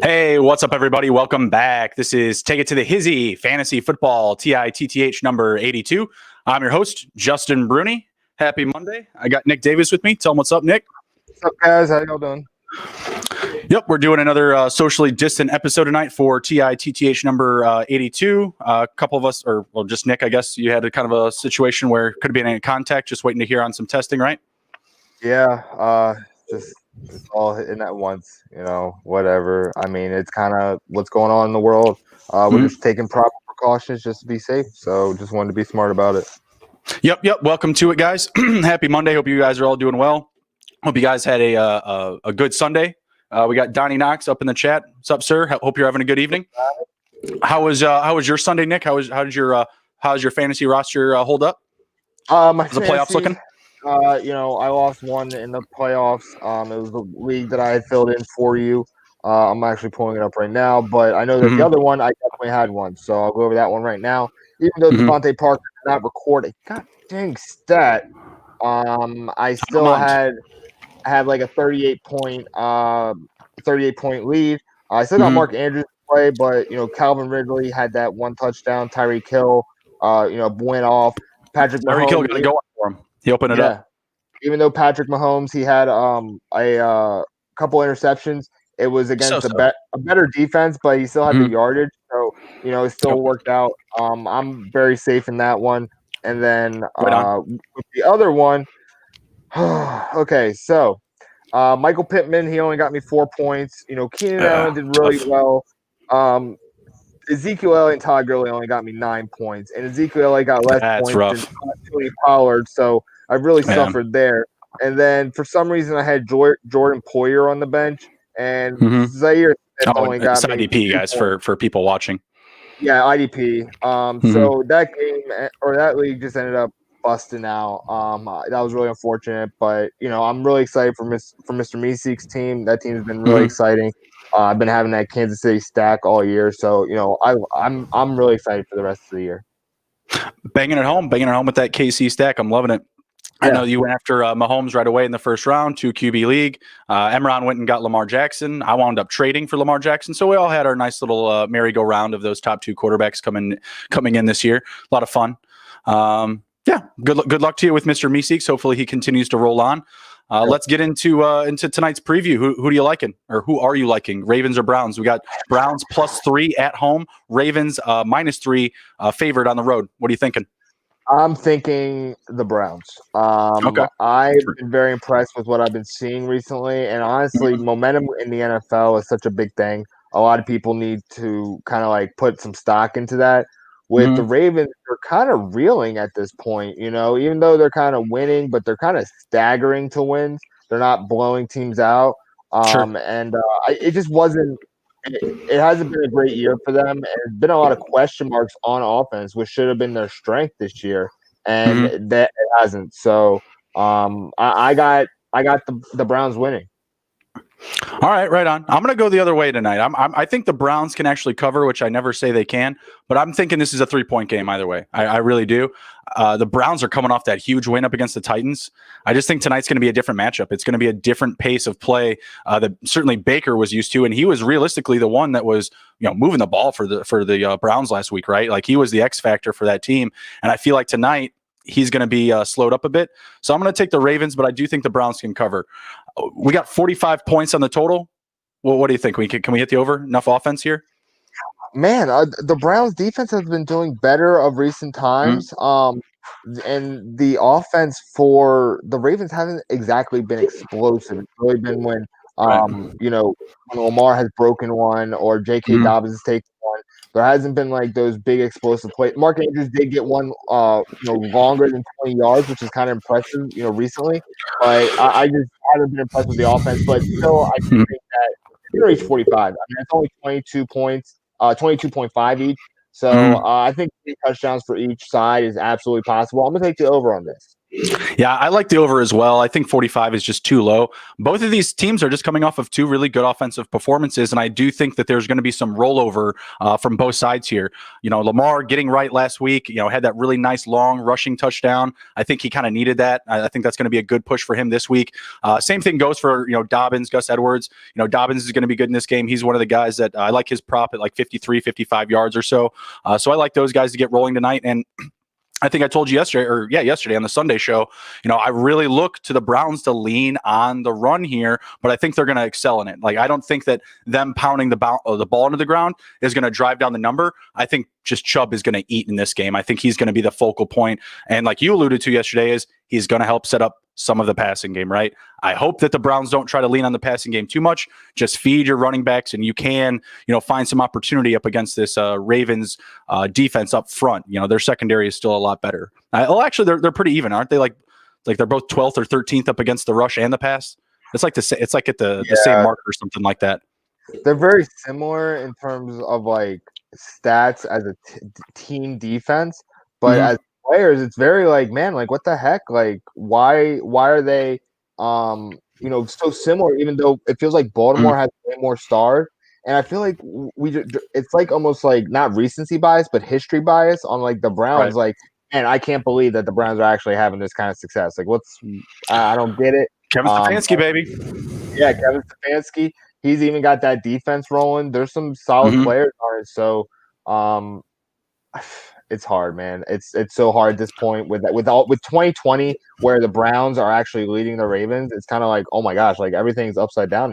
Hey, what's up, everybody? Welcome back. This is Take It to the Hizzy Fantasy Football TITTH number 82. I'm your host, Justin Bruni. Happy Monday. I got Nick Davis with me. Tell him what's up, Nick. What's up, guys? How y'all doing? Yep, we're doing another socially distant episode tonight for TITTH number 82. A couple of us, or well, just Nick, I guess you had a kind of a situation where could have been in contact, just waiting to hear on some testing, right? Yeah, just all hitting at once, whatever. I mean, it's kind of what's going on in the world. We're just taking proper precautions just to be safe. So just wanted to be smart about it. Yep. Welcome to it, guys. Happy Monday. Hope you guys are all doing well. Hope you guys had a good Sunday. We got Donnie Knox up in the chat. What's up, sir? Hope you're having a good evening. How was your Sunday, Nick? How's your fantasy roster hold up? How's the playoffs looking? I lost one in the playoffs. It was the league that I had filled in for you. I'm actually pulling it up right now, but I know that the other one, I definitely had one. So I'll go over that one right now. Even though Devontae Parker did not record a god dang stat, I still had like a 38 point lead. I still got Mark Andrews to play, but Calvin Ridley had that one touchdown. Tyreek Hill, went off. Patrick Mahomes, Tyreek Hill got to go for him. He opened it up. Even though Patrick Mahomes, he had a couple interceptions. It was against a better defense, but he still had the yardage. So, it still worked out. I'm very safe in that one. And then with the other one, okay, so Michael Pittman, he only got me 4 points. Keenan Allen did really well. Ezekiel Elliott and Todd Gurley only got me 9 points, and Ezekiel Elliott got less points than Tony Pollard, so I really suffered there. And then for some reason, I had Jordan Poyer on the bench, and Zaire Smith only got me IDP, guys, for people watching. Yeah, IDP. So that game or that league just ended up busting out. That was really unfortunate, but I'm really excited for Mr. Meeseek's team. That team has been really exciting. I've been having that Kansas City stack all year, so I'm really excited for the rest of the year. Banging it home with that KC stack. I'm loving it. Yeah. I know you went after Mahomes right away in the first round, 2 QB league. Emron went and got Lamar Jackson. I wound up trading for Lamar Jackson, so we all had our nice little merry-go-round of those top 2 quarterbacks coming in this year. A lot of fun. Good luck to you with Mr. Meeseeks. Hopefully he continues to roll on. Let's get into tonight's preview. Who do you liking, or who are you liking? Ravens or Browns? We got Browns +3 at home. Ravens -3 favored on the road. What are you thinking? I'm thinking the Browns. Okay. I've been very impressed with what I've been seeing recently, and honestly, momentum in the NFL is such a big thing. A lot of people need to kind of like put some stock into that. With the Ravens, they're kind of reeling at this point, even though they're kind of winning, but they're kind of staggering to wins. They're not blowing teams out. And it just wasn't – it hasn't been a great year for them. There's been a lot of question marks on offense, which should have been their strength this year, and that it hasn't. So I got the Browns winning. All right, right on. I'm going to go the other way tonight. I think the Browns can actually cover, which I never say they can, but I'm thinking this is a 3-point game either way. I really do. The Browns are coming off that huge win up against the Titans. I just think tonight's going to be a different matchup. It's going to be a different pace of play that certainly Baker was used to, and he was realistically the one that was moving the ball for the Browns last week, right? Like he was the X factor for that team, and I feel like tonight he's going to be slowed up a bit. So I'm going to take the Ravens, but I do think the Browns can cover. We got 45 points on the total. Well, what do you think? Can we hit the over? Enough offense here? Man, the Browns defense has been doing better of recent times. And the offense for the Ravens hasn't exactly been explosive. It's really been when when Lamar has broken one or J.K. Dobbins has taken one. There hasn't been like those big explosive plays. Mark Andrews did get one, longer than 20 yards, which is kind of impressive, recently. But I just haven't been impressed with the offense. But still, I think that it's going to reach 45. I mean, it's only 22 points. 22.5 each. So I think 3 touchdowns for each side is absolutely possible. I'm going to take the over on this. Yeah, I like the over as well. I think 45 is just too low. Both of these teams are just coming off of 2 really good offensive performances, and I do think that there's going to be some rollover from both sides here. Lamar getting right last week, had that really nice long rushing touchdown. I think he kind of needed that. I think that's going to be a good push for him this week. Same thing goes for, Dobbins, Gus Edwards. Dobbins is going to be good in this game. He's one of the guys that I like his prop at like 53, 55 yards or so. So I like those guys to get rolling tonight. And I think I told you yesterday on the Sunday show, I really look to the Browns to lean on the run here, but I think they're going to excel in it. Like, I don't think that them pounding the ball into the ground is going to drive down the number. I think just Chubb is going to eat in this game. I think he's going to be the focal point. And like you alluded to yesterday, is he's going to help set up some of the passing game, right? I hope that the Browns don't try to lean on the passing game too much. Just feed your running backs, and you can, find some opportunity up against this Ravens defense up front. Their secondary is still a lot better. Actually, they're pretty even, aren't they? Like they're both 12th or 13th up against the rush and the pass. It's like at the same mark or something like that. They're very similar in terms of like stats as a team defense, but as players, it's very like, man, like what the heck? Like why are they so similar, even though it feels like Baltimore has way more stars. And I feel like it's like almost like not recency bias, but history bias on like the Browns. Right. Like, man, I can't believe that the Browns are actually having this kind of success. Like, I don't get it. Kevin Stefanski, baby. Yeah, Kevin Stefanski. He's even got that defense rolling. There's some solid players on it. So, it's hard, man. It's so hard at this point with 2020, where the Browns are actually leading the Ravens. It's kind of like, oh my gosh, like everything's upside down,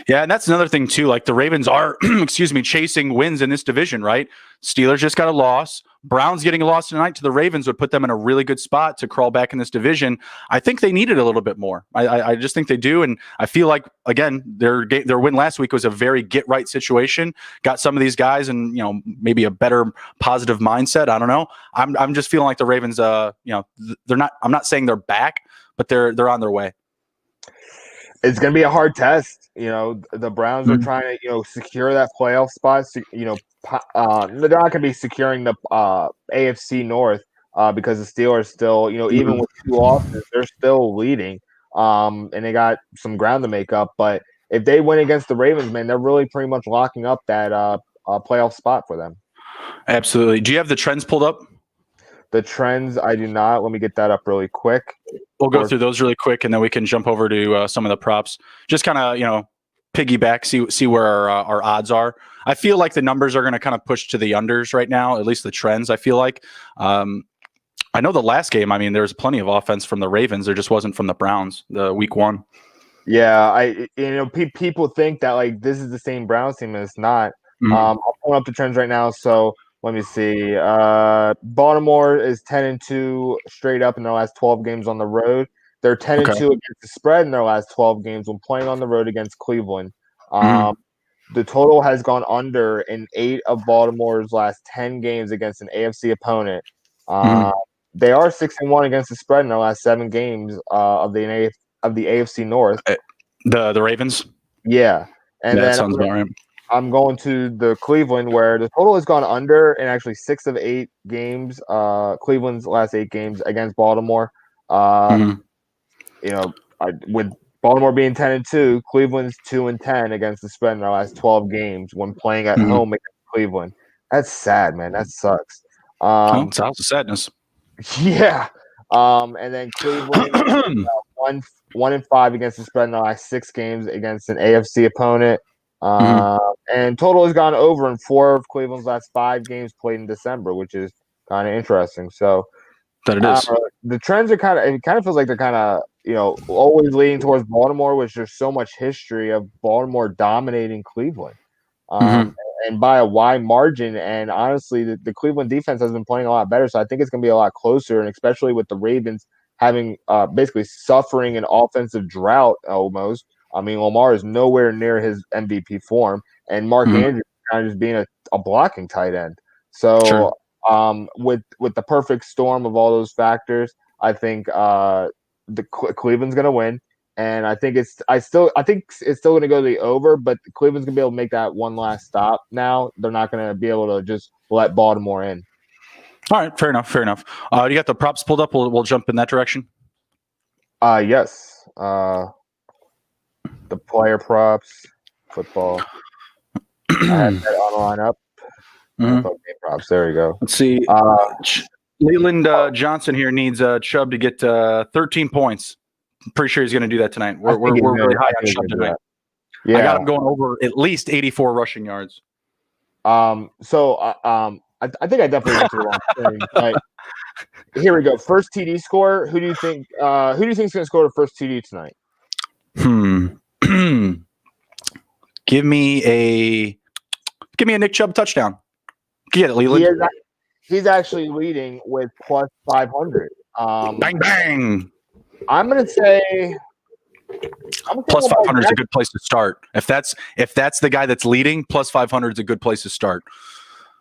Yeah, and that's another thing too. Like the Ravens are, chasing wins in this division, right? Steelers just got a loss. Browns getting a loss tonight to the Ravens would put them in a really good spot to crawl back in this division. I think they need it a little bit more. I just think they do, and I feel like again their win last week was a very get right situation. Got some of these guys, and maybe a better positive mindset. I don't know. I'm just feeling like the Ravens. They're not. I'm not saying they're back, but they're on their way. It's going to be a hard test. The Browns are trying to, secure that playoff spot. They're not going to be securing the AFC North because the Steelers still, even with 2 losses, they're still leading. And they got some ground to make up. But if they win against the Ravens, man, they're really pretty much locking up that playoff spot for them. Absolutely. Do you have the trends pulled up? The trends, I do not. Let me get that up really quick. We'll go through those really quick, and then we can jump over to some of the props. Just kind of, piggyback, see where our odds are. I feel like the numbers are going to kind of push to the unders right now, at least the trends, I feel like. I know the last game, there was plenty of offense from the Ravens. There just wasn't from the Browns, the week 1. Yeah, people think that, like, this is the same Browns team, and it's not. I'll pull up the trends right now, so let me see. Baltimore is 10-2 straight up in their last 12 games on the road. They're 10-2 against the spread in their last 12 games when playing on the road against Cleveland. The total has gone under in 8 of Baltimore's last 10 games against an AFC opponent. They are 6-1 against the spread in their last 7 games of the AFC North. The Ravens? Yeah. And that sounds about right. I'm going to the Cleveland, where the total has gone under in actually 6 of 8 games. Cleveland's last 8 games against Baltimore. With Baltimore being 10-2, Cleveland's 2-10 against the spread in their last 12 games when playing at home against Cleveland. That's sad, man. That sucks. It's house of sadness. Yeah. And then Cleveland 1-5 against the spread in their last 6 games against an AFC opponent. And total has gone over in 4 of Cleveland's last 5 games played in December, which is kind of interesting. So that it is. The trends are it kind of feels like they're kind of, always leading towards Baltimore, which there's so much history of Baltimore dominating Cleveland. And by a wide margin. And honestly, the Cleveland defense has been playing a lot better. So I think it's going to be a lot closer, and especially with the Ravens having basically suffering an offensive drought almost. Lamar is nowhere near his MVP form, and Mark Andrews kind of just being a blocking tight end. So with the perfect storm of all those factors, I think the Cleveland's going to win. and I think it's still going to go to the over, but Cleveland's going to be able to make that one last stop. Now they're not going to be able to just let Baltimore in. All right, fair enough. You got the props pulled up? We'll jump in that direction. Yes. The player props, football. I had that on lineup. Mhm. Game props. There we go. Let's see. Leland Johnson here needs Chubb to get 13 points. I'm pretty sure he's going to do that tonight. We're really high on Chubb tonight. Yeah. I got him going over at least 84 rushing yards. I think I definitely went to the wrong thing. But here we go. First TD score. Who do you think is going to score the first TD tonight? Give me a Nick Chubb touchdown. Get it, Leland. He's actually leading with plus 500. Bang bang. I'm gonna say plus 500 is a good place to start. If that's the guy that's leading, plus 500 is a good place to start.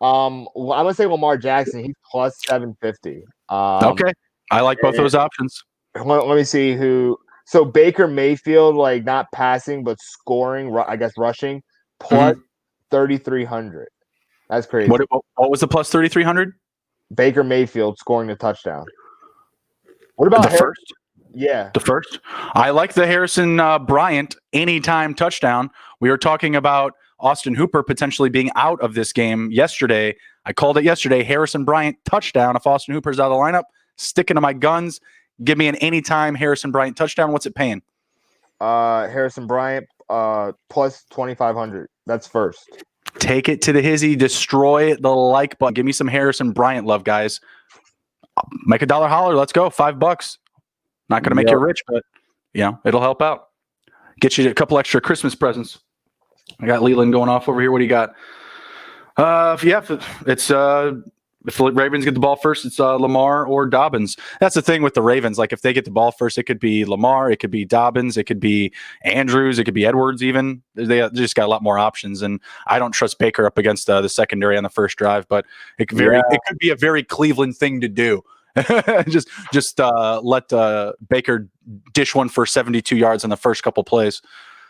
I'm gonna say Lamar Jackson. He's plus 750. Okay, I like both those options. Let me see who. So Baker Mayfield, like not passing but scoring, I guess rushing, plus 3,300. That's crazy. What was the plus 3,300? Baker Mayfield scoring the touchdown. What about the first? Yeah, the first. I like the Harrison Bryant anytime touchdown. We were talking about Austin Hooper potentially being out of this game yesterday. I called it yesterday. Harrison Bryant touchdown. If Austin Hooper's out of the lineup, sticking to my guns. Give me an anytime Harrison Bryant touchdown. What's it paying? Harrison Bryant plus 2,500. That's first. Take it to the Hizzy. Destroy the like button. Give me some Harrison Bryant love, guys. Make a dollar holler. Let's go. $5. Not going to make you rich, but it'll help out. Get you a couple extra Christmas presents. I got Leland going off over here. What do you got? If the Ravens get the ball first, it's Lamar or Dobbins. That's the thing with the Ravens. Like if they get the ball first, it could be Lamar, it could be Dobbins, it could be Andrews, it could be Edwards. Even they just got a lot more options. And I don't trust Baker up against the secondary on the first drive, but it could be a very Cleveland thing to do. just let Baker dish one for 72 yards in the first couple plays.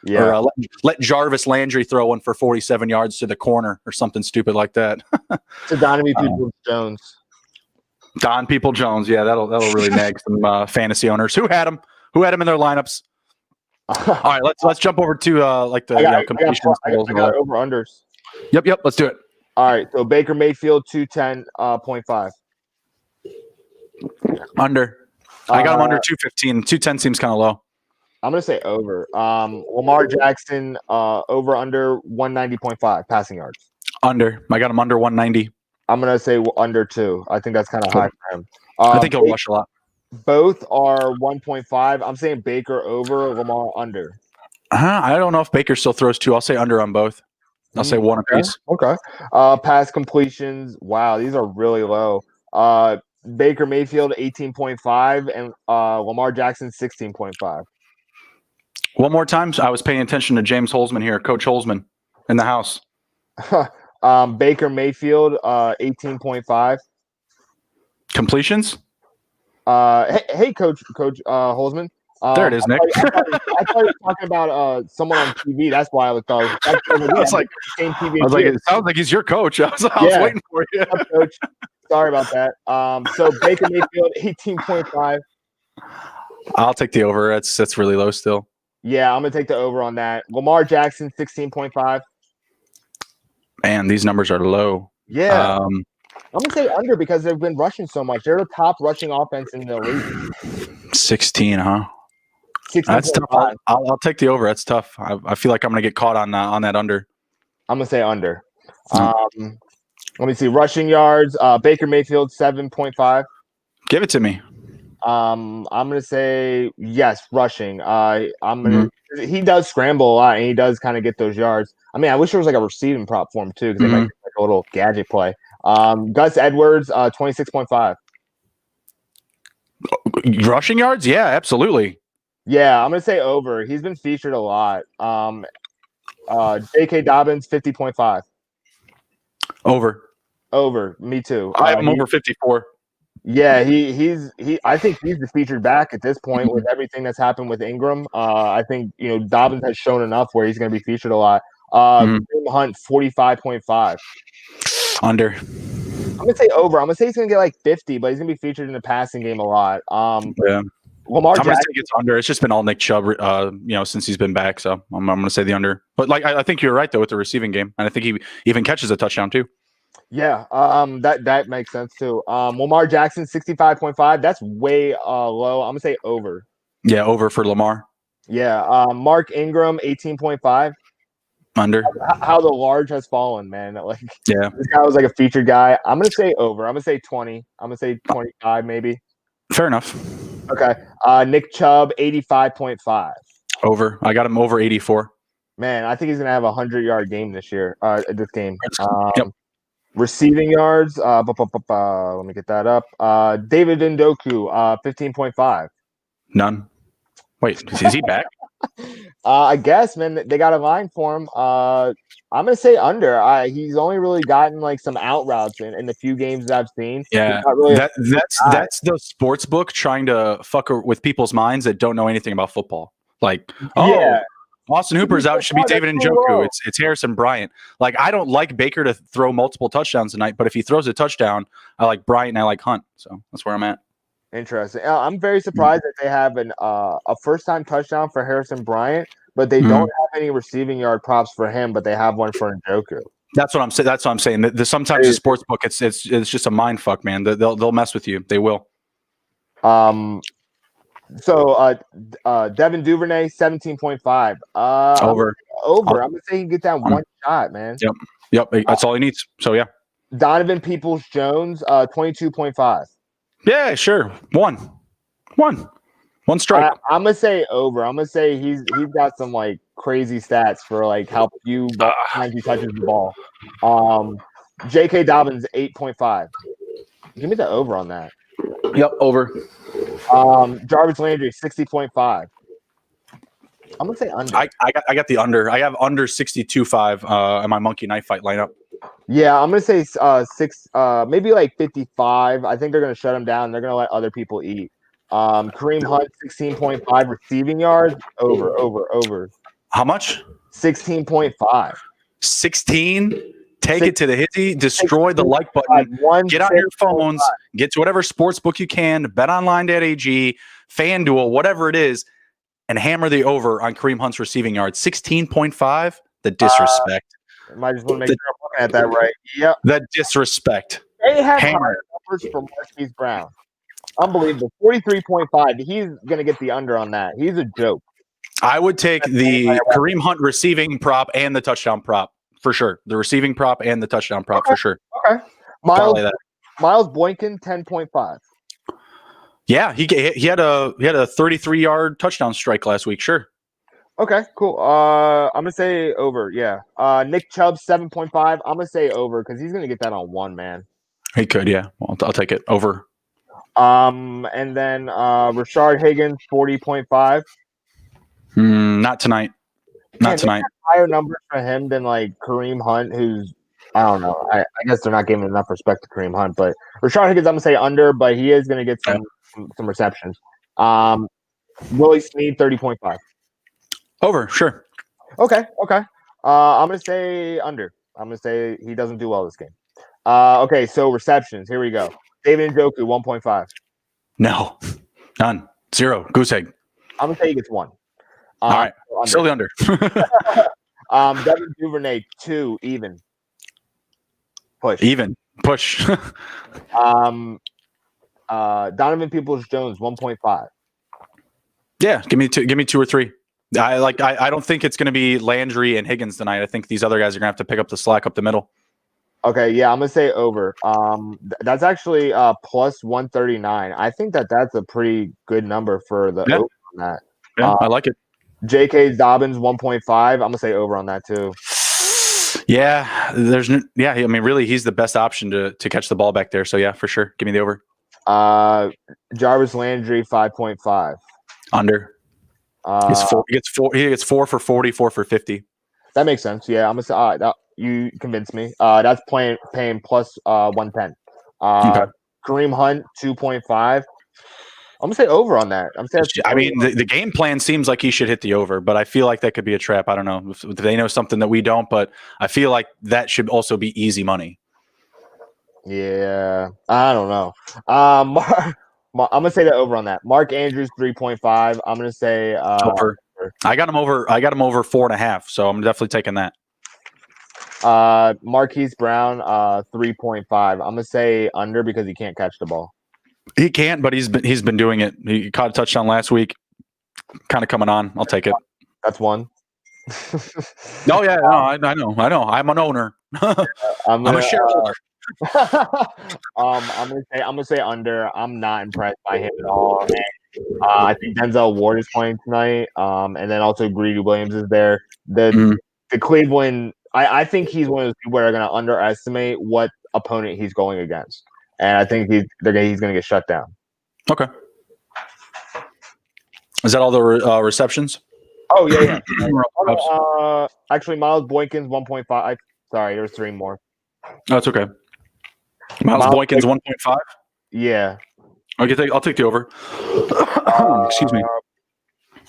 Yeah. Or let Jarvis Landry throw one for 47 yards to the corner or something stupid like that. To Donovan Peoples-Jones. Don People-Jones. Yeah, that'll really nag some fantasy owners. Who had him in their lineups? All right, let's jump over to completions. I got over-unders. Yep, let's do it. All right, so Baker Mayfield, 210.5. Under. I got him under 215. 210 seems kind of low. I'm going to say over. Lamar Jackson, over under 190.5 passing yards. Under. I got him under 190. I'm going to say under 2. I think that's kind of high for him. I think he'll rush a lot. Both are 1.5. I'm saying Baker over, Lamar under. I don't know if Baker still throws 2. I'll say under on both. I'll say 1 apiece. Okay. Pass completions. Wow, these are really low. Baker Mayfield, 18.5, and Lamar Jackson, 16.5. One more time. I was paying attention to James Holzman here, Coach Holzman in the house. Baker Mayfield, 18.5. Completions? Hey, Coach Holzman. There it is, Nick. I thought you were talking about someone on TV. That's why I thought. It sounds like he's your coach. I was waiting for you. Coach. Sorry about that. So Baker Mayfield, 18.5. I'll take the over. That's really low still. Yeah, I'm going to take the over on that. Lamar Jackson, 16.5. Man, these numbers are low. Yeah. I'm going to say under because they've been rushing so much. They're the top rushing offense in the league. 16, huh? 16. That's tough. I'll take the over. That's tough. I feel like I'm going to get caught on that under. I'm going to say under. Let me see. Rushing yards. Baker Mayfield, 7.5. Give it to me. I'm gonna say yes, rushing. He does scramble a lot, and he does kind of get those yards. I mean, I wish there was like a receiving prop for him too, because they might get like a little gadget play. Gus Edwards, 26.5. Rushing yards? Yeah, absolutely. Yeah, I'm gonna say over. He's been featured a lot. J.K. Dobbins, 50.5. Over. Over. Me too. I have him over 54. Yeah, I think he's the featured back at this point with everything that's happened with Ingram. I think Dobbins has shown enough where he's going to be featured a lot. Kareem Hunt 45.5. Under. I'm gonna say over. I'm gonna say he's gonna get like 50, but he's gonna be featured in the passing game a lot. Yeah. Lamar I'm gonna Jackson. say it's under. It's just been all Nick Chubb, since he's been back. So I'm gonna say the under. But like I think you're right though with the receiving game, and I think he even catches a touchdown too. Yeah, that makes sense too. Lamar Jackson 65.5. That's way low. I'm gonna say over. Yeah, over for Lamar. Yeah. Mark Ingram 18.5. Under. How the large has fallen, man. Like, yeah, this guy was like a featured guy. I'm gonna say over. I'm gonna say 20. I'm gonna say 25 maybe. Fair enough. Okay. Nick Chubb 85.5. Over. I got him over 84. Man, I think he's gonna have a 100-yard game this year. This game. Yep. Receiving yards. Let me get that up. David Njoku 15.5. None. Wait, is he back? I guess, man, they got a line for him. I'm gonna say under. He's only really gotten like some out routes in the few games that I've seen. Yeah, really that's the sports book trying to fuck with people's minds that don't know anything about football. Like, Austin Hooper's out, should be David Njoku. It's Harrison Bryant. Like, I don't like Baker to throw multiple touchdowns tonight, but if he throws a touchdown, I like Bryant and I like Hunt. So that's where I'm at. Interesting. I'm very surprised that they have a first-time touchdown for Harrison Bryant, but they don't have any receiving yard props for him, but they have one for Njoku. That's what I'm saying. Sometimes the sports book, it's just a mind fuck, man. They'll mess with you. They will. So Devin Duvernay 17.5. Over. I'm gonna say he can get that one shot, man. Yep. That's all he needs. So yeah. Donovan Peoples-Jones 22.5. Yeah, sure. One strike. I'm gonna say over. I'm gonna say he's got some like crazy stats for like how few times he touches the ball. J.K. Dobbins 8.5. Give me the over on that. Yep, over. Jarvis Landry 60.5. I'm gonna say under. I got the under. I have under 62.5 in my monkey knife fight lineup. Yeah, I'm gonna say 6, maybe like 55. I think they're gonna shut him down. They're gonna let other people eat. Kareem Hunt 16.5 receiving yards. Over. How much? 16.5. 16. Take it to the Hizzy. Destroy the like button. Get on your phones. Get to whatever sports book you can. BetOnline.ag, FanDuel, whatever it is, and hammer the over on Kareem Hunt's receiving yards. 16.5. The disrespect. I just want to make sure I'm looking at that right. Yep. The disrespect. They have higher numbers for Marquise Brown. Unbelievable. 43.5. He's going to get the under on that. He's a joke. I would take the Kareem Hunt receiving prop and the touchdown prop for sure. The receiving prop and the touchdown prop for sure. Okay. Miles Boykin 10.5. Yeah, he had a 33-yard touchdown strike last week. Sure. Okay, cool. I'm gonna say over. Yeah. Nick Chubb 7.5. I'm gonna say over because he's gonna get that on one, man. He could, yeah. Well, I'll take it over. And then Rashard Higgins 40.5. Not tonight. Not tonight. Higher numbers for him than like Kareem Hunt, who's I don't know. I guess they're not giving enough respect to Kareem Hunt, but Rashard Higgins, I'm gonna say under, but he is gonna get some receptions. Willie Snead 30.5. Over, sure. Okay. I'm gonna say under. I'm gonna say he doesn't do well this game. Okay, so receptions. Here we go. David Njoku 1.5. No, none, 0. Goose egg. I'm gonna say he gets 1. All right, still the under. Devin Duvernay 2 even. Push. Even push. Donovan Peoples-Jones 1.5. Yeah, give me 2 or 3. I don't think it's going to be Landry and Higgins tonight. I think these other guys are going to have to pick up the slack up the middle. Okay, yeah, I'm going to say over. That's actually plus 139. I think that's a pretty good number for the over on that. Yeah, I like it. J.K. Dobbins 1.5. I'm going to say over on that too. Yeah, I mean, really, he's the best option to catch the ball back there. So yeah, for sure. Give me the over. Jarvis Landry 5.5. Under. He gets 4 for 40, 4 for 50. That makes sense. Yeah, I'm gonna say you convinced me. That's paying plus 110. Okay. Kareem Hunt 2.5. I'm gonna say over on that. I mean, the game plan seems like he should hit the over, but I feel like that could be a trap. I don't know if they know something that we don't, but I feel like that should also be easy money. Yeah, I don't know. I'm gonna say that over on that. Mark Andrews 3.5. I'm gonna say over. I got him over 4.5, so I'm definitely taking that. Marquise Brown 3.5. I'm gonna say under because he can't catch the ball. He can't, but he's been doing it. He caught a touchdown last week. Kind of coming on. I'll take it. That's one. Oh yeah, no, I know. I'm an owner. I'm a shareholder. I'm gonna say under. I'm not impressed by him at all. I think Denzel Ward is playing tonight. And then also Greedy Williams is there. The Cleveland. I think he's one of those people where are going to underestimate what opponent he's going against, and I think he's going to get shut down. Okay. Is that all the receptions? Oh yeah. Actually, Miles Boykins 1.5. Sorry, there's 3 more. Oh, it's okay. Miles Boykins 1.5. Yeah. I'll take the over. Excuse me.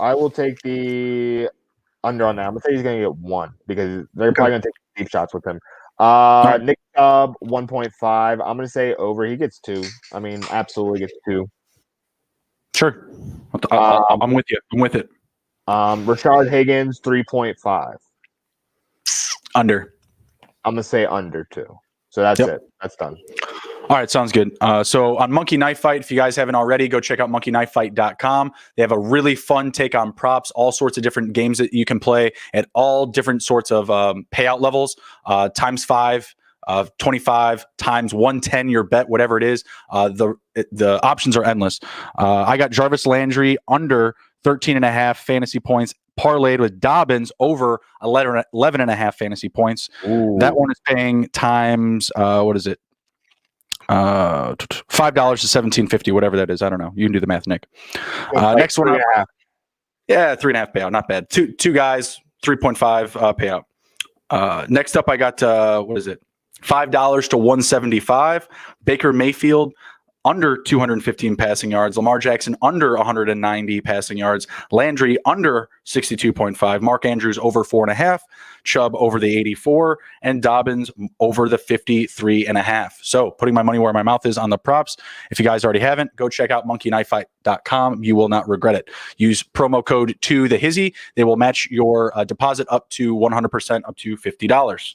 I will take the under on that. I'm gonna say he's gonna get 1 because they're probably gonna take deep shots with him. Right. Nick Chubb 1.5. I'm gonna say over. He gets 2. I mean, absolutely gets 2. Sure. I'm with you. I'm with it. Rashard Higgins 3.5. Under. I'm gonna say under 2. So that's it. That's done. All right, sounds good. So on Monkey Knife Fight, if you guys haven't already, go check out monkeyknifefight.com. They have a really fun take on props, all sorts of different games that you can play at all different sorts of payout levels, times 5, 25, times 110, your bet, whatever it is. The options are endless. I got Jarvis Landry under 13.5 fantasy points, parlayed with Dobbins over 11.5 fantasy points. Ooh. That one is paying times, what is it? $5 to $17.50, whatever that is. I don't know. You can do the math, Nick. Next one. 3.5. Yeah, 3.5 payout. Not bad. Two guys, 3.5 payout. Next up, I got, what is it? $5 to $175. Baker Mayfield under 215 passing yards. Lamar Jackson under 190 passing yards. Landry under 62.5. Mark Andrews over 4.5. Chubb over the 84. And Dobbins over the 53.5. So putting my money where my mouth is on the props. If you guys already haven't, go check out monkeyknifefight.com. You will not regret it. Use promo code to the Hizzy. They will match your deposit up to 100%, up to $50.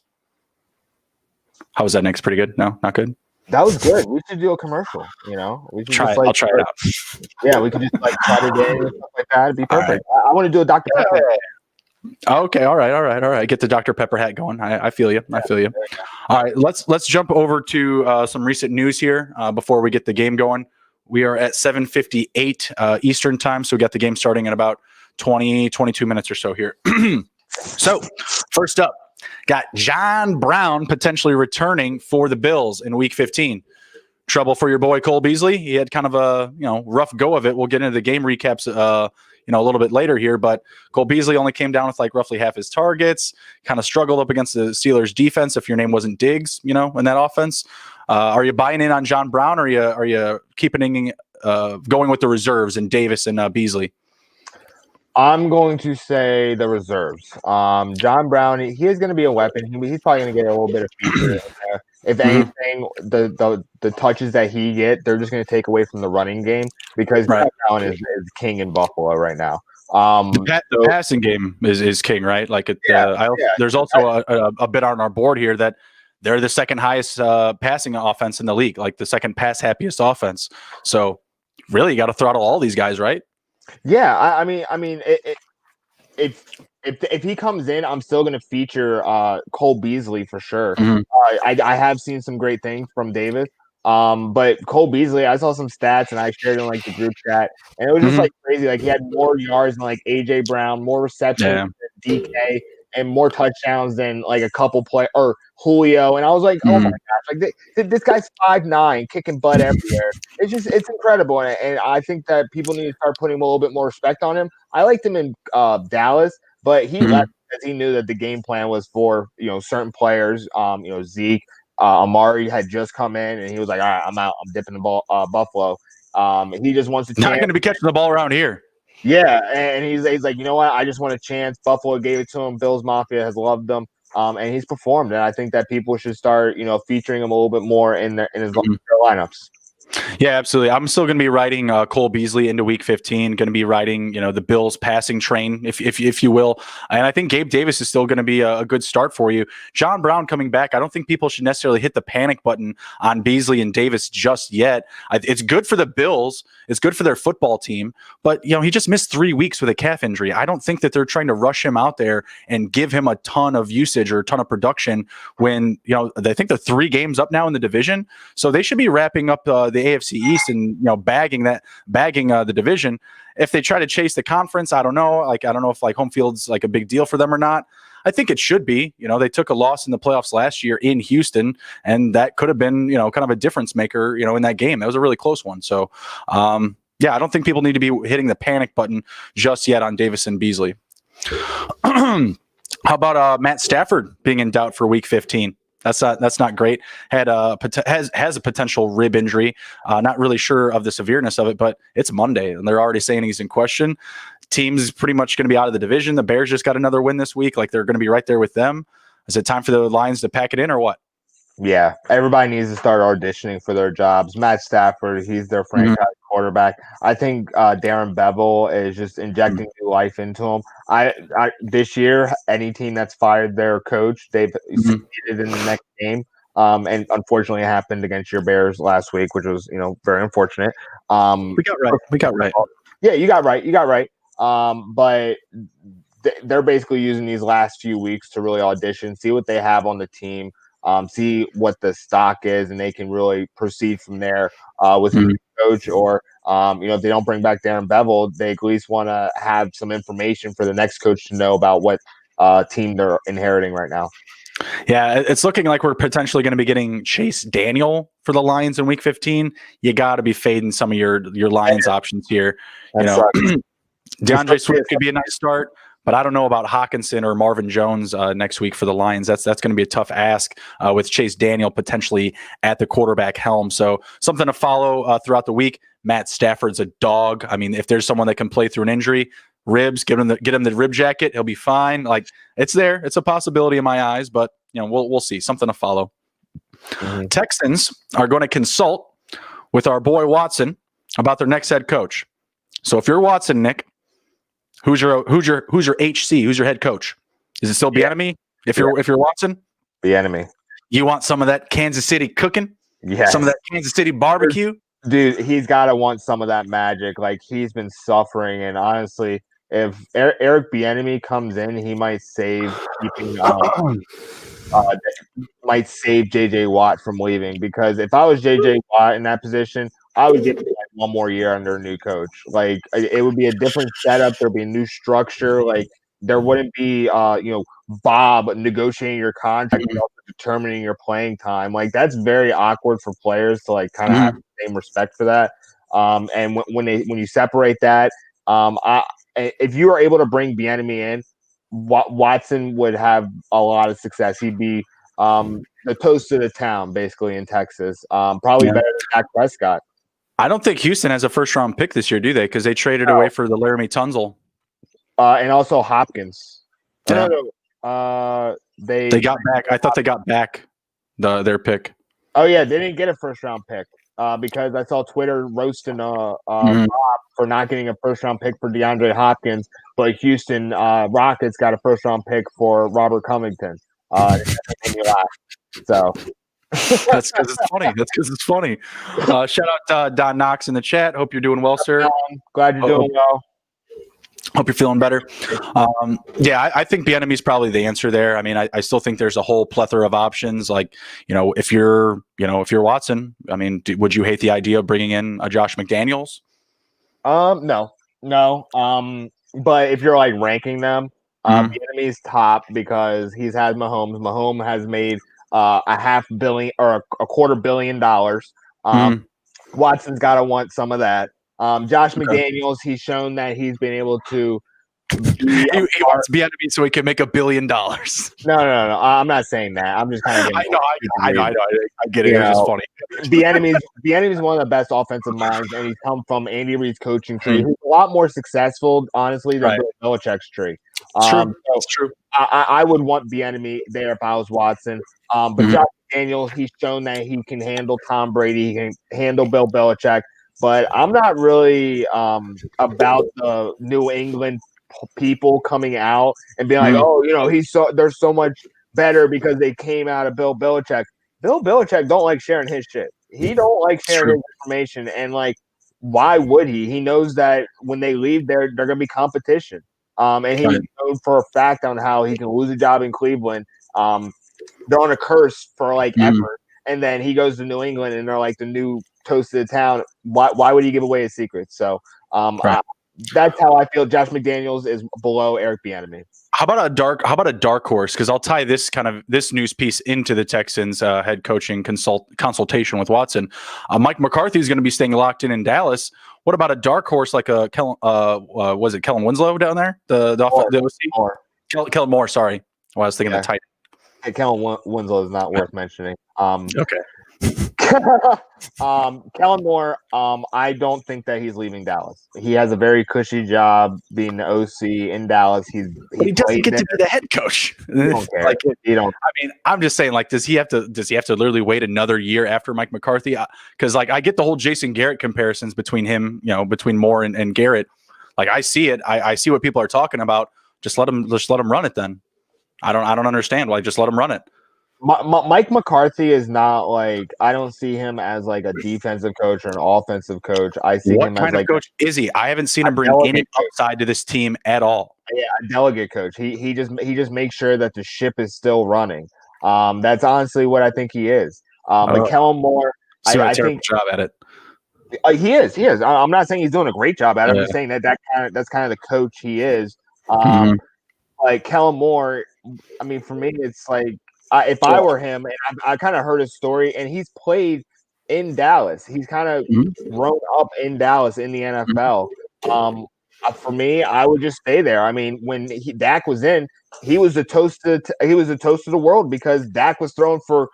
How was that, Nick? Pretty good? No, not good? That was good. We should do a commercial, We should try just, it. I'll try it out. Yeah, we could just cut it in and stuff like that. It'd be perfect. Right. I want to do a Dr. Pepper. Okay, all right. Get the Dr. Pepper hat going. I feel you. I feel you. All right, let's jump over to some recent news here before we get the game going. We are at 7:58 Eastern time, so we got the game starting in about 22 minutes or so here. So, first up, got John Brown potentially returning for the Bills in Week 15. Trouble for your boy Cole Beasley. He had kind of a rough go of it. We'll get into the game recaps a little bit later here, but Cole Beasley only came down with like roughly half his targets. Kind of struggled up against the Steelers defense. If your name wasn't Diggs, in that offense, are you buying in on John Brown, or are you keeping going with the reserves and Davis and Beasley? I'm going to say the reserves. John Brown, he is going to be a weapon. He's probably going to get a little bit of feature in there. If anything, the touches that he get, they're just going to take away from the running game because John Brown is king in Buffalo right now. The passing game is king, right? Like there's also a bit on our board here that they're the second highest passing offense in the league, like the second pass happiest offense. So really, you got to throttle all these guys, right? Yeah, I mean, if he comes in, I'm still going to feature Cole Beasley for sure. I have seen some great things from Davis, but Cole Beasley, I saw some stats and I shared in like the group chat, and it was just like crazy. Like he had more yards than like AJ Brown, more receptions than DK, and more touchdowns than like a couple or Julio. And I was like, oh my gosh, like this guy's 5'9", kicking butt everywhere. It's incredible, and I think that people need to start putting a little bit more respect on him. I liked him in Dallas, but he left because he knew that the game plan was for certain players, Zeke, Amari had just come in, and he was like, "All right, I'm out. I'm dipping the ball, Buffalo." He just wants a Not chance. going to be catching the ball around here. Yeah, and he's like, you know what? I just want a chance. Buffalo gave it to him. Bills Mafia has loved him, and he's performed. And I think that people should start, featuring him a little bit more in his lineups. Yeah, absolutely. I'm still going to be riding Cole Beasley into Week 15. Going to be riding, the Bills passing train, if you will. And I think Gabe Davis is still going to be a good start for you. John Brown coming back. I don't think people should necessarily hit the panic button on Beasley and Davis just yet. It's good for the Bills. It's good for their football team. But he just missed 3 weeks with a calf injury. I don't think that they're trying to rush him out there and give him a ton of usage or a ton of production when I think they're 3 games up now in the division. So they should be wrapping up the AFC East and bagging the division. If they try to chase the conference, I don't know. I don't know if home field's a big deal for them or not. I think it should be. They took a loss in the playoffs last year in Houston, and that could have been kind of a difference maker in that game. That was a really close one. So I don't think people need to be hitting the panic button just yet on Davis and Beasley. How about Matt Stafford being in doubt for Week 15? That's not great. Has a potential rib injury. Not really sure of the severeness of it, but it's Monday and they're already saying he's in question. Team's pretty much going to be out of the division. The Bears just got another win this week. They're going to be right there with them. Is it time for the Lions to pack it in or what? Yeah, everybody needs to start auditioning for their jobs. Matt Stafford, he's their franchise quarterback. I think Darren Bevel is just injecting new life into him. I this year, any team that's fired their coach, they've succeeded in the next game. And unfortunately, it happened against your Bears last week, which was very unfortunate. We got right. Yeah, you got right. But they're basically using these last few weeks to really audition, see what they have on the team. See what the stock is, and they can really proceed from there with a new coach. Or, if they don't bring back Darren Bevel, they at least want to have some information for the next coach to know about what team they're inheriting right now. Yeah, it's looking like we're potentially going to be getting Chase Daniel for the Lions in Week 15. You got to be fading some of your Lions options here. DeAndre Swift could be a nice start. But I don't know about Hawkinson or Marvin Jones next week for the Lions. That's going to be a tough ask with Chase Daniel potentially at the quarterback helm. So something to follow throughout the week. Matt Stafford's a dog. I mean, if there's someone that can play through an injury, ribs, get him the rib jacket, he'll be fine. It's there. It's a possibility in my eyes, but we'll see. Something to follow. Texans are going to consult with our boy Watson about their next head coach. So if you're Watson, Nick, who's your HC? Who's your head coach? Is it still Bieniemy? If you're Watson, Bieniemy. You want some of that Kansas City cooking? Yeah. Some of that Kansas City barbecue? Dude, he's got to want some of that magic. He's been suffering, and honestly, if Eric Bieniemy comes in, he might save might save JJ Watt from leaving. Because if I was JJ Watt in that position, I would give him one more year under a new coach. It would be a different setup. There'd be a new structure. There wouldn't be Bob negotiating your contract and also determining your playing time. That's very awkward for players to kind of have the same respect for that. And when you separate that, if you are able to bring Bieniemy in, Watson would have a lot of success. He'd be the toast of the town, basically, in Texas. Probably better than Dak Prescott. I don't think Houston has a first-round pick this year, do they? Because they traded away for the Laramie Tunzel. And also Hopkins. Yeah. They got back. I thought they got back their pick. Oh, yeah. They didn't get a first-round pick because I saw Twitter roasting Rob for not getting a first-round pick for DeAndre Hopkins, but Houston Rockets got a first-round pick for Robert Covington. So that's because it's funny. Shout out Don Knox in the chat. Hope you're doing well, sir. Glad you're doing well. Hope you're feeling better. I think Bieniemy is probably the answer there. I mean, I still think there's a whole plethora of options. If you're Watson, I mean, would you hate the idea of bringing in a Josh McDaniels? No. But if you're ranking them, Bieniemy's top because he's had Mahomes. Mahomes has made a $500 million or a $250 million. Watson's got to want some of that. Josh McDaniels, he's shown that he's been able to he wants to be enemy so he can make $1 billion. No. I'm not saying that. I'm just kind of getting. I know. I get it. It was just funny. The enemy's one of the best offensive minds, and he's come from Andy Reid's coaching tree, who's a lot more successful, honestly, than Bill Belichick's tree. It's true. I would want the enemy there if I was Watson. But Josh Daniels, he's shown that he can handle Tom Brady, he can handle Bill Belichick. But I'm not really about the New England people coming out and being like, oh, they're so much better because they came out of Bill Belichick. Bill Belichick don't like sharing his shit. He don't like sharing his information. And, why would he? He knows that when they leave, they're going to be competition. And he knows for a fact on how he can lose a job in Cleveland. They're on a curse for, ever. And then he goes to New England, and they're like the new toast of the town. Why would he give away his secrets? So that's how I feel. Josh McDaniels is below Eric Bieniemy. How about a dark horse? Because I'll tie this news piece into the Texans head coaching consultation with Watson. Mike McCarthy is going to be staying locked in Dallas. What about a dark horse like a was it Kellen Winslow down there? The OC? Kellen Moore. Sorry, I was thinking the tight. Hey, Kellen Winslow is not worth mentioning. Okay. Kellen Moore, I don't think that he's leaving Dallas. He has a very cushy job being the OC in Dallas. He doesn't get to be the head coach. Don't care. You don't. I mean, I'm just saying, does he have to literally wait another year after Mike McCarthy? Because I get the whole Jason Garrett comparisons between him, between Moore and Garrett. I see it. I see what people are talking about. Just let him run it then. I don't understand why. Just let him run it. Mike McCarthy is not I don't see him as a defensive coach or an offensive coach. I see him as of coach is he? I haven't seen him bring any upside to this team at all. Yeah, a delegate coach. He just makes sure that the ship is still running. That's honestly what I think he is. But Kellen Moore, I think job at it. He is. I'm not saying he's doing a great job at it. I'm just saying that's kind of the coach he is. Kellen Moore. I mean, for me, it's if I were him, and I kind of heard his story, and he's played in Dallas. He's kind of grown up in Dallas in the NFL. For me, I would just stay there. I mean, when Dak was in, he was the toast of the world because Dak was throwing for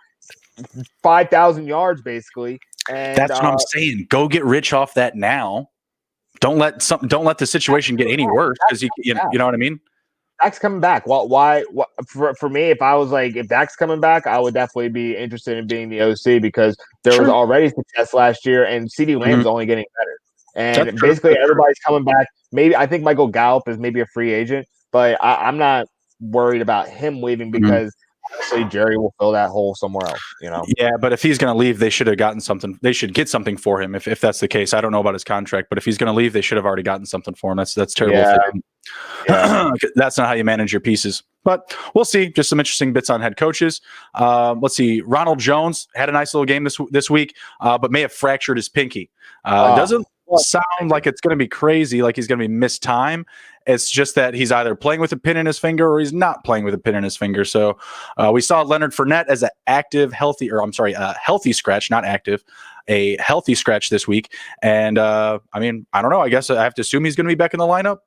5,000 yards basically. And that's what I'm saying. Go get rich off that now. Don't let the situation get any worse because you know what I mean. Dak's coming back. Why? For me, if I was if Dak's coming back, I would definitely be interested in being the OC because there was already success last year, and CeeDee Lamb's only getting better. And basically, everybody's coming back. Maybe I think Michael Gallup is maybe a free agent, but I'm not worried about him leaving because honestly, Jerry will fill that hole somewhere else. Yeah, but if he's going to leave, they should have gotten something. They should get something for him if that's the case. I don't know about his contract, but if he's going to leave, they should have already gotten something for him. That's terrible. Yeah. That's not how you manage your pieces. But we'll see. Just some interesting bits on head coaches. Let's see. Ronald Jones had a nice little game this week, but may have fractured his pinky. Doesn't sound like it's going to be crazy, like he's going to be missed time. It's just that he's either playing with a pin in his finger or he's not playing with a pin in his finger. So we saw Leonard Fournette as a healthy scratch, not active, a healthy scratch this week. And I mean, I don't know. I guess I have to assume he's going to be back in the lineup.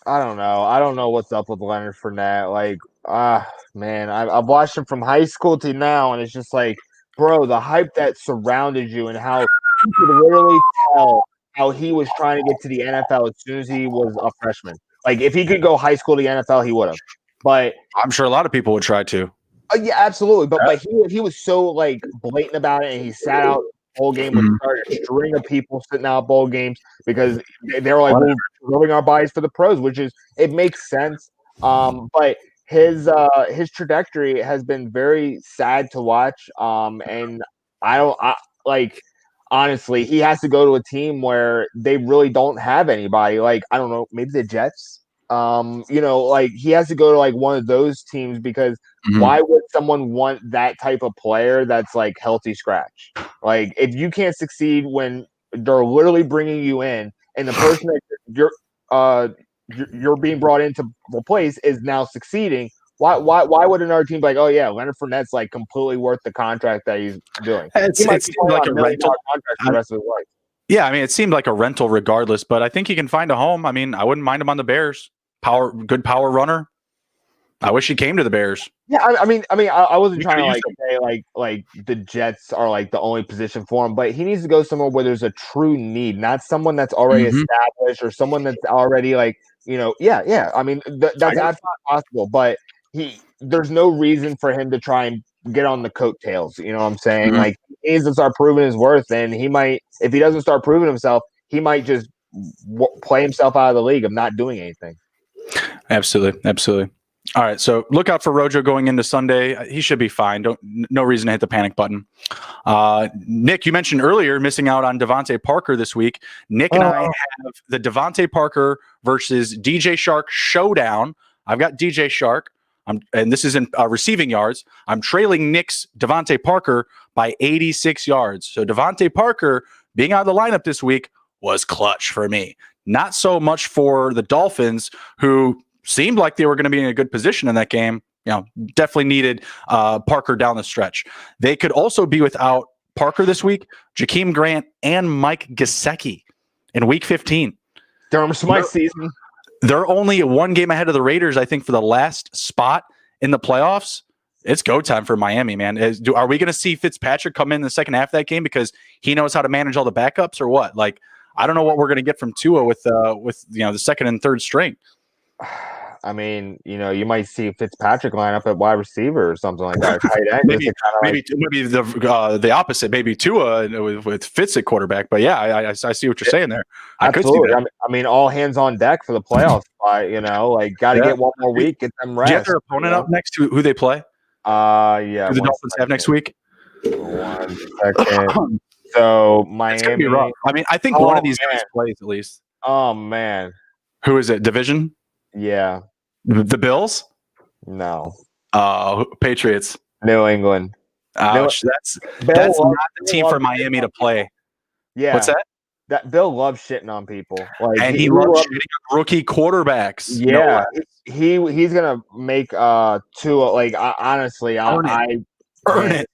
I don't know. I don't know what's up with Leonard Fournette. Man, I've watched him from high school to now, and it's just bro, the hype that surrounded you and how you could literally tell how he was trying to get to the NFL as soon as he was a freshman. If he could go high school to the NFL, he would have. But I'm sure a lot of people would try to. Yeah, absolutely. But he was so blatant about it, and he sat out bowl game with a string of people sitting out bowl games because they were we're building our bodies for the pros, which is it makes sense. But his trajectory has been very sad to watch. And honestly, he has to go to a team where they really don't have anybody. I don't know, maybe the Jets. He has to go to one of those teams because why would someone want that type of player that's healthy scratch? If you can't succeed when they're literally bringing you in and the person that you're being brought in to replace is now succeeding, why would another team be oh yeah, Leonard Fournette's completely worth the contract that he's doing? It's like a rental contract for the rest of his life. Yeah, I mean, it seemed like a rental regardless, but I think he can find a home. I mean, I wouldn't mind him on the Bears. Good power runner. I wish he came to the Bears. Yeah, I wasn't trying to use say like the Jets are like the only position for him, but he needs to go somewhere where there's a true need, not someone that's already established or someone that's already like, yeah. I mean, that's absolutely possible, but there's no reason for him to try and get on the coattails. You know what I'm saying? Like, he needs to start proving his worth, and he might, if he doesn't start proving himself, he might just play himself out of the league of not doing anything. Absolutely. All right, so look out for Rojo going into Sunday. He should be fine. No reason to hit the panic button. Nick, you mentioned earlier missing out on Devontae Parker this week. Nick and I have the Devontae Parker versus DJ Shark showdown. I've got DJ Shark, and this is in receiving yards. I'm trailing Nick's Devontae Parker by 86 yards. So Devontae Parker being out of the lineup this week was clutch for me. Not so much for the Dolphins, who seemed like they were going to be in a good position in that game. Definitely needed Parker down the stretch. They could also be without Parker this week, Jakeem Grant, and Mike Gesicki in Week 15. Durham Smythe season. They're only one game ahead of the Raiders, I think, for the last spot in the playoffs. It's go time for Miami, man. Are we going to see Fitzpatrick come in the second half of that game because he knows how to manage all the backups, or what? Like, I don't know what we're going to get from Tua with the second and third string. I mean, you might see Fitzpatrick line up at wide receiver or something like that. Tight end. maybe the opposite. Maybe Tua with Fitz at quarterback. But yeah, I see what you're saying there. Absolutely. I mean, all hands on deck for the playoffs. Got to get one more week, get them rest. Do you have their opponent up next? Who they play? Yeah. Who the Dolphins have next week? 1 second. So Miami. It's gonna be rough. I mean, I think one of these guys plays at least. Oh man. Who is it? Division? Yeah. The Bills? No. Patriots. New England. Ouch. That's not the team for Miami to play. Yeah. What's that? That Bill loves shitting on people. And he loves shitting on rookie quarterbacks. Yeah. He's gonna make Tua honestly earn it.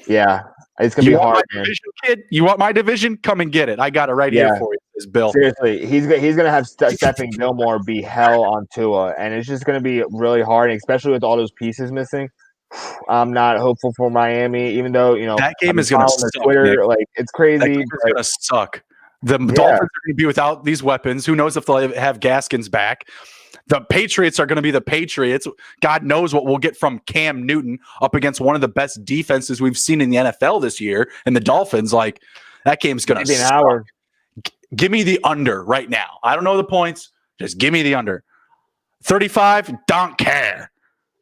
Yeah. It's gonna be hard, man. Division, kid? You want my division? Come and get it. I got it right here for you. This Bill. Seriously, he's gonna have Stephon Gilmore be hell on Tua, and it's just gonna be really hard, especially with all those pieces missing. I'm not hopeful for Miami, even though that game is gonna suck. Twitter, it's crazy. That game is gonna suck. The Dolphins are going to be without these weapons. Who knows if they'll have Gaskins back? The Patriots are going to be the Patriots. God knows what we'll get from Cam Newton up against one of the best defenses we've seen in the NFL this year. And the Dolphins, that game's going to suck. Give me the under right now. I don't know the points. Just give me the under. 35, don't care.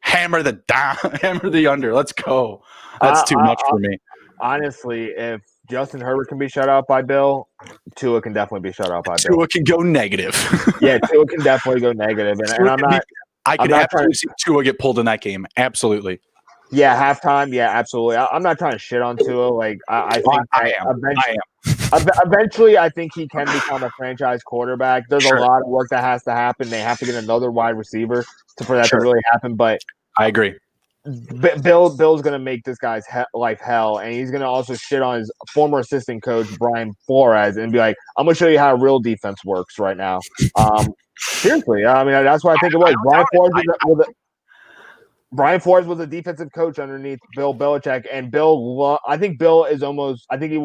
Hammer the under. Let's go. That's too much for me. Honestly, if Justin Herbert can be shut out by Bill, Tua can definitely be shut out by Bill. Tua can go negative. Yeah, Tua can definitely go negative. And I'm not – I could absolutely see Tua get pulled in that game. Absolutely. Yeah, halftime. Yeah, absolutely. I'm not trying to shit on Tua. I am. Eventually, I think he can become a franchise quarterback. There's a lot of work that has to happen. They have to get another wide receiver for that to really happen. But I agree. Bill's going to make this guy's life hell, and he's going to also shit on his former assistant coach, Brian Flores, and be like, I'm going to show you how real defense works right now. Seriously. I mean, that's what I think it was. Brian Flores was a defensive coach underneath Bill Belichick, and I think Bill is he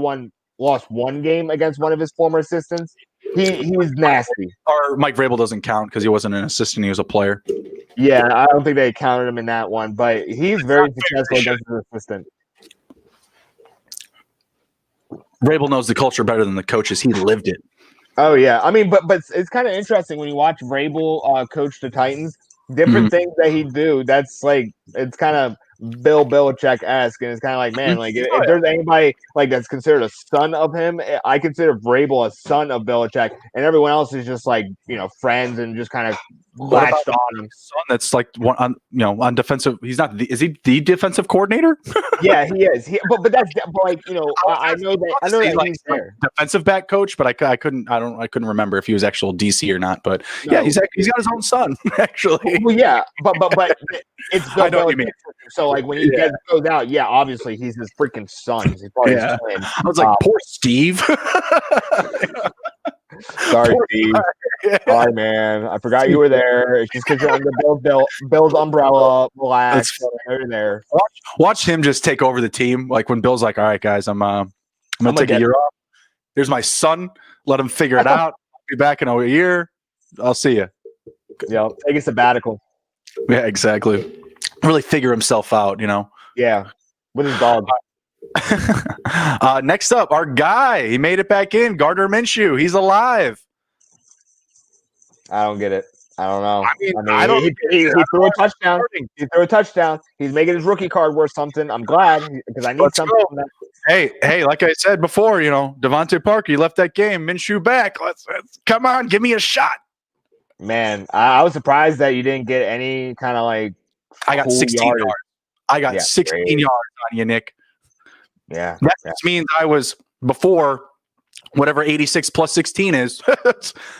lost one game against one of his former assistants. He's nasty. Or Mike Vrabel doesn't count because he wasn't an assistant; he was a player. Yeah, I don't think they counted him in that one, but he's very successful against his assistant. Vrabel knows the culture better than the coaches. He lived it. Oh yeah, I mean, but it's kind of interesting when you watch Vrabel coach the Titans. Different things that he do. That's it's kind of Bill Belichick-esque, and it's kind of like, man, if there's anybody that's considered a son of him, I consider Vrabel a son of Belichick, and everyone else is just friends and just kind of latched on him. Son that's like one on, on defensive. He's not. Is he the defensive coordinator? Yeah, he is. But that's like I know that he's there. Defensive back coach, but I couldn't remember if he was actual DC or not. But yeah, he's got his own son actually. Well, yeah, but it's Bill I know what you Belichick. mean. So like when he goes out, yeah, obviously he's his freaking son. He's probably his twin. I was like, poor Steve. Sorry, Steve. Sorry, man. I forgot you were there. It's just because you're under Bill's umbrella. Relax. You're there. Watch him just take over the team. Like when Bill's like, "All right, guys, I'm gonna take a year off. Here's my son. Let him figure it out. I'll be back in a year. I'll see you." Yeah, take a sabbatical. Yeah, exactly. Really figure himself out. Yeah, with his dog. Next up, our guy. He made it back in. Gardner Minshew. He's alive. I don't get it. I don't know. He threw a touchdown. He threw a touchdown. He's making his rookie card worth something. I'm glad because I need something. Hey, like I said before, Devontae Parker, you left that game. Minshew back. Let's come on, give me a shot. Man, I was surprised that you didn't get any kind of like. I got 16 yards. I got 16 yards on you, Nick. Yeah. That means I was before whatever 86 plus 16 is.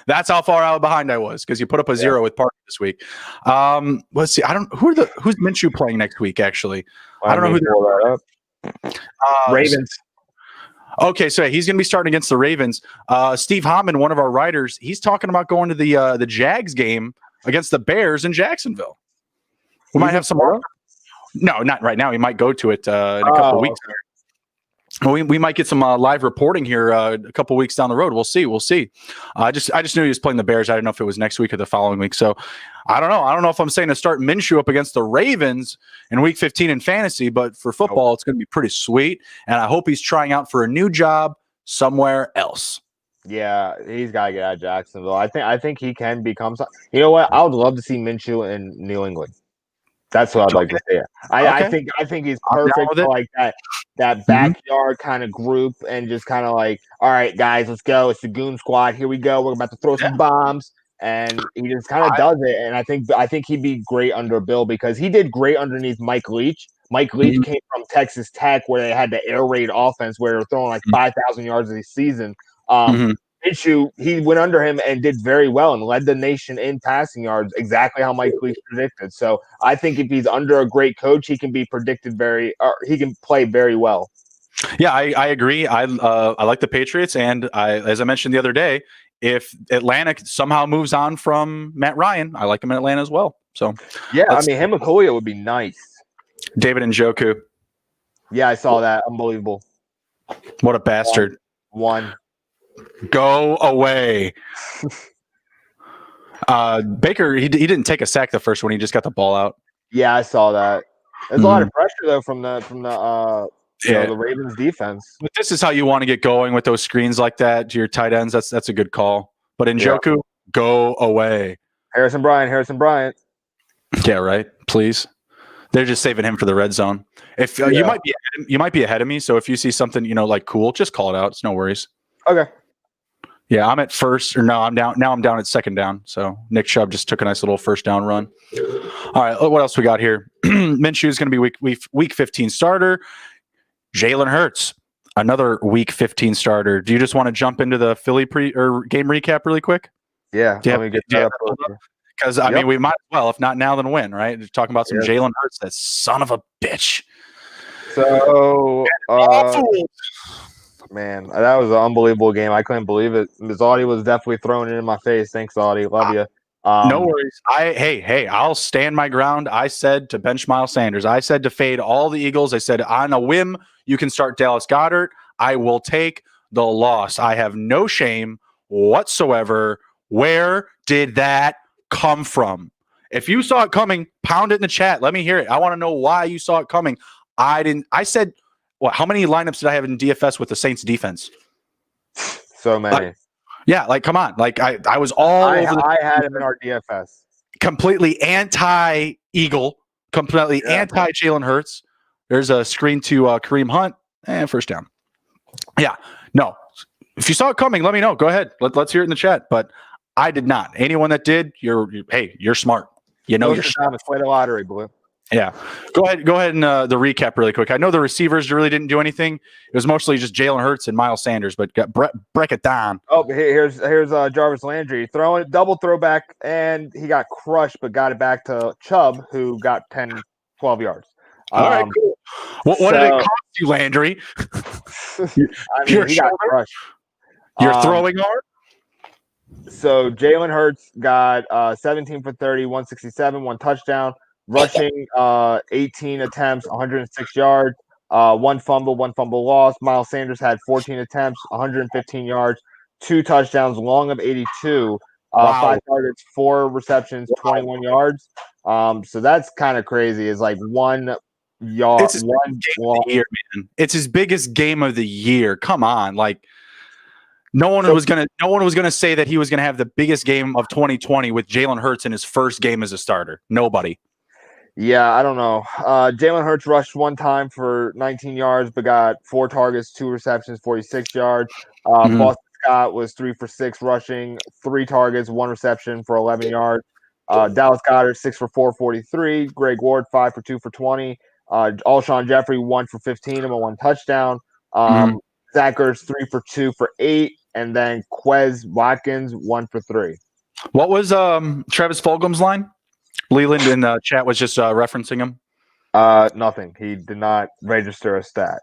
That's how far out behind I was because you put up a 0 with Parker this week. Let's see. Who's Minshew playing next week, actually? I don't know who they're Ravens. Okay, so he's going to be starting against the Ravens. Steve Hammond, one of our writers, he's talking about going to the Jags game against the Bears in Jacksonville. We might have some more. No, not right now. We might go to it in a couple of weeks. Well, we might get some live reporting here a couple weeks down the road. We'll see. I just knew he was playing the Bears. I didn't know if it was next week or the following week. So I don't know. I don't know if I'm saying to start Minshew up against the Ravens in Week 15 in fantasy, but for football, it's going to be pretty sweet. And I hope he's trying out for a new job somewhere else. Yeah, he's got to get out of Jacksonville. I think he can become. You know what? I would love to see Minshew in New England. That's what I'd like to see. I think he's perfect for like that backyard kind of group and just kind of like, all right, guys, let's go. It's the Goon Squad. Here we go. We're about to throw some bombs, and he just kind of does it. And I think he'd be great under Bill because he did great underneath Mike Leach. Mike Leach came from Texas Tech where they had the air raid offense where they were throwing like 5,000 yards a season. Minshew, he went under him and did very well and led the nation in passing yards, exactly how Mike Leach predicted. So I think if he's under a great coach, he can be he can play very well. Yeah, I agree. I like the Patriots, and as I mentioned the other day, if Atlanta somehow moves on from Matt Ryan, I like him in Atlanta as well. So yeah, I mean him and Julio would be nice. David Njoku. Yeah, I saw that. Unbelievable. What a bastard. One. Go away. Baker, he didn't take a sack the first one. He just got the ball out. Yeah, I saw that. There's a lot of pressure though from the Ravens defense. But this is how you want to get going with those screens like that to your tight ends. That's a good call. But Njoku, go away. Harrison Bryant. Yeah, right. Please. They're just saving him for the red zone. If you might be ahead of me, so if you see something like cool, just call it out. It's no worries. Okay. Yeah, I'm at first, or no, I'm down. Now I'm down at second down. So Nick Chubb just took a nice little first down run. All right, what else we got here? Minshew is going to be week 15 starter. Jalen Hurts, another week 15 starter. Do you just want to jump into the Philly game recap really quick? Yeah, let me get that up. Because I mean, we might as well. If not now, then when? Right? We're talking about some Jalen Hurts. That son of a bitch. So. Man, that was an unbelievable game. I couldn't believe it. Audie was definitely throwing it in my face. Thanks, Audie. Love you. No worries. I'll stand my ground. I said to bench Miles Sanders. I said to fade all the Eagles. I said on a whim, you can start Dallas Goedert. I will take the loss. I have no shame whatsoever. Where did that come from? If you saw it coming, pound it in the chat. Let me hear it. I want to know why you saw it coming. I didn't. I said. What? How many lineups did I have in DFS with the Saints defense? So many. Come on. I was all over. I had him in our DFS. Completely anti-Eagle. Completely anti-Jalen Hurts. There's a screen to Kareem Hunt. And first down. Yeah. No. If you saw it coming, let me know. Go ahead. Let's hear it in the chat. But I did not. Anyone that did, you're smart. You know, you're smart. Play the lottery, boy. Yeah. Go ahead and the recap really quick. I know the receivers really didn't do anything. It was mostly just Jalen Hurts and Miles Sanders, but break it down. Oh, here's Jarvis Landry throwing double throwback, and he got crushed, but got it back to Chubb, who got 10, 12 yards. All right, cool. What did it cost you, Landry? He got crushed. You're throwing hard? So Jalen Hurts got 17 for 30, 167, 1 touchdown. Rushing 18 attempts, 106 yards, one fumble loss. Miles Sanders had 14 attempts, 115 yards, 2 touchdowns, long of 82, 5 targets, 4 receptions, 21 yards. So that's kind of crazy. It's like 1 yard. It's his year, man. It's his biggest game of the year. Come on, like no one was gonna say that he was gonna have the biggest game of 2020 with Jalen Hurts in his first game as a starter. Nobody. Yeah, I don't know. Jalen Hurts rushed 1 time for 19 yards, but got 4 targets, 2 receptions, 46 yards. Boston Scott was 3 for 6 rushing, 3 targets, 1 reception for 11 yards. Dallas Goedert 6 for 4, 43. Greg Ward 5 for 2 for 20. Alshon Jeffrey 1 for 15 and 1 touchdown. Zach Ertz 3 for 2 for 8, and then Quez Watkins 1 for 3. What was Travis Fulgham's line? Leland in the chat was just referencing him. Nothing. He did not register a stat.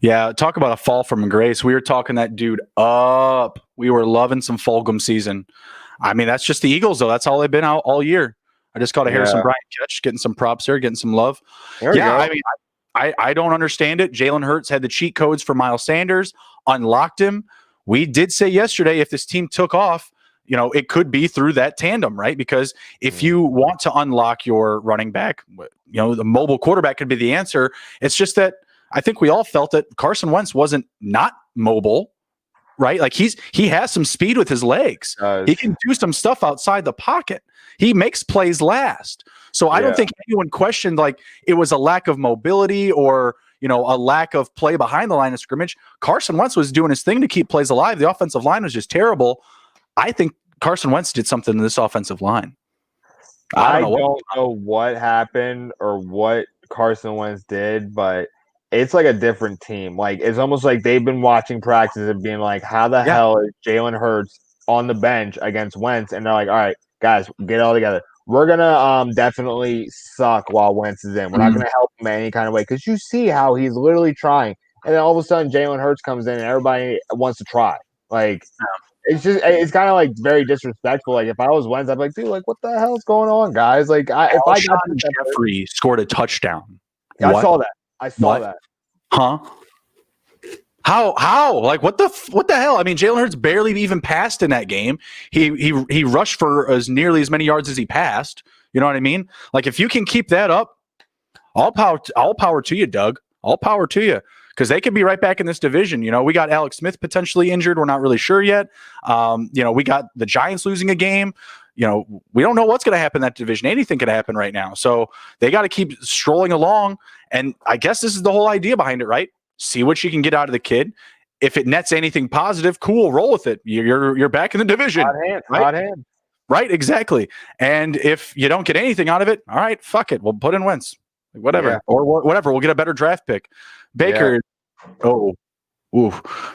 Yeah, talk about a fall from grace. We were talking that dude up. We were loving some Fulgham season. I mean, that's just the Eagles, though. That's all they've been out all year. I just caught a Harrison Bryant catch, getting some props here, getting some love. I mean, I don't understand it. Jalen Hurts had the cheat codes for Miles Sanders, unlocked him. We did say yesterday if this team took off, you know, it could be through that tandem, right? Because if you want to unlock your running back, you know, the mobile quarterback could be the answer. It's just that I think we all felt that Carson Wentz wasn't not mobile, right? Like he has some speed with his legs. He can do some stuff outside the pocket. He makes plays last. So I don't think anyone questioned like it was a lack of mobility or, you know, a lack of play behind the line of scrimmage. Carson Wentz was doing his thing to keep plays alive. The offensive line was just terrible. I think Carson Wentz did something to this offensive line. I don't know what happened or what Carson Wentz did, but it's like a different team. Like it's almost like they've been watching practice and being like, how the hell is Jalen Hurts on the bench against Wentz? And they're like, all right, guys, get it all together. We're gonna definitely suck while Wentz is in. We're not gonna help him in any kind of way because you see how he's literally trying, and then all of a sudden Jalen Hurts comes in and everybody wants to try. Like it's kind of like very disrespectful. Like if I was Wentz, I'd be like, dude, like what the hell's going on, guys? Like Jeffrey scored a touchdown. I saw that. That. Huh? How? Like what the hell? I mean, Jalen Hurts barely even passed in that game. He rushed for as nearly as many yards as he passed. You know what I mean? Like if you can keep that up, all power to you, Doug. All power to you. Because they could be right back in this division. You know, we got Alex Smith potentially injured. We're not really sure yet. You know, we got the Giants losing a game. You know, we don't know what's going to happen in that division. Anything could happen right now. So they got to keep strolling along. And I guess this is the whole idea behind it, right? See what you can get out of the kid. If it nets anything positive, cool, roll with it. You're back in the division. Hot hand. Right, exactly. And if you don't get anything out of it, all right, fuck it. We'll put in Wentz. Whatever. Or whatever. We'll get a better draft pick. Baker,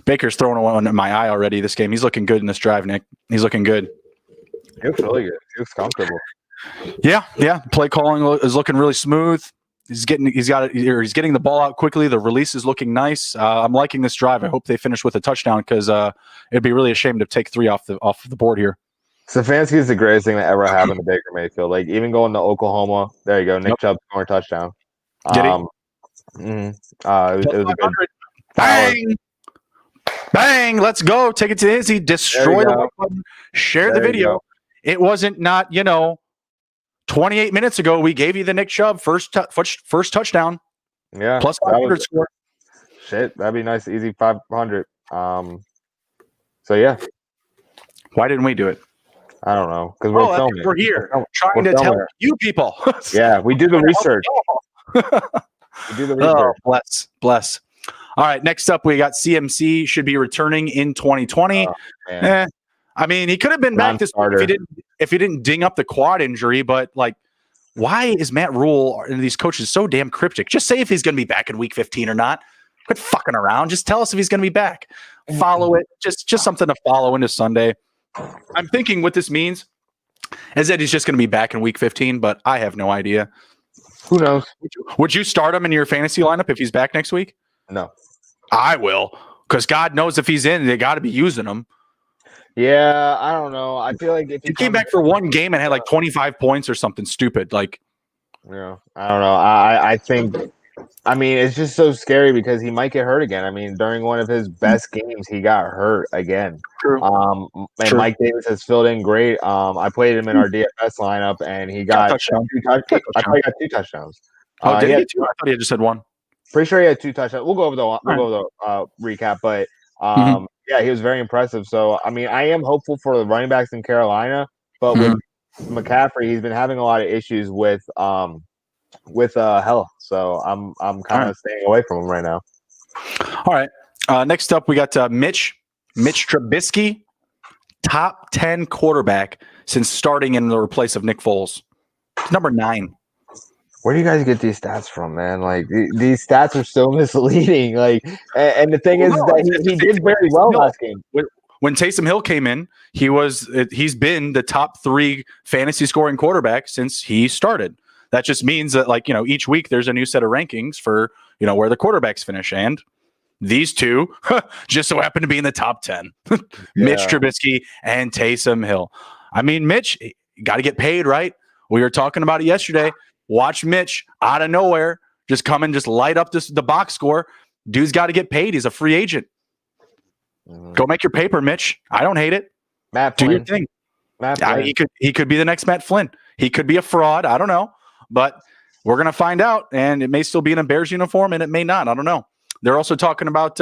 Baker's throwing one in my eye already this game. He's looking good in this drive, Nick. He's looking good. He looks really good. He looks comfortable. Yeah. Play calling is looking really smooth. He's getting the ball out quickly. The release is looking nice. I'm liking this drive. I hope they finish with a touchdown because it'd be really a shame to take 3 off the board here. Stefanski is the greatest thing that ever happened to Baker Mayfield. Like even going to Oklahoma, there you go. Nick Chubb scoring a touchdown. Did he? It was a good bang. Let's go. Take it to Hizzy. Destroy the button. Share the video. It wasn't not 28 minutes ago. We gave you the Nick Chubb first touchdown. Yeah, plus 500 score. Shit, that'd be nice. Easy 500. So yeah. Why didn't we do it? I don't know because we're filming. We're here trying to tell you people. Yeah, we do the research. We do the research. Oh, bless. All right, next up we got CMC should be returning in 2020. I mean, he could have been back this week if he didn't ding up the quad injury, but like, why is Matt Rule and these coaches so damn cryptic? Just say if he's going to be back in week 15 or not. Quit fucking around. Just tell us if he's going to be back. Follow it. Just something to follow into Sunday. I'm thinking what this means is that he's just going to be back in week 15, but I have no idea. Who knows? Would you start him in your fantasy lineup if he's back next week? No. I will, because God knows if he's in, they got to be using him. Yeah, I don't know. I feel like if he came back for one game and had like 25 points or something stupid, like. Yeah, I don't know. I think, I mean, it's just so scary because he might get hurt again. I mean, during one of his best games, he got hurt again. True. And True. Mike Davis has filled in great. I played him in our DFS lineup, and he got I thought he got 2 touchdowns. Oh, did he get 2? I thought he just had 1. Pretty sure he had 2 touchdowns. We'll go over the recap, but yeah, he was very impressive. So, I mean, I am hopeful for the running backs in Carolina, but with McCaffrey, he's been having a lot of issues with health. So I'm kind of staying away from him right now. All right. Next up, we got Mitch Trubisky, top 10 quarterback since starting in the place of Nick Foles. Number 9. Where do you guys get these stats from, man? Like these stats are so misleading. Like, and the thing is that he did very well last game. When Taysom Hill came in, he's been the top 3 fantasy scoring quarterback since he started. That just means that, like, each week there's a new set of rankings for, where the quarterbacks finish. And these two just so happen to be in the top 10. Mitch Trubisky and Taysom Hill. I mean, Mitch, got to get paid, right? We were talking about it yesterday. Watch Mitch out of nowhere just come and just light up the box score. Dude's got to get paid. He's a free agent. Go make your paper, Mitch. I don't hate it. Matt Do Flynn. your thing. He could be the next Matt Flynn. He could be a fraud. I don't know. But we're going to find out, and it may still be in a Bears uniform, and it may not. I don't know. They're also talking about,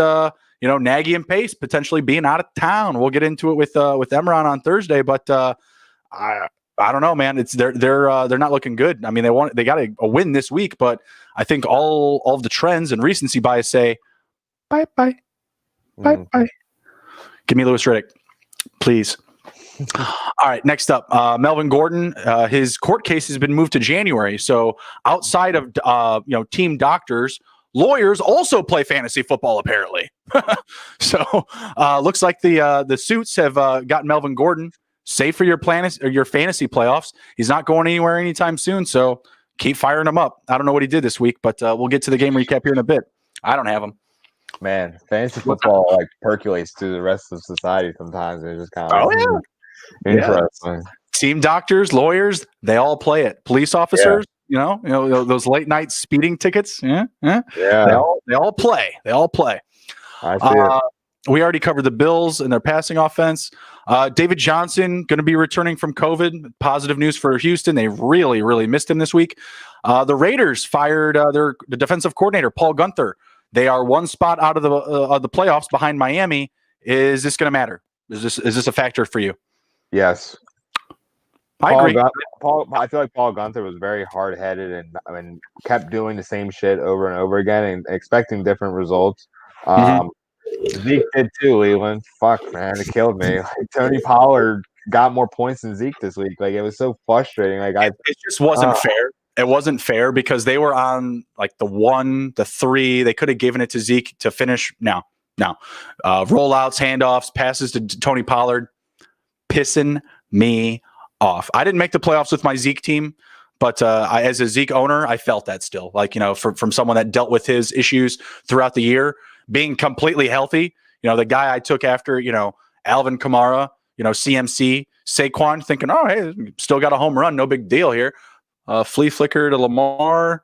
Nagy and Pace potentially being out of town. We'll get into it with Emron on Thursday, but I don't know, man. They're not looking good. I mean, they got a win this week, but I think all of the trends and recency bias say bye. Give me Louis Riddick, please. All right, next up, Melvin Gordon. His court case has been moved to January. So outside of team doctors, lawyers also play fantasy football, apparently. So looks like the suits have gotten Melvin Gordon safe for your fantasy playoffs. He's not going anywhere anytime soon. So keep firing him up. I don't know what he did this week, but we'll get to the game recap here in a bit. I don't have him. Man, fantasy football like percolates through the rest of society sometimes. It's just kind of interesting. Yeah. Team doctors, lawyers, they all play it. Police officers, those late night speeding tickets. Yeah. They all play. I see it. We already covered the Bills and their passing offense. David Johnson going to be returning from COVID. Positive news for Houston. They really, really missed him this week. The Raiders fired the defensive coordinator, Paul Guenther. They are one spot out of the playoffs behind Miami. Is this going to matter? Is this a factor for you? Yes. I agree. I feel like Paul Guenther was very hard-headed and kept doing the same shit over and over again and expecting different results. Zeke did too, Leland. Fuck, man, it killed me. Like, Tony Pollard got more points than Zeke this week. Like, it was so frustrating. Like, it just wasn't fair. It wasn't fair because they were on like the 1, the 3. They could have given it to Zeke to finish. Now, rollouts, handoffs, passes to Tony Pollard, pissing me off. I didn't make the playoffs with my Zeke team, but as a Zeke owner, I felt that still. Like, from someone that dealt with his issues throughout the year, being completely healthy. The guy I took after, Alvin Kamara, CMC, Saquon, thinking, oh, hey, still got a home run, no big deal here. Flea flicker to Lamar,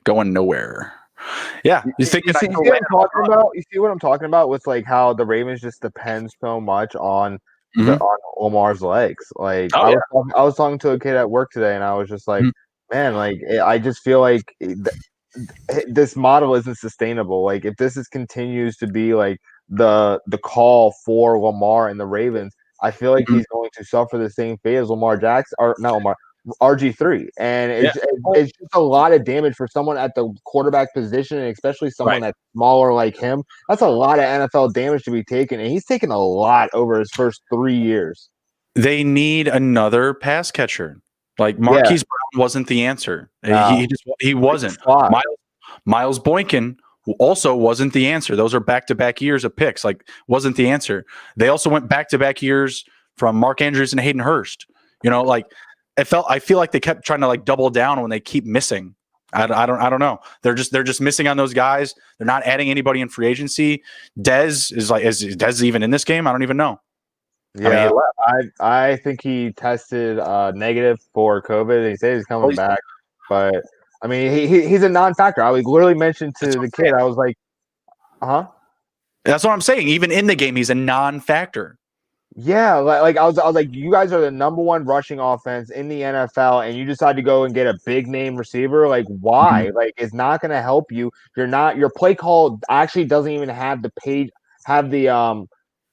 going nowhere. Yeah, you see what I'm talking about with like how the Ravens just depend so much on on Lamar's legs. Like I was talking to a kid at work today, and I was just like, man, like I just feel like this model isn't sustainable. Like if this continues to be like the call for Lamar and the Ravens, I feel like he's going to suffer the same fate as Lamar Jackson, or not RG3, and it's just a lot of damage for someone at the quarterback position, and especially someone that's smaller like him. That's a lot of NFL damage to be taken, and he's taken a lot over his first 3 years. They need another pass catcher. Like Marquise Brown wasn't the answer. No. He wasn't. Miles Boykin also wasn't the answer. Those are back-to-back years of picks. Like, wasn't the answer. They also went back-to-back years from Mark Andrews and Hayden Hurst. You know, like I feel like they kept trying to like double down when they keep missing. I don't know. They're just missing on those guys. They're not adding anybody in free agency. Is Dez even in this game? I don't even know. Yeah, I think he tested negative for COVID. He said he's coming back, but I mean, he's a non-factor. I literally mentioned to the kid, I was like, That's what I'm saying. Even in the game, he's a non-factor. Yeah, like I was like, you guys are the number one rushing offense in the NFL, and you decide to go and get a big name receiver. Like, why? Like, it's not going to help you. Your play call actually doesn't even have the page,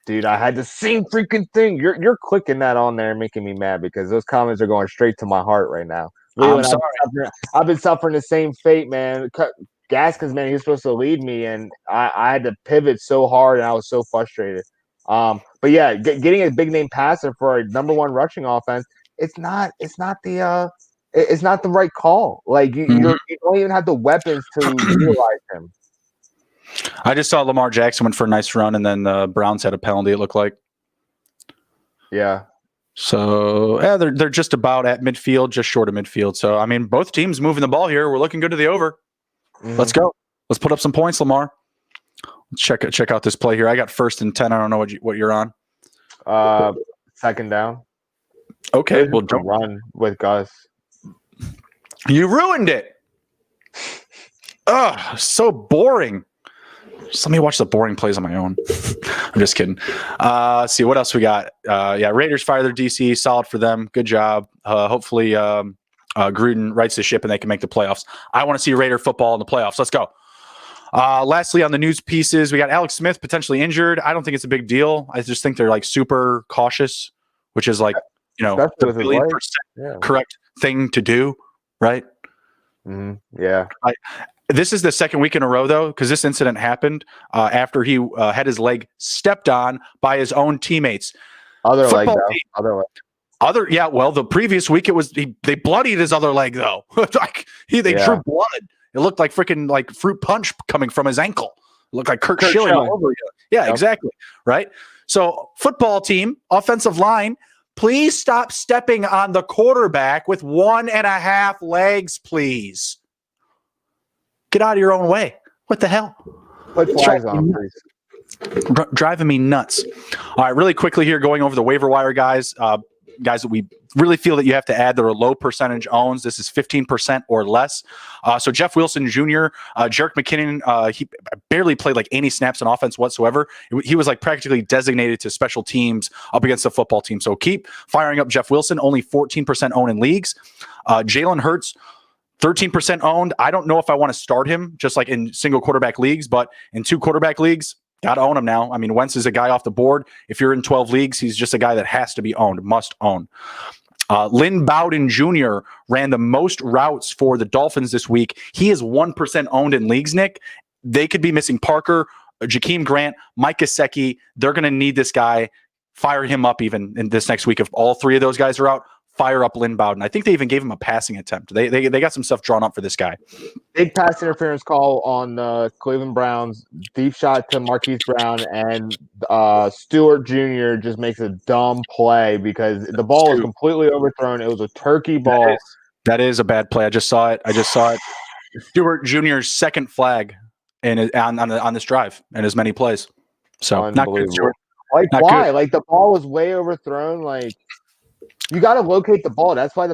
Dude, I had the same freaking thing. You're clicking that on there and making me mad because those comments are going straight to my heart right now. I'm sorry. I've been suffering the same fate, man. Gaskins, man, he was supposed to lead me, and I had to pivot so hard, and I was so frustrated. But yeah, getting a big name passer for a number one rushing offense, it's not the right call. Like you don't even have the weapons to utilize him. I just saw Lamar Jackson went for a nice run, and then the Browns had a penalty, it looked like. Yeah. So, yeah, they're just about at midfield, just short of midfield. So, I mean, both teams moving the ball here. We're looking good to the over. Let's go. Let's put up some points, Lamar. Let's check out this play here. I got 1st and 10. I don't know what you're on. 2nd down. Okay, well, don't run with Gus. You ruined it. Ugh, so boring. Just let me watch the boring plays on my own. I'm just kidding. See what else we got. Raiders fire their DC. Solid for them. Good job. Hopefully Gruden rights the ship and they can make the playoffs. I want to see Raider football in the playoffs. Let's go. Lastly, on the news pieces, we got Alex Smith potentially injured. I don't think it's a big deal. I just think they're like super cautious, which is like, the 1,000,000,000% correct thing to do, right? Yeah. This is the 2nd week in a row, though, because this incident happened after he had his leg stepped on by his own teammates. Other leg. Well, the previous week it was they bloodied his other leg, though. They drew blood. It looked like freaking like fruit punch coming from his ankle. It looked like Kurt Schilling all over you. Yeah, exactly. Right. So, football team, offensive line, please stop stepping on the quarterback with 1.5 legs, please. Get out of your own way. What the hell? Put flags on, please. Driving me nuts. All right, really quickly here, going over the waiver wire guys. Guys that we really feel that you have to add that are low percentage owns. This is 15% or less. So Jeff Wilson Jr., Jerick McKinnon, he barely played like any snaps on offense whatsoever. He was like practically designated to special teams up against the football team. So keep firing up Jeff Wilson, only 14% owned in leagues. Jalen Hurts, 13% owned. I don't know if I want to start him just like in single quarterback leagues, but in 2 quarterback leagues, got to own him now. I mean, Wentz is a guy off the board. If you're in 12 leagues, he's just a guy that has to be owned, must own. Lynn Bowden Jr. ran the most routes for the Dolphins this week. He is 1% owned in leagues, Nick. They could be missing Parker, Jakeem Grant, Mike Gesicki. They're going to need this guy. Fire him up even in this next week. If all 3 of those guys are out, fire up Lynn Bowden. I think they even gave him a passing attempt. They got some stuff drawn up for this guy. Big pass interference call on the Cleveland Browns. Deep shot to Marquise Brown, and Stewart Jr. just makes a dumb play because the ball was completely overthrown. It was a turkey ball. That is a bad play. I just saw it. Stewart Jr.'s 2nd flag on this drive and as many plays. So not good, Stewart. Like, why? Good. Like, the ball was way overthrown. Like, you got to locate the ball. That's why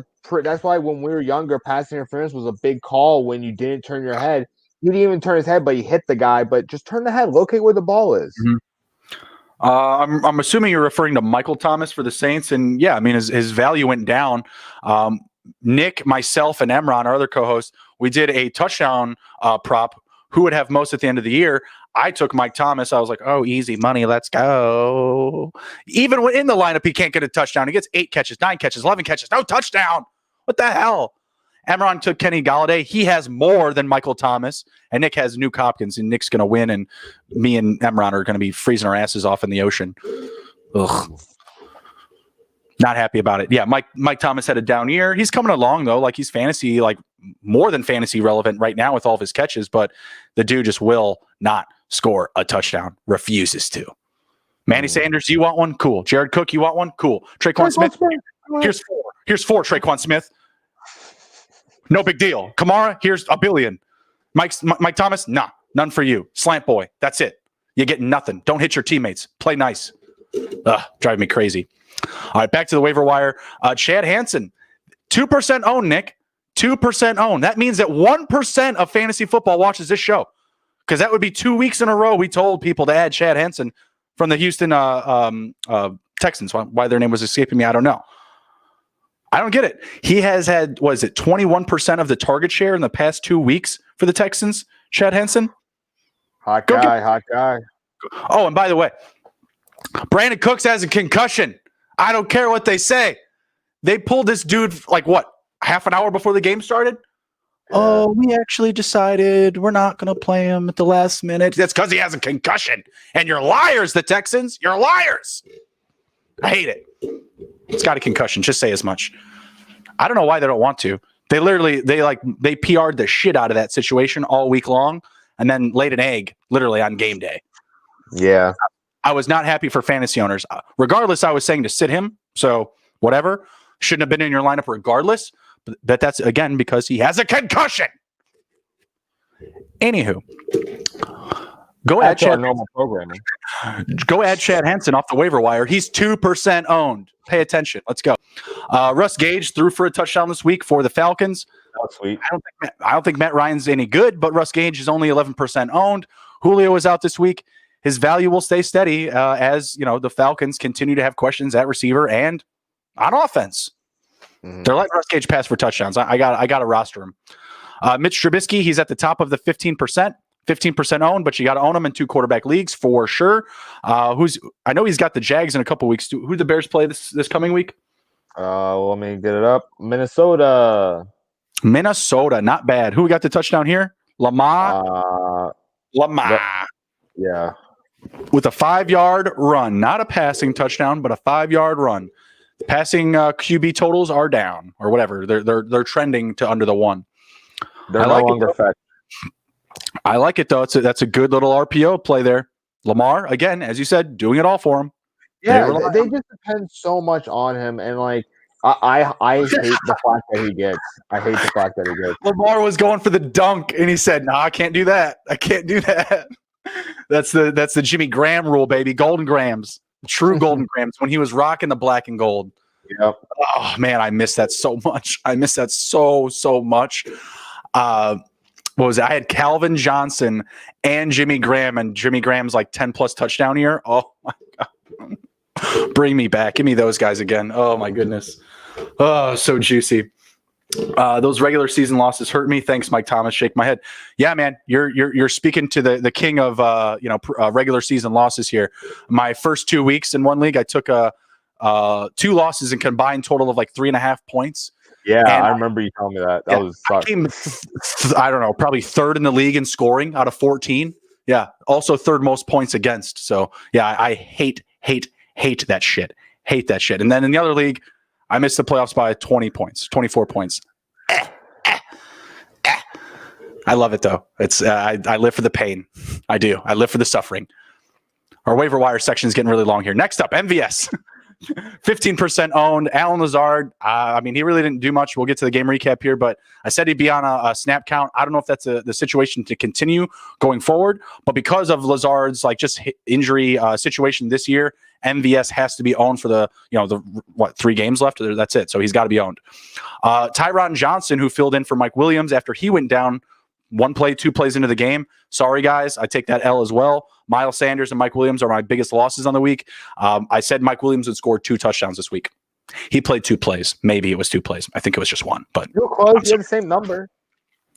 when we were younger, pass interference was a big call when you didn't turn your head. You didn't even turn his head, but you hit the guy. But just turn the head. Locate where the ball is. I'm assuming you're referring to Michael Thomas for the Saints. And, yeah, I mean, his value went down. Nick, myself, and Emron, our other co-host, we did a touchdown prop. Who would have most at the end of the year? I took Mike Thomas. I was like, oh, easy money. Let's go. Even when in the lineup, he can't get a touchdown. He gets 8 catches, 9 catches, 11 catches. No touchdown. What the hell? Emron took Kenny Galladay. He has more than Michael Thomas, and Nick has Nuke Hopkins, and Nick's going to win, and me and Emron are going to be freezing our asses off in the ocean. Ugh. Not happy about it. Yeah, Mike Thomas had a down year. He's coming along, though. Like, he's fantasy, like, more than fantasy relevant right now with all of his catches, but the dude just will not score a touchdown. Refuses to. Manny Sanders, you want one? Cool. Jared Cook, you want one? Cool. Traquan Smith, here's 4. Here's 4, Traquan Smith. No big deal. Kamara, here's $1 billion. Mike Thomas, nah, none for you. Slant boy, that's it. You get nothing. Don't hit your teammates. Play nice. Ugh, drive me crazy. All right, back to the waiver wire. Chad Hansen, 2% owned, Nick. 2% owned. That means that 1% of fantasy football watches this show, because that would be 2 weeks in a row we told people to add Chad Hansen from the Houston Texans. Why their name was escaping me, I don't know. I don't get it. He has had, 21% of the target share in the past 2 weeks for the Texans, Chad Hansen. Hot guy. Oh, and by the way, Brandon Cooks has a concussion. I don't care what they say. They pulled this dude, like, what, half an hour before the game started? Yeah. Oh, we actually decided we're not going to play him at the last minute. That's because he has a concussion. And you're liars, the Texans. You're liars. I hate it. It's got a concussion. Just say as much. I don't know why they don't want to. They PR'd the shit out of that situation all week long and then laid an egg literally on game day. Yeah. I was not happy for fantasy owners. Regardless, I was saying to sit him. So whatever. Shouldn't have been in your lineup regardless. But that's, again, because he has a concussion. Anywho. Go add Chad. Normal programming. Go add Chad Hansen off the waiver wire. He's 2% owned. Pay attention. Let's go. Russ Gage threw for a touchdown this week for the Falcons. That's sweet. I don't think Matt Ryan's any good, but Russ Gage is only 11% owned. Julio is out this week. His value will stay steady as the Falcons continue to have questions at receiver and on offense. Mm-hmm. They're letting Russ Gage pass for touchdowns. I got to roster him. Mitch Trubisky, he's at the top of the 15%. 15% owned, but you got to own him in 2 quarterback leagues for sure. I know he's got the Jags in a couple weeks. Who the Bears play this coming week? Let me get it up. Minnesota, not bad. Who we got the touchdown here? Lamar. Yeah. With a 5-yard run, not a passing touchdown, but a 5-yard run. The passing QB totals are down or whatever. They're trending to under the 1. They're no longer fetched. I like it, though. That's a good little RPO play there. Lamar, again, as you said, doing it all for him. Yeah, they just depend so much on him, and like I hate the fact that he gets. I hate the fact that he gets. Lamar was going for the dunk, and he said, "No, I can't do that. I can't do that." That's the Jimmy Graham rule, baby. Golden Grams, true Golden Grams. When he was rocking the black and gold. Yep. Oh man, I miss that so much. I miss that so much. What was it? I had Calvin Johnson and Jimmy Graham, and Jimmy Graham's like 10+ touchdown year. Oh my God. Bring me back. Give me those guys again. Oh my goodness. Oh, so juicy. Those regular season losses hurt me. Thanks, Mike Thomas. Shake my head. Yeah, man, you're speaking to the king of regular season losses here. My first 2 weeks in one league, I took 2 losses and combined total of like 3.5 points. Yeah, and I remember you telling me that. I came, I don't know, probably 3rd in the league in scoring out of 14. Yeah, also 3rd most points against. So yeah, I hate that shit. Hate that shit. And then in the other league, I missed the playoffs by 20 points, 24 points. I love it though. It's I live for the pain. I do. I live for the suffering. Our waiver wire section is getting really long here. Next up, MVS. 15% owned. Alan Lazard. He really didn't do much. We'll get to the game recap here, but I said he'd be on a snap count. I don't know if that's the situation to continue going forward, but because of Lazard's injury situation this year, MVS has to be owned for the 3 games left. That's it. So he's got to be owned. Tyron Johnson, who filled in for Mike Williams after he went down 1 play, 2 plays into the game. Sorry, guys. I take that L as well. Miles Sanders and Mike Williams are my biggest losses on the week. I said Mike Williams would score 2 touchdowns this week. He played 2 plays. Maybe it was 2 plays. I think it was just 1. But you're close. You had the same number.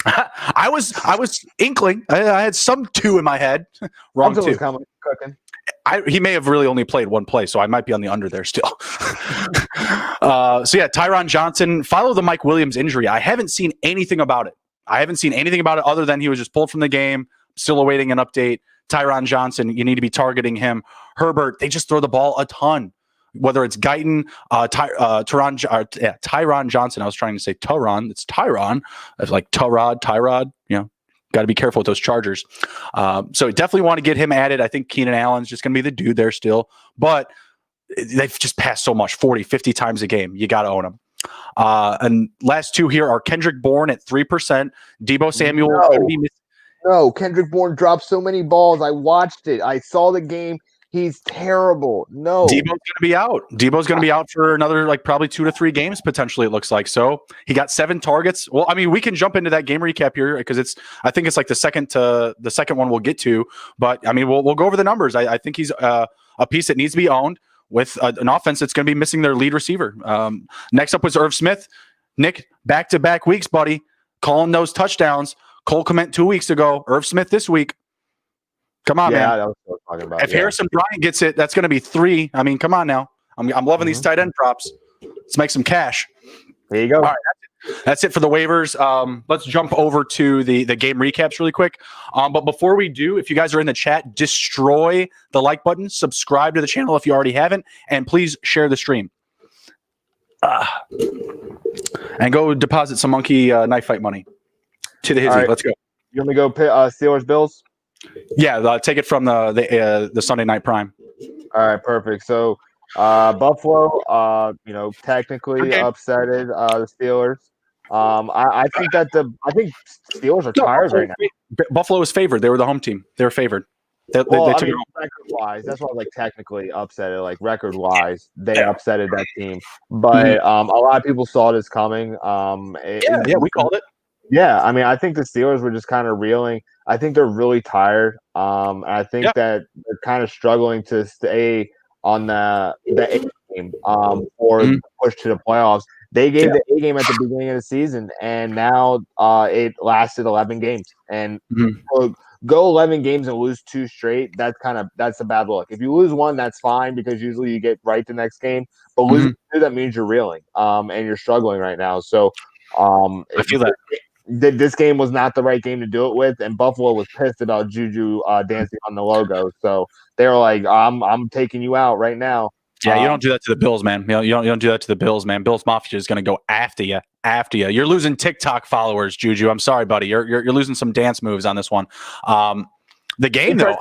I was inkling. I had some 2 in my head. Wrong 2. Cooking. he may have really only played one play, so I might be on the under there still. So yeah, Tyron Johnson, follow the Mike Williams injury. I haven't seen anything about it. Other than he was just pulled from the game. Still awaiting an update. Tyron Johnson, you need to be targeting him. Herbert, they just throw the ball a ton. Whether it's Guyton, Tyron Johnson. I was trying to say Tyron. It's Tyron. It's like Tyrod. Got to be careful with those Chargers. So definitely want to get him added. I think Keenan Allen's just going to be the dude there still. But they've just passed so much, 40, 50 times a game. You got to own them. And last two here are Kendrick Bourne at 3%. Deebo Samuel. No, Kendrick Bourne dropped so many balls. I watched it. I saw the game. He's terrible. No. Deebo's going to be out. Deebo's going to be out for another probably 2 to 3 games potentially, it looks like. So he got 7 targets. Well, I mean, we can jump into that game recap here because I think it's like the second one we'll get to. But I mean, we'll go over the numbers. I think he's a piece that needs to be owned with an offense that's going to be missing their lead receiver. Next up was Irv Smith. Nick, back-to-back weeks, buddy, calling those touchdowns. Cole Kmet 2 weeks ago. Irv Smith this week. Come on, man. That was what I was talking about. If Harrison Bryant gets it, that's going to be 3. I mean, come on now. I'm loving these tight end props. Let's make some cash. There you go. All right, that's it for the waivers. Let's jump over to the game recaps really quick. But before we do, if you guys are in the chat, destroy the like button, subscribe to the channel if you already haven't, and please share the stream. And go deposit some monkey knife fight money to the Hizzy. Right. Let's go. You want me to go Steelers Bills? Yeah, take it from the Sunday Night Prime. All right, perfect. So Buffalo, technically upsetted the Steelers. I think Steelers are tired right now. Buffalo is favored. They were the home team. They were favored. They took it home. Record-wise, that's why technically upsetted. Record-wise, they upsetted that team. But a lot of people saw this coming. We called it. Yeah, I mean, I think the Steelers were just kind of reeling. I think they're really tired. I think that they're kind of struggling to stay on the A game for the push to the playoffs. They gave the A game at the beginning of the season, and now it lasted 11 games. And go 11 games and lose 2 straight, that's a bad look. If you lose 1, that's fine because usually you get right the next game. But losing 2, that means you're reeling and you're struggling right now. So I feel that. This game was not the right game to do it with, and Buffalo was pissed about Juju dancing on the logo. So they were like, "I'm taking you out right now." Yeah, you don't do that to the Bills, man. You don't do that to the Bills, man. Bills Mafia is going to go after you. You're losing TikTok followers, Juju. I'm sorry, buddy. You're losing some dance moves on this one. The game though,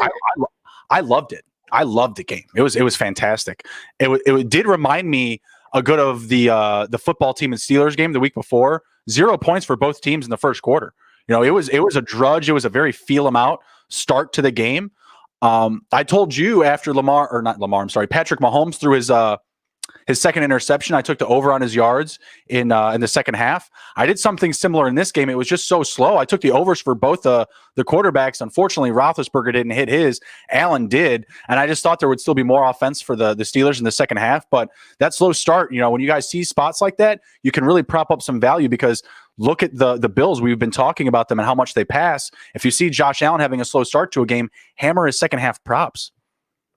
I loved it. I loved the game. It was fantastic. It did remind me a good of the football team and Steelers game the week before. 0 points for both teams in the first quarter. It was a drudge. It was a very feel 'em out start to the game. I told you after Patrick Mahomes threw his second interception, I took the over on his yards in the second half. I did something similar in this game. It was just so slow. I took the overs for both the quarterbacks. Unfortunately, Roethlisberger didn't hit his. Allen did. And I just thought there would still be more offense for the Steelers in the second half. But that slow start, when you guys see spots like that, you can really prop up some value because look at the Bills. We've been talking about them and how much they pass. If you see Josh Allen having a slow start to a game, hammer his second half props.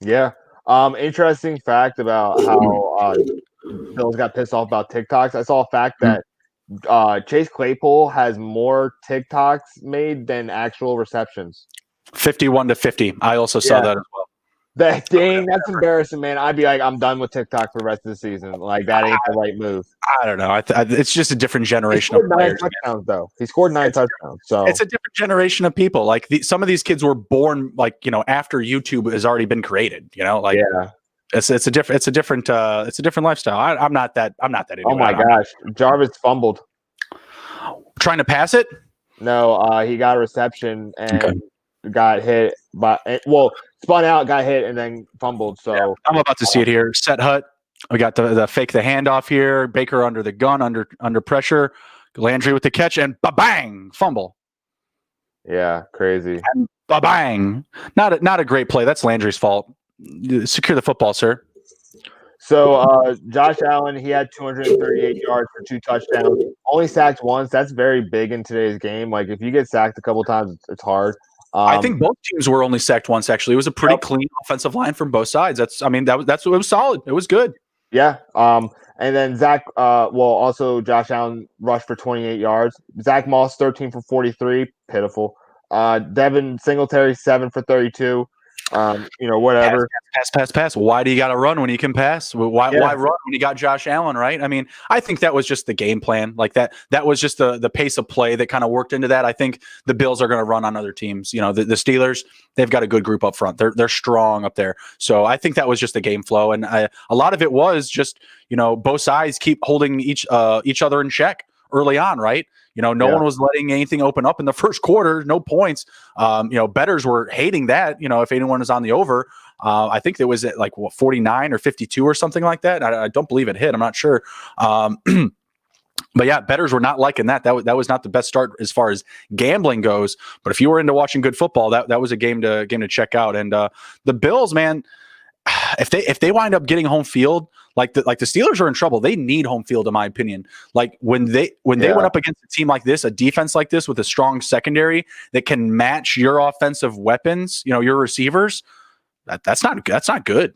Yeah. Interesting fact about how Bills got pissed off about TikToks. I saw a fact that Chase Claypool has more TikToks made than actual receptions. 51-50. I also saw that as well. That's embarrassing, man. I'd be like, I'm done with TikTok for the rest of the season. That ain't the right move. I don't know. It's just a different generation of players. Touchdowns, though. He scored 9 touchdowns. So it's a different generation of people. Some of these kids were born after YouTube has already been created. It's a different lifestyle. I'm not that into Oh my gosh, Jarvis fumbled. Trying to pass it? No, he got a reception and got hit spun out, got hit, and then fumbled. So I'm about to see it here. Set hut. We got the fake the handoff here. Baker under the gun, under pressure. Landry with the catch and bang fumble. Yeah, crazy. And bang. Not a great play. That's Landry's fault. Secure the football, sir. So Josh Allen, he had 238 yards for 2 touchdowns. Only sacked once. That's very big in today's game. If you get sacked a couple times, it's hard. I think both teams were only sacked once. Actually, it was a pretty clean offensive line from both sides. That's what it was solid. It was good. Yeah. And then also Josh Allen rushed for 28 yards. Zach Moss 13 for 43, pitiful. Devin Singletary 7 for 32. Whatever. Pass. Why do you got to run when you can pass? Why run when you got Josh Allen, right? I mean, I think that was just the game plan. Like that was just the pace of play that kind of worked into that. I think the Bills are going to run on other teams. The Steelers, they've got a good group up front. They're strong up there. So I think that was just the game flow, and a lot of it was just both sides keep holding each other in check early on, right? No one was letting anything open up in the first quarter. No points. Bettors were hating that. If anyone is on the over, I think it was at 49 or 52 or something like that. I don't believe it hit. I'm not sure. But yeah, bettors were not liking that. That was not the best start as far as gambling goes. But if you were into watching good football, that was a game to check out. And the Bills, man, if they wind up getting home field, like the Steelers are in trouble. They need home field, in my opinion. Like when they went up against a team like this, a defense like this with a strong secondary that can match your offensive weapons, your receivers, that's not good.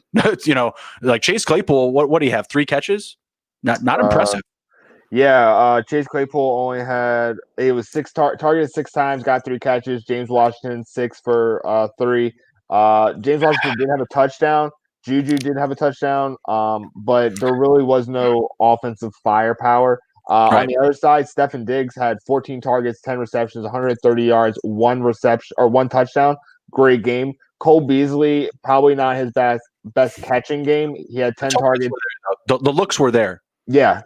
Like Chase Claypool, what do you have? 3 catches? Not impressive. Chase Claypool only had targeted 6 times, got 3 catches. James Washington 6 for 3. James Washington did have a touchdown. Juju did have a touchdown, but there really was no offensive firepower. On the other side, Stefon Diggs had 14 targets, 10 receptions, 130 yards, 1 reception or 1 touchdown. Great game. Cole Beasley, probably not his best catching game. He had 10 targets. The looks were there. Yeah.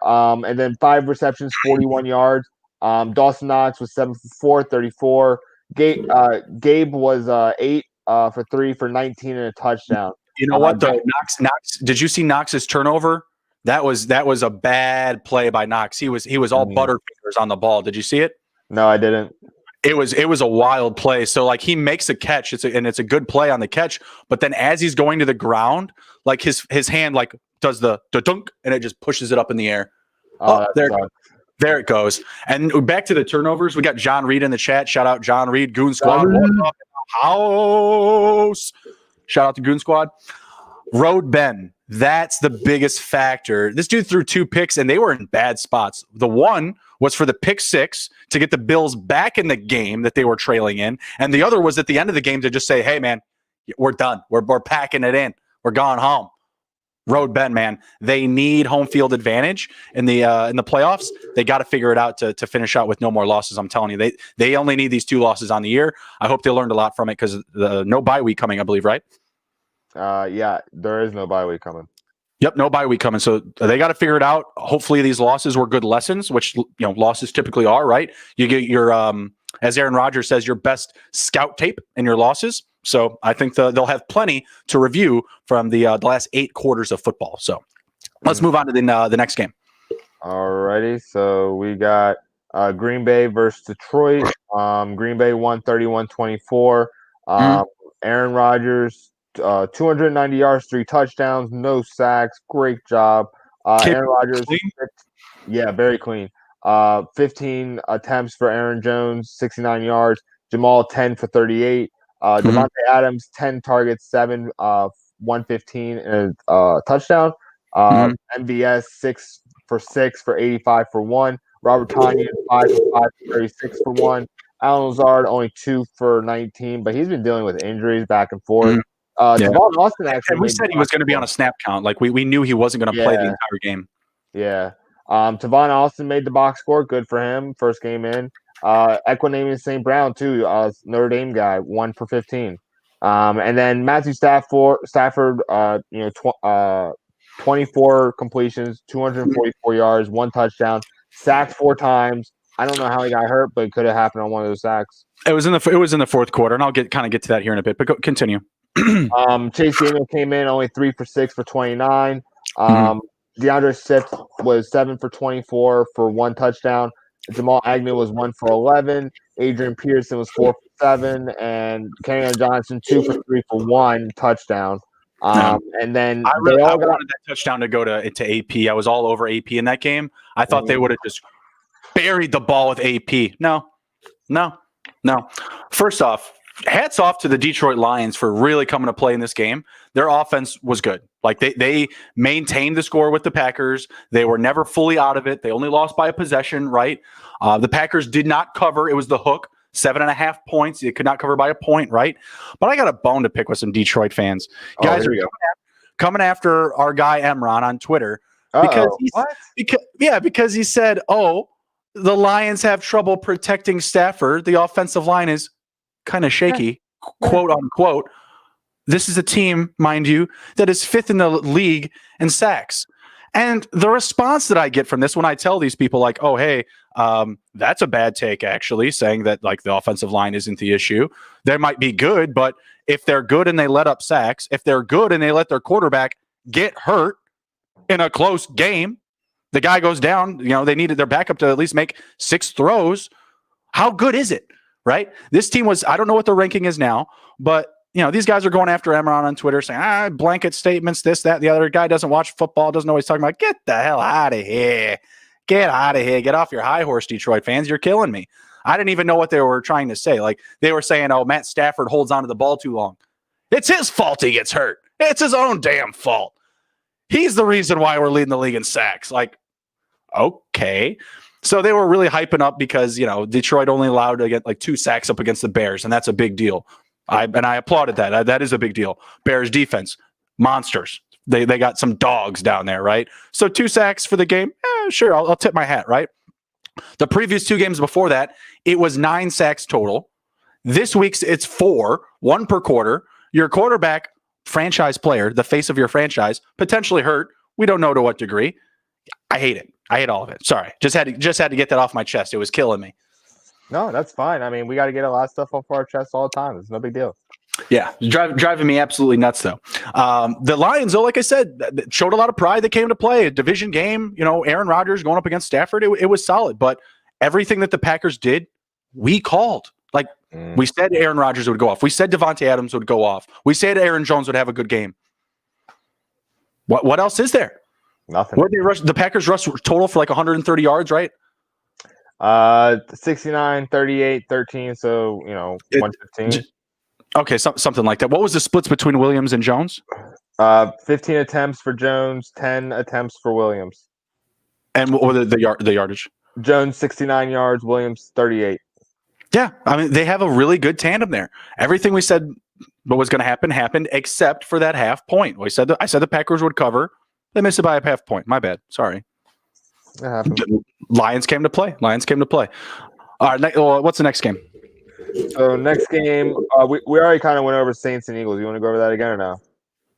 And then 5 receptions, 41 yards. Dawson Knox was 7 for 4, 34. Gabe was 8 for 3 for 19 and a touchdown. You know what though? Knox. Did you see Knox's turnover? That was a bad play by Knox. He was all butterfingers on the ball. Did you see it? No, I didn't. It was a wild play. So he makes a catch. It's a good play on the catch. But then as he's going to the ground, his hand does the dunk and it just pushes it up in the air. There it goes. And back to the turnovers. We got John Reed in the chat. Shout out John Reed, Goon Squad. House. Shout out to Goon Squad. Road Ben. That's the biggest factor. This dude threw 2 picks and they were in bad spots. The one was for the pick 6 to get the Bills back in the game that they were trailing in. And the other was at the end of the game to just say, hey, man, we're done. We're packing it in. We're going home. Road Ben, man. They need home field advantage in the playoffs. They got to figure it out to finish out with no more losses. I'm telling you, they only need these 2 losses on the year. I hope they learned a lot from it because no bye week coming, I believe, right? There is no bye week coming. Yep, no bye week coming. So they got to figure it out. Hopefully these losses were good lessons, which losses typically are, right? You get your as Aaron Rodgers says, your best scout tape in your losses. So I think they'll have plenty to review from the last 8 quarters of football. So let's move on to the next game. Alrighty, so we got Green Bay versus Detroit. Green Bay won 31-24. Aaron Rodgers, 290 yards, 3 touchdowns, no sacks. Great job. Aaron Rodgers, very clean. 15 attempts for Aaron Jones, 69 yards. Jamal 10 for 38. Devontae Adams 10 targets, 7 115 and a touchdown. MVS 6 for 6 for 85 for 1. Robert Tonyan 5 for 5 for 36 for 1. Alan Lazard only 2 for 19, but he's been dealing with injuries back and forth. Devon Austin actually. And we said he was going to be on a snap count. We knew he wasn't going to play the entire game. Yeah. Tavon Austin made the box score. Good for him. First game in. Equinemius St. Brown, too. Notre Dame guy, 1 for 15. And then Matthew Stafford 24 completions, 244 yards, 1 touchdown, sacked 4 times. I don't know how he got hurt, but it could have happened on one of those sacks. It was in the fourth quarter, and I'll get to that here in a bit. But continue. Chase Daniel came in only 3 for 6 for 29. DeAndre Swift was 7 for 24 for 1 touchdown. Jamal Agnew was 1 for 11. Adrian Peterson was 4 for 7, and Kenyon Johnson 2 for 3 for 1 touchdown. And then I wanted that touchdown to go to AP. I was all over AP in that game. I thought they would have just buried the ball with AP. No. No. First off, hats off to the Detroit Lions for really coming to play in this game. Their offense was good. Like they maintained the score with the Packers. They were never fully out of it. They only lost by a possession, right? The Packers did not cover. It was the hook, 7.5 points. They could not cover by a point, right? But I got a bone to pick with some Detroit fans. Guys are coming after our guy Emron on Twitter because he said, "Oh, the Lions have trouble protecting Stafford. The offensive line is kind of shaky, quote unquote." This is a team, mind you, that is 5th in the league in sacks. And the response that I get from this when I tell these people, like, "Oh, hey, that's a bad take," actually, saying that like the offensive line isn't the issue. They might be good, but if they're good and they let up sacks, if they're good and they let their quarterback get hurt in a close game, the guy goes down, they needed their backup to at least make 6 throws. How good is it, right? This team was, I don't know what the ranking is now, but these guys are going after Emron on Twitter saying, blanket statements, this, that, the other. Guy doesn't watch football, doesn't know what he's talking about. Get the hell out of here. Get out of here. Get off your high horse, Detroit fans. You're killing me. I didn't even know what they were trying to say. Like they were saying, "Oh, Matt Stafford holds onto the ball too long. It's his fault he gets hurt. It's his own damn fault. He's the reason why we're leading the league in sacks." Like, okay. So they were really hyping up because, Detroit only allowed to get like 2 sacks up against the Bears, and that's a big deal. I applauded that. That is a big deal. Bears defense, monsters. They got some dogs down there, right? So 2 sacks for the game. Sure, I'll tip my hat, right? The previous 2 games before that, it was 9 sacks total. This week's it's 4, 1 per quarter. Your quarterback, franchise player, the face of your franchise, potentially hurt. We don't know to what degree. I hate it. I hate all of it. Sorry. Just had to get that off my chest. It was killing me. No, that's fine. I mean, we got to get a lot of stuff off our chest all the time. It's no big deal. Yeah, driving me absolutely nuts, though. The Lions, though, like I said, showed a lot of pride. They came to play a division game. Aaron Rodgers going up against Stafford. It was solid. But everything that the Packers did, we called. Like, we said Aaron Rodgers would go off. We said Devontae Adams would go off. We said Aaron Jones would have a good game. What else is there? Nothing. Where they rush, the Packers rush total for like 130 yards, right? 69, 38, 13. So, 115. Okay, something like that. What was the splits between Williams and Jones? 15 attempts for Jones, 10 attempps for Williams. And what were the yardage? Jones 69 yards, Williams 38. Yeah, I mean they have a really good tandem there. Everything we said what was going to happen happened, except for that half point. I said the Packers would cover. They missed it by a half point. My bad. Sorry. That happened. Lions came to play. All right. What's the next game? So next game, we already kind of went over Saints and Eagles. You want to go over that again or no?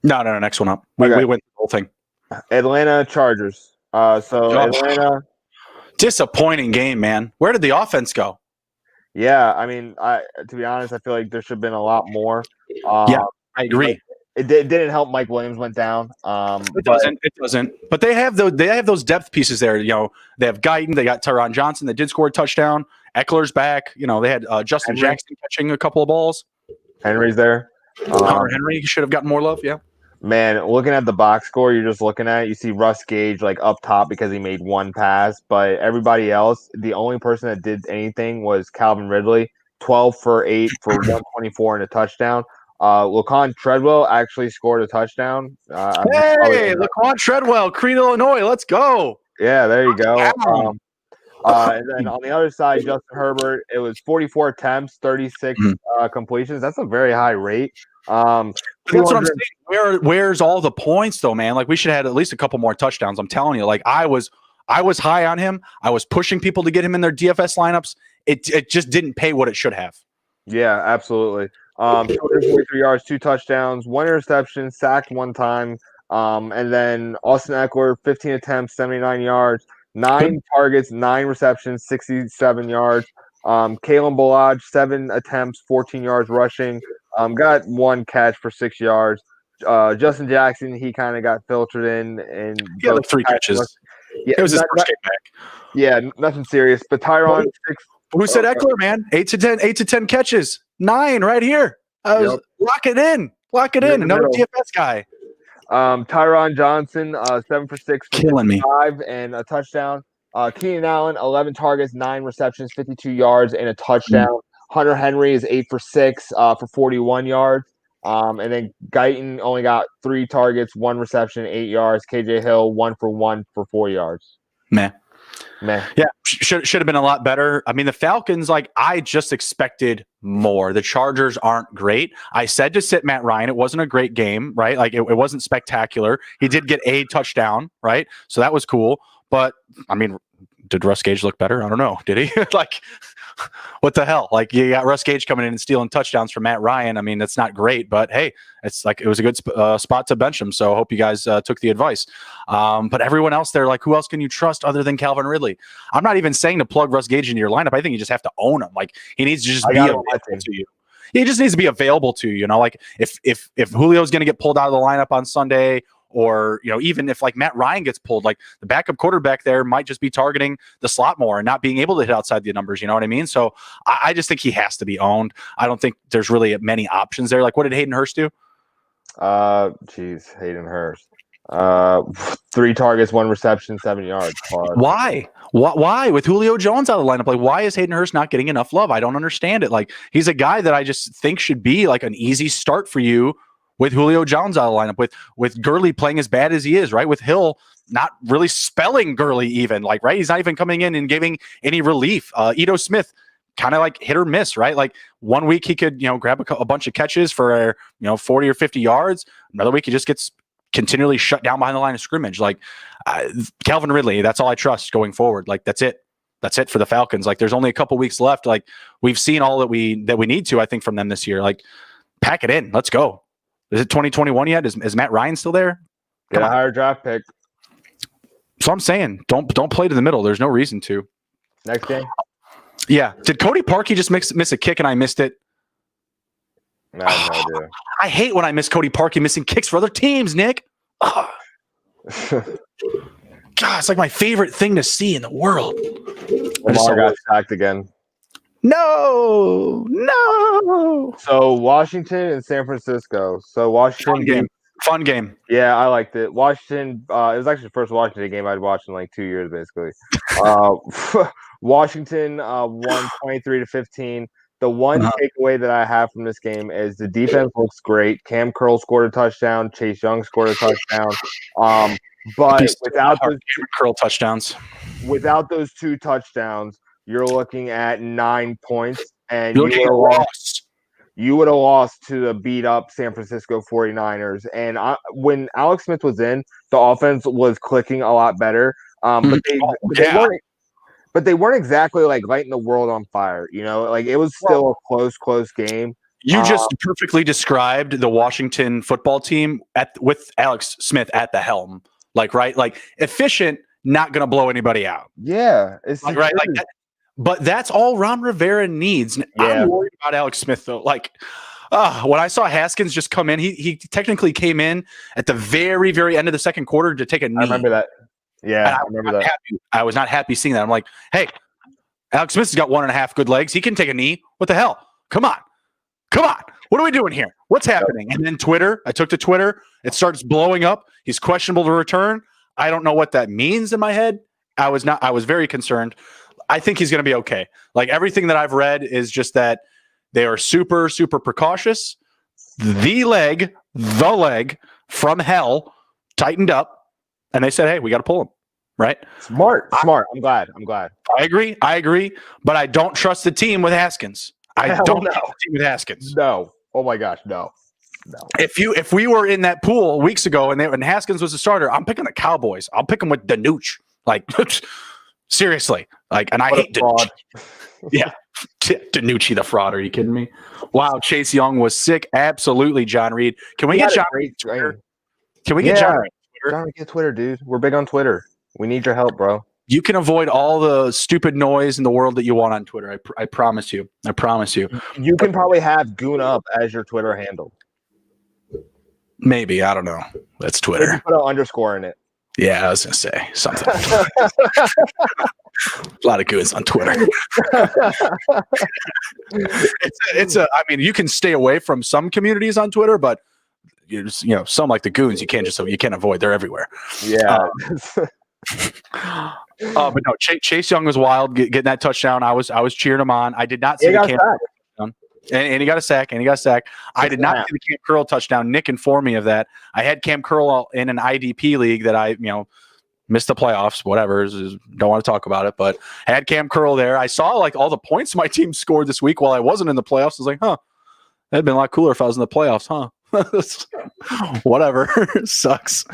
No. Next one up. We went the whole thing. Atlanta Chargers. Atlanta. Disappointing game, man. Where did the offense go? Yeah, I mean, to be honest, I feel like there should have been a lot more. Yeah, I agree. It didn't help. Mike Williams went down. It doesn't. But they have those depth pieces there. They have Guyton. They got Tyron Johnson that did score a touchdown. Eckler's back. They had Justin Jackson catching a couple of balls. Henry's there. Hunter Henry should have gotten more love. Yeah. Man, looking at the box score, you're just looking at it. You see Russ Gage like up top because he made 1 pass, but everybody else, the only person that did anything was Calvin Ridley, 12 for 8 for 124 and a touchdown. Laquan Treadwell actually scored a touchdown. Laquan Treadwell, Creed, Illinois. Let's go. Yeah, there you go. And then on the other side, Justin Herbert, it was 44 attempts, 36 completions. That's a very high rate. That's what I'm saying. Where's all the points, though, man? Like we should have had at least a couple more touchdowns. I'm telling you. Like I was high on him. I was pushing people to get him in their DFS lineups. It just didn't pay what it should have. Yeah, absolutely. 243 yards, 2 touchdowns, 1 interception, sacked 1 time. And then Austin Eckler, 15 attempts, 79 yards, 9 targets, 9 receptions, 67 yards. Kalen Ballage, 7 attempts, 14 yards rushing. Got 1 catch for 6 yards. Justin Jackson, he kind of got filtered in. And like 3 catches. Yeah, it was his first game back. Yeah, nothing serious. But Tyron, 6. Who said Eckler, man? 8 to 10 catches. 9 right here. Lock it in. Another DFS guy. Tyron Johnson, 7 for 6 for killing me. 5 and a touchdown. Keenan Allen, 11 targets, 9 receptions, 52 yards, and a touchdown. Hunter Henry is 8 for 6 for 41 yards. And then Guyton only got 3 targets, 1 reception, 8 yards. KJ Hill 1 for 1 for 4 yards. Meh. Meh. Yeah, should have been a lot better. I mean, the Falcons, like, I just expected more. The Chargers aren't great. I said to sit Matt Ryan. It wasn't a great game, right? Like, it wasn't spectacular. He did get a touchdown, right? So that was cool. But, I mean, did Russ Gage look better? I don't know. Did he? Like, what the hell? Like, you got Russ Gage coming in and stealing touchdowns from Matt Ryan. I mean, that's not great, but hey, it's like, it was a good spot to bench him. So I hope you guys took the advice. But everyone else there, like, who else can you trust other than Calvin Ridley? I'm not even saying to plug Russ Gage into your lineup. I think you just have to own him. Like, he needs to just be available to you. He just needs to be available to you. You know, like, if Julio's going to get pulled out of the lineup on Sunday, or, you know, even if like Matt Ryan gets pulled, like, the backup quarterback there might just be targeting the slot more and not being able to hit outside the numbers. You know what I mean? So I just think he has to be owned. I don't think there's really many options there. Like, what did Hayden Hurst do? Hayden Hurst. 3 targets, 1 reception, 7 yards. Why? Why? With Julio Jones out of the lineup, like, why is Hayden Hurst not getting enough love? I don't understand it. Like, he's a guy that I just think should be like an easy start for you with Julio Jones out of the lineup, with Gurley playing as bad as he is, right? With Hill not really spelling Gurley even, like, right? He's not even coming in and giving any relief. Ito Smith, kind of like hit or miss, right? Like, one week he could, you know, grab a bunch of catches for, you know, 40 or 50 yards. Another week he just gets continually shut down behind the line of scrimmage. Like, Calvin Ridley, that's all I trust going forward. Like, that's it. That's it for the Falcons. Like, there's only a couple weeks left. Like, we've seen all that we need to, I think, from them this year. Like, pack it in. Let's go. Is it 2021 yet? Is Matt Ryan still there? Get a higher draft pick. So I'm saying, don't play to the middle. There's no reason to. Next game. Yeah. Did Cody Parkey just miss a kick and I missed it? No, I have no idea. I hate when I miss Cody Parkey missing kicks for other teams, Nick. God, it's like my favorite thing to see in the world. Lamar got sacked again. No. So Washington and San Francisco. So Washington Fun game. Yeah, I liked it. Washington. It was actually the first Washington game I'd watched in like 2 years, basically. Washington won 23-15. The one takeaway that I have from this game is the defense looks great. Cam Curl scored a touchdown. Chase Young scored a touchdown. But without those Curl touchdowns, without those 2 touchdowns, you're looking at 9 points, and you would have lost to the beat up San Francisco 49ers. And when Alex Smith was in, the offense was clicking a lot better. But they weren't exactly like lighting the world on fire. You know, like, it was still a close game. You just perfectly described the Washington football team with Alex Smith at the helm. Like, right, like, efficient, not going to blow anybody out. Yeah, it's like, right, like that. But that's all Ron Rivera needs. Yeah. I'm worried about Alex Smith, though. Like, when I saw Haskins just come in, he technically came in at the very, very end of the second quarter to take a knee. I remember that. Yeah, I remember that. I was not happy seeing that. I'm like, hey, Alex Smith has got 1.5 good legs. He can take a knee. What the hell? Come on. What are we doing here? What's happening? And then Twitter, I took to Twitter. It starts blowing up. He's questionable to return. I don't know what that means in my head. I was very concerned. I think he's going to be okay. Like, everything that I've read is just that they are super, super precautious. The leg from hell tightened up, and they said, hey, we got to pull him. Right? Smart. I'm glad. I agree. But I don't trust the team with Haskins. I don't trust the team with Haskins. No. Oh my gosh, no. If we were in that pool weeks ago and Haskins was a starter, I'm picking the Cowboys. I'll pick him with Danucci. Like, seriously. Like, and I hate Danucci. Yeah. Danucci the fraud. Are you kidding me? Wow, Chase Young was sick. Absolutely, John Reed. Can we get John Reed Twitter? Can we get John Reed Twitter? John, get Twitter, dude. We're big on Twitter. We need your help, bro. You can avoid all the stupid noise in the world that you want on Twitter. I promise you. I promise you. You can probably have Goon Up as your Twitter handle. Maybe. I don't know. That's Twitter. You put an underscore in it. Yeah, I was going to say something. A lot of goons on Twitter. I mean, you can stay away from some communities on Twitter, but you know, some like the goons, you can't avoid. They're everywhere. Yeah. But no, Chase Young was wild getting that touchdown. I was cheering him on. I did not see the camera. touchdown. And he got a sack, I did not see the Cam Curl touchdown. Nick informed me of that. I had Cam Curl in an IDP league that I, missed the playoffs, whatever. Don't want to talk about it, but I had Cam Curl there. I saw like all the points my team scored this week while I wasn't in the playoffs. I was like, that'd been a lot cooler if I was in the playoffs, Whatever. Sucks.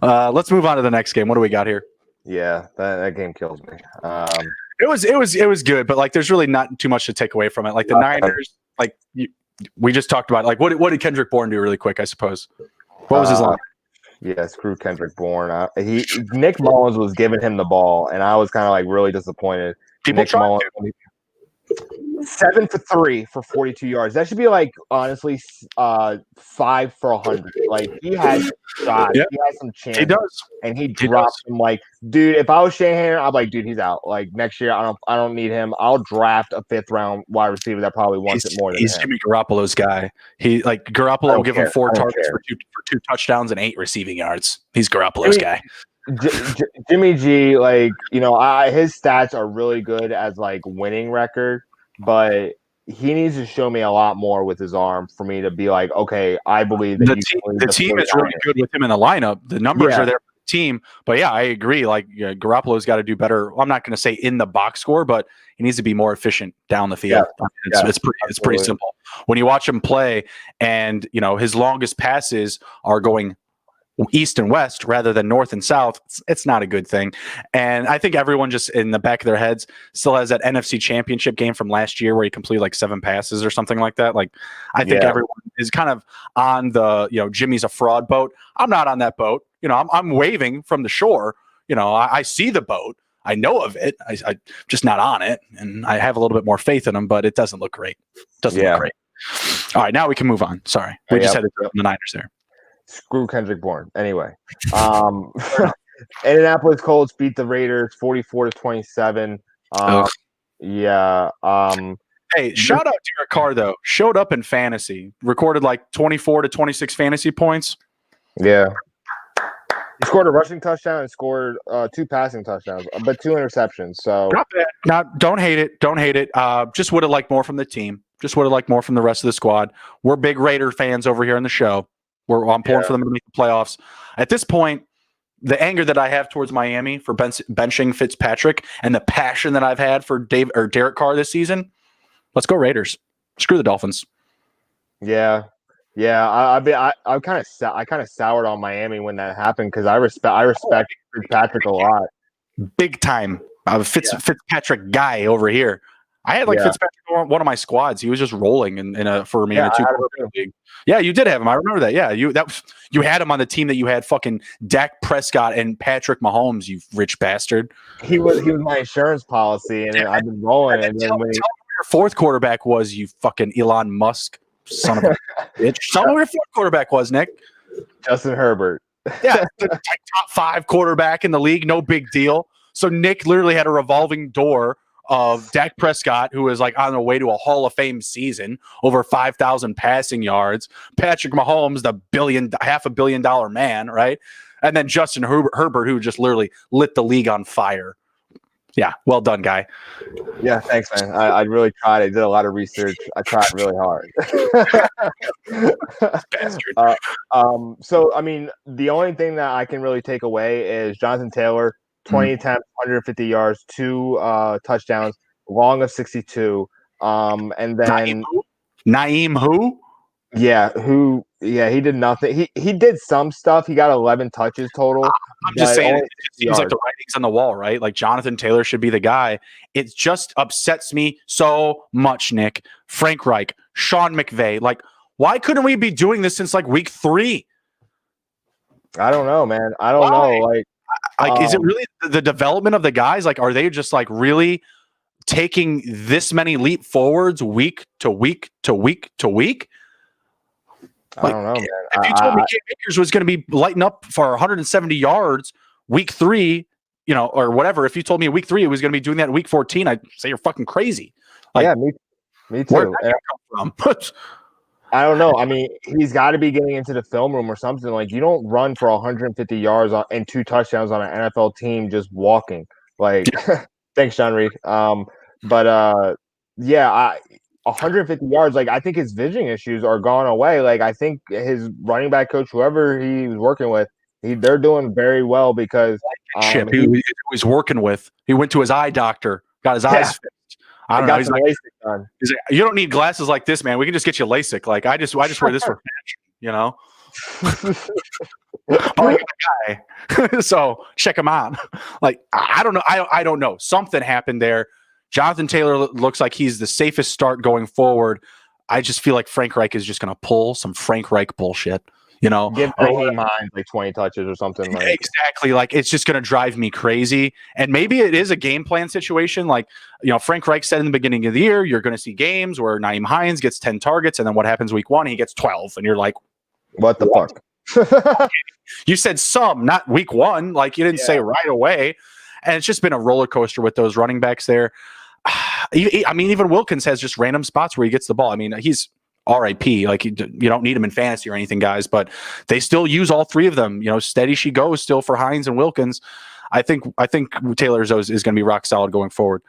Let's move on to the next game. What do we got here? Yeah, that game kills me. It was good, but like there's really not too much to take away from it. Like the Niners, like we just talked about. Like what did Kendrick Bourne do really quick? I suppose. What was his line? Yeah, screw Kendrick Bourne. Nick Mullins was giving him the ball, and I was kind of like really disappointed. Nick Mullins, 7 for 3 for 42 yards. That should be like honestly 5 for 100. Like he had shots, he had some chances. He does, and he dropped him. Like, dude, if I was Shanahan, I'm like, dude, he's out. Like next year, I don't need him. I'll draft a 5th round wide receiver that probably wants it more than him. He's Jimmy Garoppolo's guy. He like Garoppolo will give him 4 targets for 2 touchdowns and 8 receiving yards. He's Garoppolo's guy. Jimmy G, like his stats are really good as like winning record, but he needs to show me a lot more with his arm for me to be like, okay, I believe that the team is really good with him in the lineup. The numbers are there for the team, but yeah, I agree. Like Garoppolo's got to do better. I'm not going to say in the box score, but he needs to be more efficient down the field. It's pretty simple when you watch him play, and his longest passes are going east and west rather than north and south. It's not a good thing. And I think everyone just in the back of their heads still has that NFC championship game from last year where he completed like 7 passes or something like that. Like I think everyone is kind of on the, Jimmy's a fraud boat. I'm not on that boat. I'm waving from the shore. I see the boat. I know of it. I just not on it. And I have a little bit more faith in him, but it doesn't look great. Look great. All right, now we can move on. Sorry. We just had to throw the Niners there. Screw Kendrick Bourne. Anyway, Indianapolis Colts beat the Raiders 44-27. Hey, shout out Derek Carr though. Showed up in fantasy. Recorded like 24 to 26 fantasy points. Yeah. He scored a rushing touchdown and scored 2 passing touchdowns, but 2 interceptions. So not bad. Don't hate it. Just would have liked more from the team. Just would have liked more from the rest of the squad. We're big Raider fans over here on the show. I'm pulling for them to make the playoffs. At this point, the anger that I have towards Miami for benching Fitzpatrick and the passion that I've had for Derek Carr this season, let's go Raiders. Screw the Dolphins. Yeah. I kind of soured on Miami when that happened because I respect Fitzpatrick a lot. Big time. Fitzpatrick guy over here. I had Fitzpatrick on one of my squads. He was just rolling for me in a 2-quarter league. Yeah, you did have him. I remember that. Yeah, you had him on the team that you had fucking Dak Prescott and Patrick Mahomes. You rich bastard. He was my insurance policy, and I've been rolling. And tell me who your 4th quarterback was. You fucking Elon Musk son of a bitch. Tell me who your 4th quarterback was, Nick. Justin Herbert. Yeah, top 5 quarterback in the league. No big deal. So Nick literally had a revolving door of Dak Prescott, who is like on the way to a Hall of Fame season, over 5,000 passing yards. Patrick Mahomes, the $500 million man, right? And then Justin Herbert, who just literally lit the league on fire. Yeah, well done, guy. Yeah, thanks, man. I really tried. I did a lot of research. I tried really hard. Bastard. So, I mean, the only thing that I can really take away is Jonathan Taylor, 20 attempts, 150 yards, 2 touchdowns, long of 62. And then Naeem who? Yeah, he did nothing. He did some stuff. He got 11 touches total. I'm just saying it seems like the writing's on the wall, right? Like Jonathan Taylor should be the guy. It just upsets me so much, Nick. Frank Reich, Sean McVay. Like, why couldn't we be doing this since like week 3? I don't know, man. I don't know. Like, is it really the development of the guys? Like, are they just like really taking this many leap forwards week to week to week to week? I don't know, man. If you told me Cam Akers was going to be lighting up for 170 yards week 3, or whatever, if you told me week 3 it was going to be doing that in week 14, I'd say you're fucking crazy. Like, yeah, me too. Where'd that come from? I don't know. I mean, he's got to be getting into the film room or something. Like, you don't run for 150 yards and 2 touchdowns on an NFL team just walking. Like, thanks, John Reed. 150 yards. Like I think his vision issues are gone away. Like I think his running back coach, whoever he was working with, they're doing very well because Chip, he was working with. He went to his eye doctor, got his eyes fixed. I don't know. He's like, you don't need glasses like this, man. We can just get you LASIK. Like I just wear this for fashion, you know. Oh, guy. So check him out. Like I don't know. I don't know. Something happened there. Jonathan Taylor looks like he's the safest start going forward. I just feel like Frank Reich is just going to pull some Frank Reich bullshit. You know, give Raheem Hines like 20 touches or something. Like exactly. Like it's just going to drive me crazy. And maybe it is a game plan situation. Like, Frank Reich said in the beginning of the year, you're going to see games where Nyheim Hines gets 10 targets, and then what happens week 1? He gets 12, and you're like, what the fuck? You said some, not week 1. Like you didn't say right away. And it's just been a roller coaster with those running backs there. I mean, even Wilkins has just random spots where he gets the ball. I mean, he's RIP. Like you don't need him in fantasy or anything, guys, but they still use all 3 of them. Steady she goes still for Hines and Wilkins. I think Taylor is going to be rock solid going forward.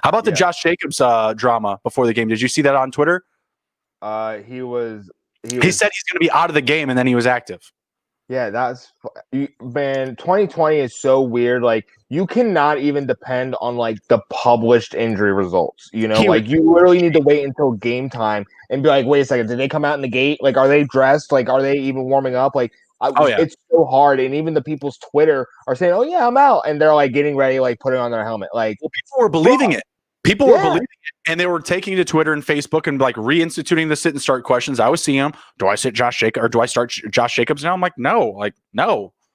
How about the Josh Jacobs drama before the game? Did you see that on Twitter? He said he's going to be out of the game, and then he was active. Yeah, man. 2020 is so weird. Like you cannot even depend on like the published injury results. You literally need to wait until game time and be like, wait a second, did they come out in the gate? Like, are they dressed? Like, are they even warming up? Like, it's so hard. And even the people's Twitter are saying, "Oh yeah, I'm out," and they're like getting ready, like putting on their helmet. Like, people were believing it. People were believing it, and they were taking to Twitter and Facebook and like reinstituting the sit and start questions. I was seeing them. Do I sit Josh Jacobs or do I start Josh Jacobs now? I'm like, no.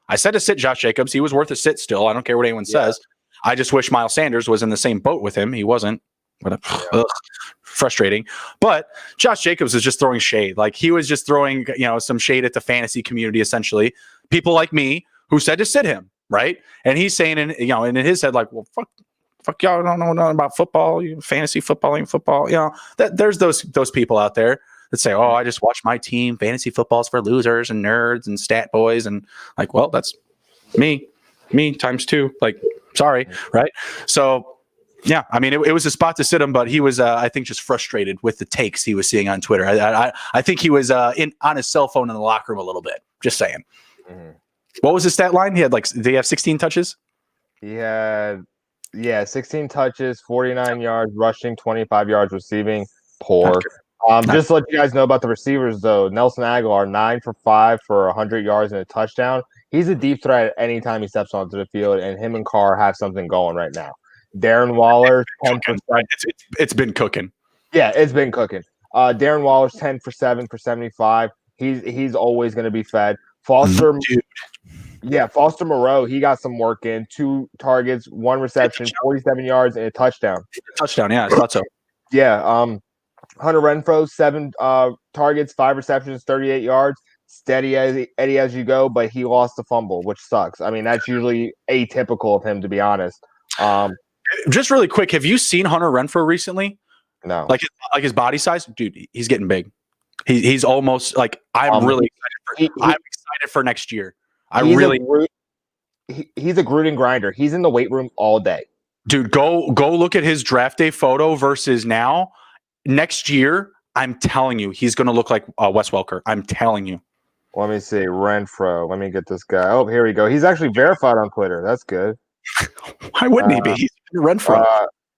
I said to sit Josh Jacobs. He was worth a sit still. I don't care what anyone says. I just wish Miles Sanders was in the same boat with him. He wasn't. Frustrating. But Josh Jacobs is just throwing shade. Like he was just throwing, some shade at the fantasy community, essentially. People like me who said to sit him, right? And he's saying, in his head, like, well, fuck y'all don't know nothing about football. Fantasy football ain't football. There's those people out there that say, oh, I just watch my team. Fantasy football's for losers and nerds and stat boys. And like, well, that's me times 2. Like, sorry. Right. So yeah, I mean, it was a spot to sit him, but he was, I think, just frustrated with the takes he was seeing on Twitter. I think he was on his cell phone in the locker room a little bit. Just saying. Mm-hmm. What was his stat line? He had did he have 16 touches? He had 16 touches, 49 yards rushing, 25 yards receiving. Poor. Just to let you guys know about the receivers, though. Nelson Aguilar, 9 for 5 for 100 yards and a touchdown. He's a deep threat anytime he steps onto the field, and him and Carr have something going right now. Darren Waller, 10 for 7. It's been cooking. Yeah, it's been cooking. Darren Waller's 10 for 7 for 75. He's always going to be fed. Foster Moreau, he got some work in. 2 targets, 1 reception, 47 yards, and a touchdown. Yeah, I thought so. Yeah, Hunter Renfrow, 7 targets, 5 receptions, 38 yards. Steady as you go, but he lost the fumble, which sucks. I mean, that's usually atypical of him, to be honest. Just really quick, have you seen Hunter Renfrow recently? No. Like his body size? Dude, he's getting big. He's almost like I'm really excited I'm excited for next year. He's a Gruden grinder. He's in the weight room all day. Dude, go look at his draft day photo versus now. Next year, I'm telling you, he's going to look like Wes Welker. I'm telling you. Let me see. Renfrow. Let me get this guy. Oh, here we go. He's actually verified on Twitter. That's good. Why wouldn't he be? He's Renfrow.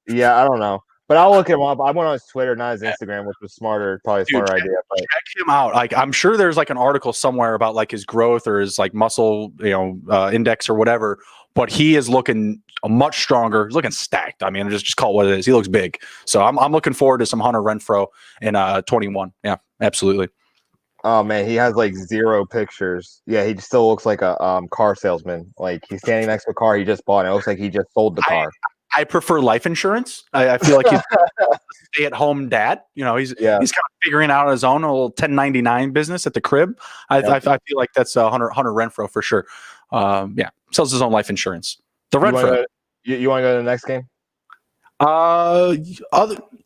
Yeah, I don't know. But I'll look him up. I went on his Twitter, not his Instagram, which was probably a smarter idea. But check him out. Like I'm sure there's like an article somewhere about like his growth or his like muscle, index or whatever. But he is looking much stronger. He's looking stacked. I mean, just call it what it is. He looks big. So I'm looking forward to some Hunter Renfrow in 21. Yeah, absolutely. Oh man, he has like 0 pictures. Yeah, he still looks like a car salesman. Like he's standing next to a car he just bought. It looks like he just sold the car. I prefer life insurance. I feel like he's a stay-at-home dad. He's kind of figuring out his own little 1099 business at the crib. I feel like that's Hunter Renfrow for sure. Sells his own life insurance. The Renfrow. You want to go to the next game?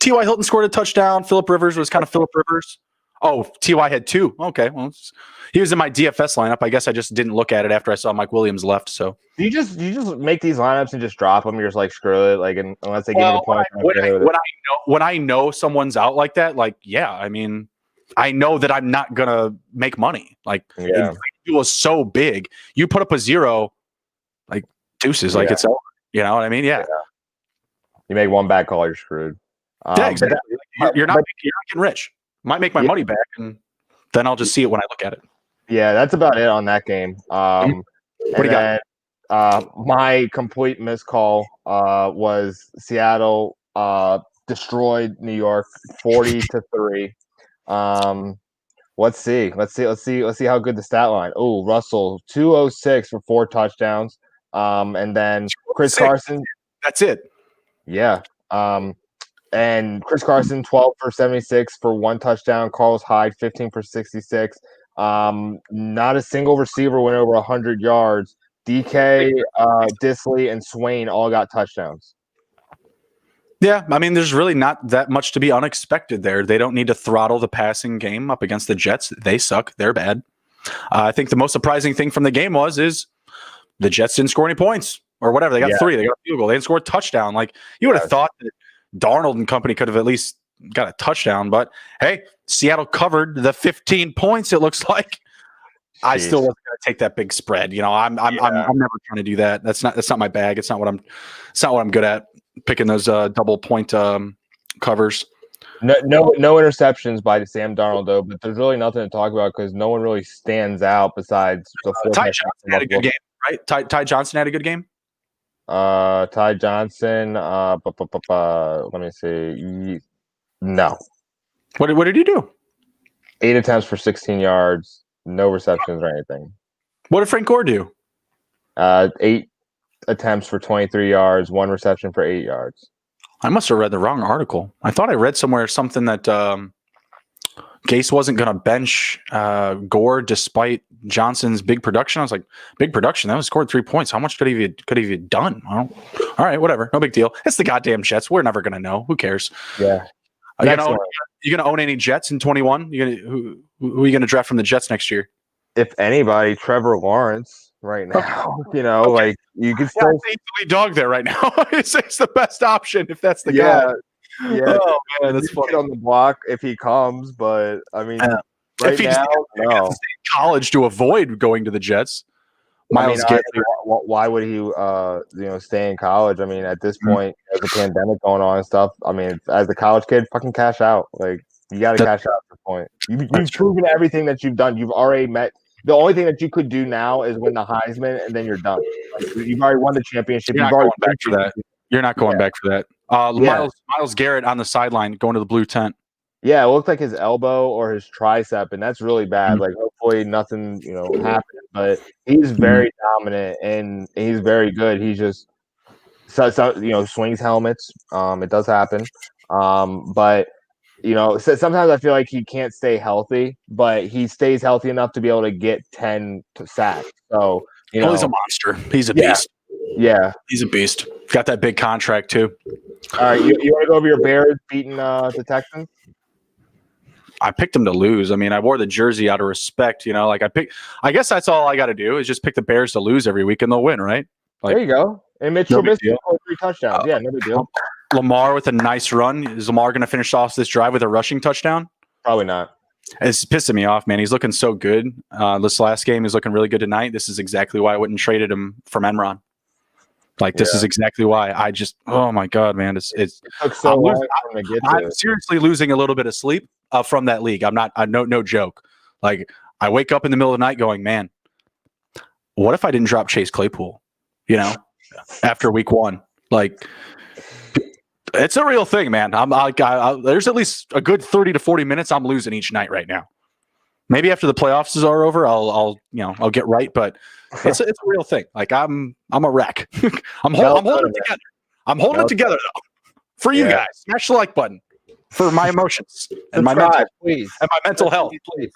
T.Y. Hilton scored a touchdown. Phillip Rivers was kind of Phillip Rivers. Oh, Ty had 2. Okay, well, he was in my DFS lineup. I guess I just didn't look at it after I saw Mike Williams left. So you just make these lineups and just drop them. You're just like screw it, like unless they give me the points. When I know someone's out like that, like yeah, I mean, I know that I'm not gonna make money. Like it was so big, you put up a 0, like deuces, like it's over. You know what I mean? Yeah. You make one bad call, you're screwed. Yeah, exactly. You're not getting rich. Might make my money back, and then I'll just see it when I look at it. Yeah, that's about it on that game. What do you got? My complete miscall was Seattle destroyed New York 40-3. Let's see how good the stat line. Oh, Russell 206 for 4 touchdowns. And then Chris Carson. That's it. Yeah. And Chris Carson 12 for 76 for 1 touchdown. Carlos Hyde 15 for 66. Not a single receiver went over 100 yards. DK, Disley, and Swain all got touchdowns. Yeah, I mean, there's really not that much to be unexpected there. They don't need to throttle the passing game up against the Jets. They suck. They're bad. I think the most surprising thing from the game is the Jets didn't score any points or whatever. They got 3. They got a field goal. They didn't score a touchdown. Like you would have thought that Darnold and company could have at least got a touchdown. But hey, Seattle covered the 15 points. It looks like. Jeez. I still wasn't going to take that big spread. You know, I'm never trying to do that. That's not my bag. It's not what I'm good at. Picking those double point covers. No interceptions by Sam Darnold though, but there's really nothing to talk about because no one really stands out besides the Ty Johnson had a good game, right? Ty Johnson had a good game. Ty Johnson. Let me see. No. What did he do? 8 attempts for 16 yards, no receptions or anything. What did Frank Gore do? 8 attempts for 23 yards, 1 reception for 8 yards. I must have read the wrong article. I thought I read somewhere something that Gase wasn't going to bench Gore despite Johnson's big production. I was like, big production? That was scored 3 points. How much could he have done? All right, whatever. No big deal. It's the goddamn Jets. We're never going to know. Who cares? Yeah. You going to own any Jets in 21? Who are you going to draft from the Jets next year? If anybody, Trevor Lawrence right now. You know, like you can still the lead dog there right now. it's the best option if that's the guy. Yeah, oh, man, that's funny on the block if he comes, but I mean, right now, no. Stay in college to avoid going to the Jets. Miles Garrett. Why would he, stay in college? I mean, at this point, as a pandemic going on and stuff, I mean, as a college kid, fucking cash out. Like you got to cash out at this point. You've proven everything that you've done. You've already met. The only thing that you could do now is win the Heisman, and then you're done. Like, you've already won the championship. You're not going back for that. You're not going back for that. Myles Garrett on the sideline going to the blue tent. Yeah, it looked like his elbow or his tricep, and that's really bad. Like, hopefully nothing, happened. But he's very dominant, and he's very good. He's just, swings helmets. It does happen. But sometimes I feel like he can't stay healthy, but he stays healthy enough to be able to get 10 sacks. So, he's a monster. He's a beast. Yeah. He's a beast. Got that big contract, too. All right. You want to go over your Bears beating the Texans? I picked them to lose. I mean, I wore the jersey out of respect, I guess that's all I got to do is just pick the Bears to lose every week and they'll win, right? There you go. And Mitch Trubisky scored 3 touchdowns. No big deal. Lamar with a nice run. Is Lamar going to finish off this drive with a rushing touchdown? Probably not. It's pissing me off, man. He's looking so good. This last game, he's looking really good tonight. This is exactly why I wouldn't traded him from Enron. This is exactly why oh my God, man. It took so long to get to I'm seriously losing a little bit of sleep from that league. No joke. Like I wake up in the middle of the night going, man, what if I didn't drop Chase Claypool, after week 1? Like, it's a real thing, man. There's at least a good 30 to 40 minutes I'm losing each night right now. Maybe after the playoffs are over, I'll get right, but it's a real thing. Like I'm a wreck. I'm holding it together. I'm holding it together though. For you guys, smash the like button for my emotions and my mental health. Please.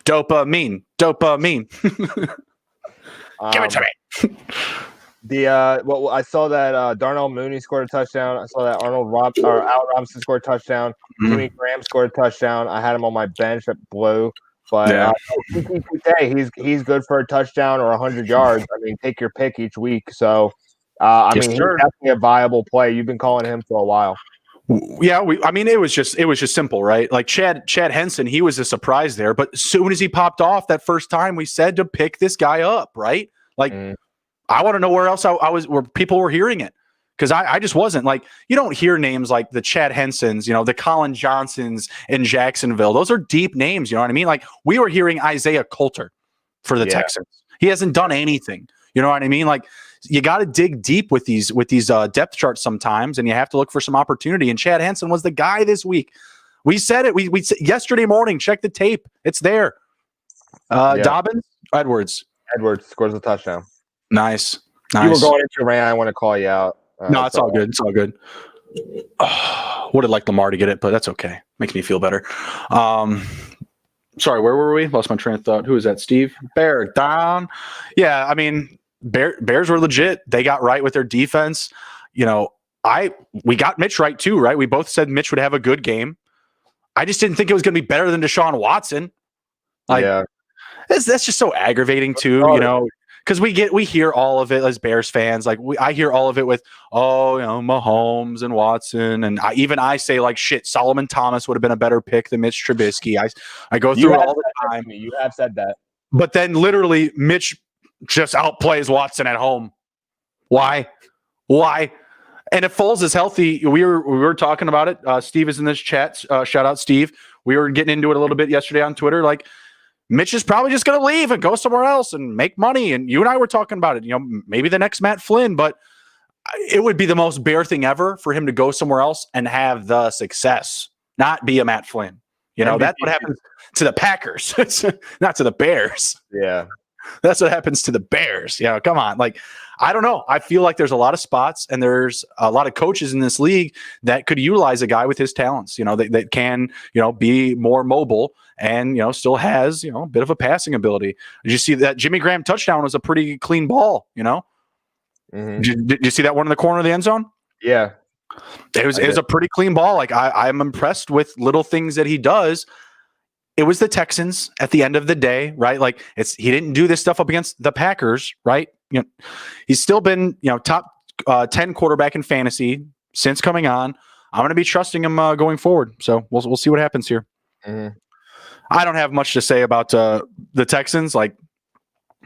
Dopamine. Give it to me. Well, I saw that Darnell Mooney scored a touchdown. I saw that Allen Robinson scored a touchdown. Mhm. Jimmy Graham scored a touchdown. I had him on my bench at blue, but Yeah. Kiki Kute, he's good for a touchdown or 100 yards. I mean, take your pick each week. So, I Yes, mean, he's sir. definitely a viable play. You've been calling him for a while. Yeah, I mean, it was just simple, right? Like Chad Henson, he was a surprise there, but as soon as he popped off that first time, we said to pick this guy up, right? Like, I want to know where else where people were hearing it, because I just wasn't. Like, you don't hear names like the Chad Hensons, the Colin Johnsons in Jacksonville. Those are deep names, you know what I mean? Like, we were hearing Isaiah Coulter for the Texans. He hasn't done anything. You know what I mean? Like, you got to dig deep with these depth charts sometimes, and you have to look for some opportunity. And Chad Henson was the guy this week. We said it. We yesterday morning. Check the tape. It's there. Dobbins, Edwards scores a touchdown. Nice. You were going into a rant. I want to call you out. No, it's all good. It's all good. Would have liked Lamar to get it, but that's okay. Makes me feel better. Sorry, where were we? Lost my train of thought. Who is that? Steve? Bear down. Yeah, I mean, Bears were legit. They got right with their defense. We got Mitch right too, right? We both said Mitch would have a good game. I just didn't think it was going to be better than Deshaun Watson. That's just so aggravating too, because we hear all of it as Bears fans. Like I hear all of it with, Mahomes and Watson, and I say like, shit, Solomon Thomas would have been a better pick than Mitch Trubisky. I go through it all the time. You have said that, but then literally Mitch just outplays Watson at home. Why? And if Foles is healthy, we were talking about it. Steve is in this chat. Shout out, Steve. We were getting into it a little bit yesterday on Twitter. Like, Mitch is probably just going to leave and go somewhere else and make money. And you and I were talking about it. Maybe the next Matt Flynn, but it would be the most Bear thing ever for him to go somewhere else and have the success, not be a Matt Flynn. That's what happens to the Packers, not to the Bears. Yeah. That's what happens to the Bears. Come on. Like, I don't know. I feel like there's a lot of spots and there's a lot of coaches in this league that could utilize a guy with his talents, that can, be more mobile and, still has, a bit of a passing ability. Did you see that Jimmy Graham touchdown was a pretty clean ball, Mm-hmm. Did you see that one in the corner of the end zone? Yeah. It was a pretty clean ball. Like, I'm impressed with little things that he does. It was the Texans at the end of the day, right? Like, he didn't do this stuff up against the Packers, right? He's still been, top 10 quarterback in fantasy since coming on. I'm going to be trusting him going forward. So we'll see what happens here. Mm-hmm. I don't have much to say about the Texans. Like,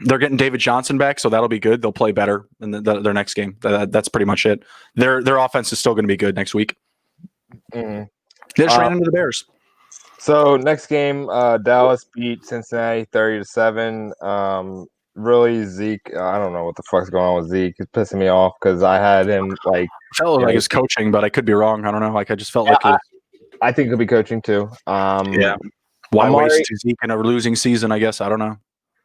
they're getting David Johnson back, so that'll be good. They'll play better in their next game. That's pretty much it. Their offense is still going to be good next week. Mm-hmm. They just ran into the Bears. So next game, Dallas beat Cincinnati 30-7. Really, Zeke, I don't know what the fuck's going on with Zeke. It's pissing me off because I had him like. I felt like his coaching, but I could be wrong. I don't know. Like, I just felt I think he'll be coaching too. Yeah. Why waste Zeke in a losing season? I guess I don't know.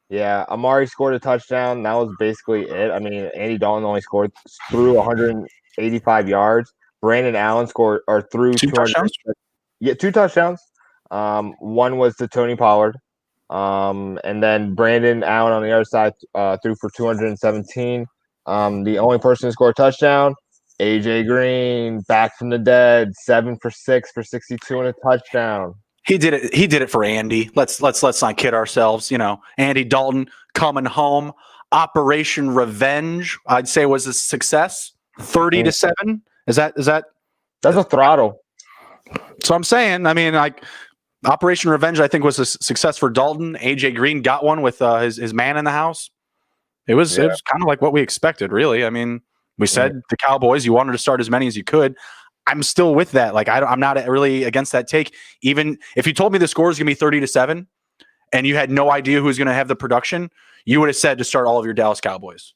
Yeah, Amari scored a touchdown. That was basically it. I mean, Andy Dalton only threw 185 yards. Brandon Allen threw 2 touchdowns. Yeah, 2 touchdowns. One was to Tony Pollard. And then Brandon Allen on the other side threw for 217. The only person who scored a touchdown, AJ Green, back from the dead, 7 for 6 for 62 and a touchdown. He did it for Andy. Let's not kid ourselves. Andy Dalton coming home. Operation Revenge, I'd say, was a success. 30-7. Is that? That's a throttle. So I'm saying, I mean, like, Operation Revenge, I think, was a success for Dalton. AJ Green got one with his man in the house. It was kind of like what we expected, really. I mean, we said the Cowboys, you wanted to start as many as you could. I'm still with that. Like, I'm not really against that take. Even if you told me the score is going to be 30-7 and you had no idea who was going to have the production, you would have said to start all of your Dallas Cowboys,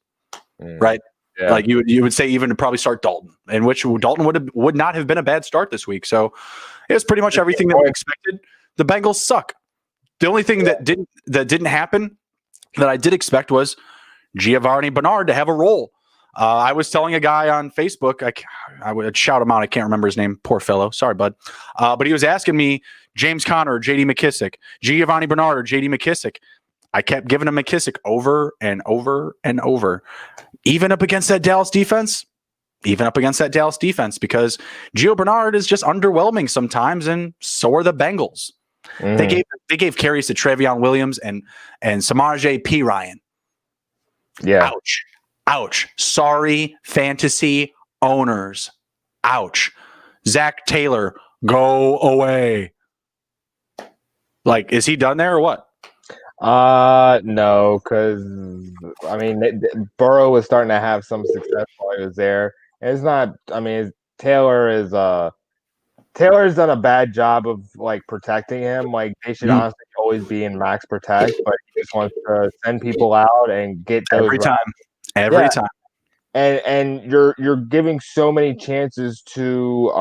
right? Yeah. Like, you would say even to probably start Dalton, in which Dalton would not have been a bad start this week. So it was pretty much everything that we expected. The Bengals suck. The only thing that didn't happen that I did expect was Giovanni Bernard to have a role. I was telling a guy on Facebook, I would shout him out. I can't remember his name. Poor fellow. Sorry, bud. But he was asking me, James Conner or J.D. McKissick, Giovanni Bernard or J.D. McKissick. I kept giving him McKissick over and over and over, even up against that Dallas defense. Because Gio Bernard is just underwhelming sometimes, and so are the Bengals. They gave carries to Trevion Williams and Samaje P. Ryan. Yeah. Ouch. Sorry, fantasy owners. Ouch. Zach Taylor, go away. Like, is he done there or what? No, because I mean, Burrow was starting to have some success while he was there. And it's not. I mean, Taylor's done a bad job of like protecting him. Like they should honestly always be in max protect, but he just wants to send people out and get those every time. And you're giving so many chances to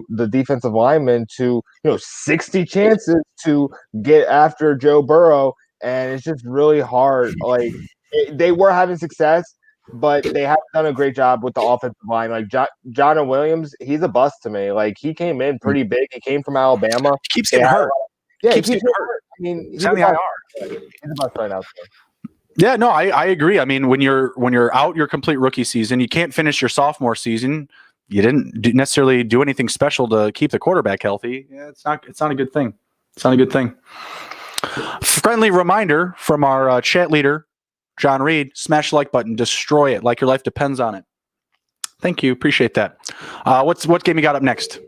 the defensive linemen to 60 chances to get after Joe Burrow, and it's just really hard. Like they were having success, but they haven't done a great job with the offensive line. Like John Williams, he's a bust to me. Like he came in pretty big. He came from Alabama. He keeps getting hurt. Yeah, he keeps getting hurt. I mean, he's on the IR. He's a bust right now. Yeah, no, I agree. I mean, when you're out your complete rookie season, you can't finish your sophomore season. You didn't necessarily do anything special to keep the quarterback healthy. Yeah, it's not a good thing. It's not a good thing. Friendly reminder from our chat leader, John Reed: smash the like button, destroy it like your life depends on it. Thank you, appreciate that. What game you got up next?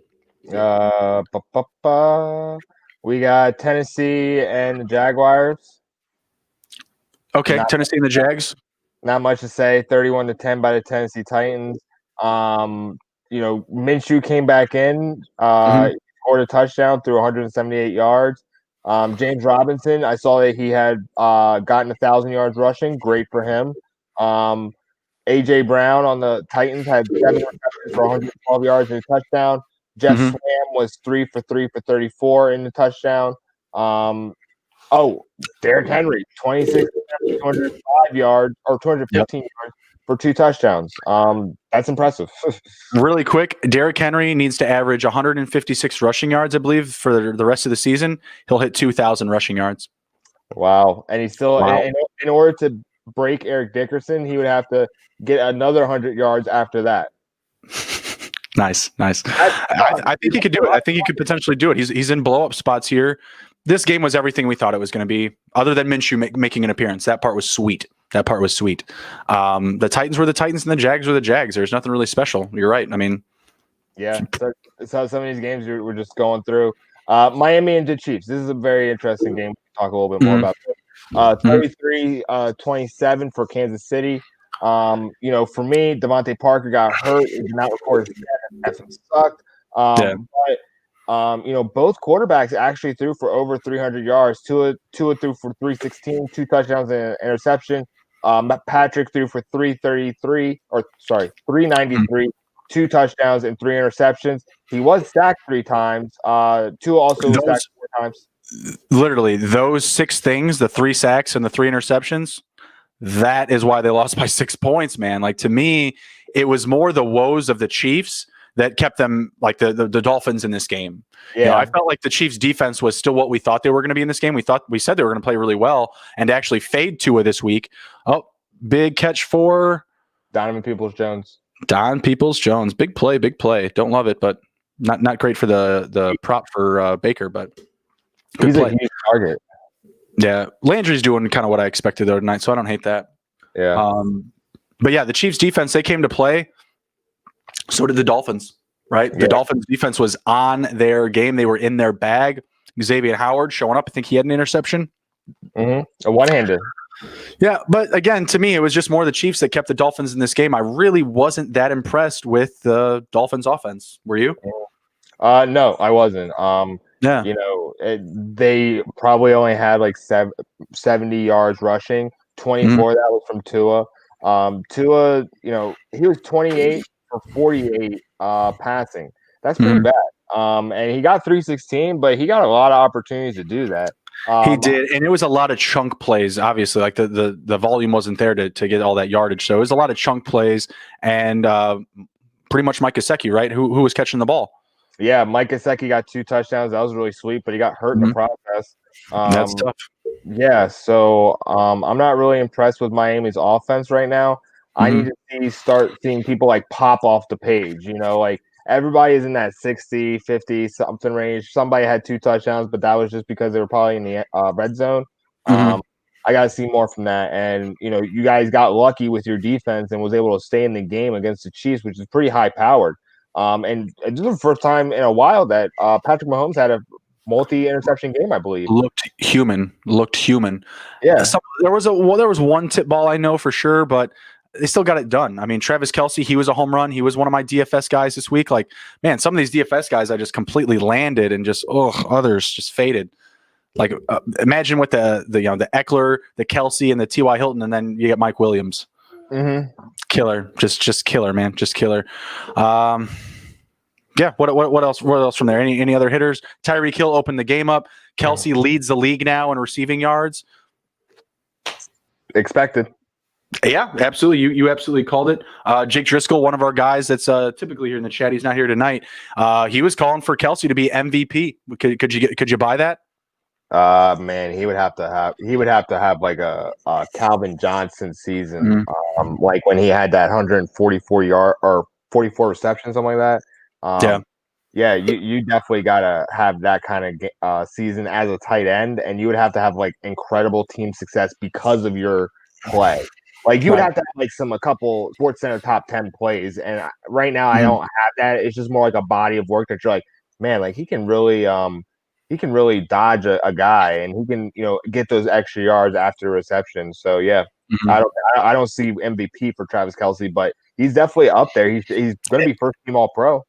We got Tennessee and the Jaguars. Okay, Tennessee and the Jags. Not much to say. 31-10 by the Tennessee Titans. Minshew came back in, scored a touchdown through 178 yards. James Robinson, I saw that he had gotten 1,000 yards rushing. Great for him. A.J. Brown on the Titans had 7 receptions for 112 yards and a touchdown. Jeff Slam was 3 for 3 for 34 in the touchdown. Derrick Henry, 26 205 yards or 215 yards for 2 touchdowns. That's impressive. Really quick, Derrick Henry needs to average 156 rushing yards, I believe, for the rest of the season. He'll hit 2,000 rushing yards. Wow. And he's still in order to break Eric Dickerson, he would have to get another 100 yards after that. Nice. I think he could do it. I think he could potentially do it. He's in blow-up spots here. This game was everything we thought it was going to be, other than Minshew making an appearance. That part was sweet. The Titans were the Titans and the Jags were the Jags. There's nothing really special. You're right. I mean, yeah, it's how some of these games we're just going through. Miami and the Chiefs. This is a very interesting game. We'll talk a little bit more about this. 33-27 for Kansas City. For me, Devontae Parker got hurt. He did not record his stats. Sucked. But both quarterbacks actually threw for over 300 yards. Tua threw for 316, 2 touchdowns and an interception. Patrick threw for 393, 393, 2 touchdowns and 3 interceptions. He was sacked 3 times. Tua also was sacked 4 times. Literally, those 6 things, the 3 sacks and the 3 interceptions, that is why they lost by 6 points, man. Like, to me, it was more the woes of the Chiefs that kept them, like the Dolphins, in this game. Yeah, I felt like the Chiefs' defense was still what we thought they were going to be in this game. We said they were going to play really well and actually fade Tua this week. Oh, big catch for Donovan Peoples-Jones. Big play. Don't love it, but not great for the prop for Baker, but good he's play. A huge target. Yeah, Landry's doing kind of what I expected though tonight, so I don't hate that. Yeah. But yeah, the Chiefs' defense, they came to play. So did the Dolphins, right? Yeah. The Dolphins' defense was on their game. They were in their bag. Xavier Howard showing up. I think he had an interception. A one-handed. Yeah, but again, to me, it was just more the Chiefs that kept the Dolphins in this game. I really wasn't that impressed with the Dolphins' offense. Were you? No, I wasn't. They probably only had like 70 yards rushing. 24 that was from Tua. Tua, he was 28 for 48 passing. That's pretty bad. And he got 316, but he got a lot of opportunities to do that. He did, and it was a lot of chunk plays. Obviously, like the volume wasn't there to get all that yardage. So it was a lot of chunk plays, and pretty much Mike Gesicki, right? Who was catching the ball? Yeah, Mike Gesicki got 2 touchdowns. That was really sweet, but he got hurt in the process. That's tough. Yeah, so I'm not really impressed with Miami's offense right now. I need to start seeing people like pop off the page. Like everybody is in that 60, 50 something range. Somebody had 2 touchdowns, but that was just because they were probably in the red zone. I got to see more from that. And you guys got lucky with your defense and was able to stay in the game against the Chiefs, which is pretty high powered. And this is the first time in a while that Patrick Mahomes had a multi-interception game, I believe. Looked human. Yeah. There was one tip ball I know for sure, but they still got it done. I mean, Travis Kelce, he was a home run. He was one of my DFS guys this week. Like, man, some of these DFS guys I just completely landed and just others just faded. Like, imagine with the Eckler, the Kelce, and the T.Y. Hilton, and then you get Mike Williams. Killer, just killer, man, just killer. Yeah. What else? What else from there? Any other hitters? Tyreek Hill opened the game up. Kelce leads the league now in receiving yards. Expected. Yeah, absolutely. You absolutely called it. Jake Driscoll, one of our guys that's typically here in the chat, he's not here tonight. He was calling for Kelce to be MVP. Could you buy that? Man, he would have to have like a Calvin Johnson season, like when he had that 144 yard or 44 receptions, something like that. Yeah, you definitely gotta have that kind of season as a tight end, and you would have to have like incredible team success because of your play. Like you would have to have like a couple SportsCenter top 10 plays, and right now I don't have that. It's just more like a body of work that you're like, man, like he can really dodge a guy, and he can get those extra yards after reception. So yeah, I don't see MVP for Travis Kelce, but he's definitely up there. He's going to be first team All Pro.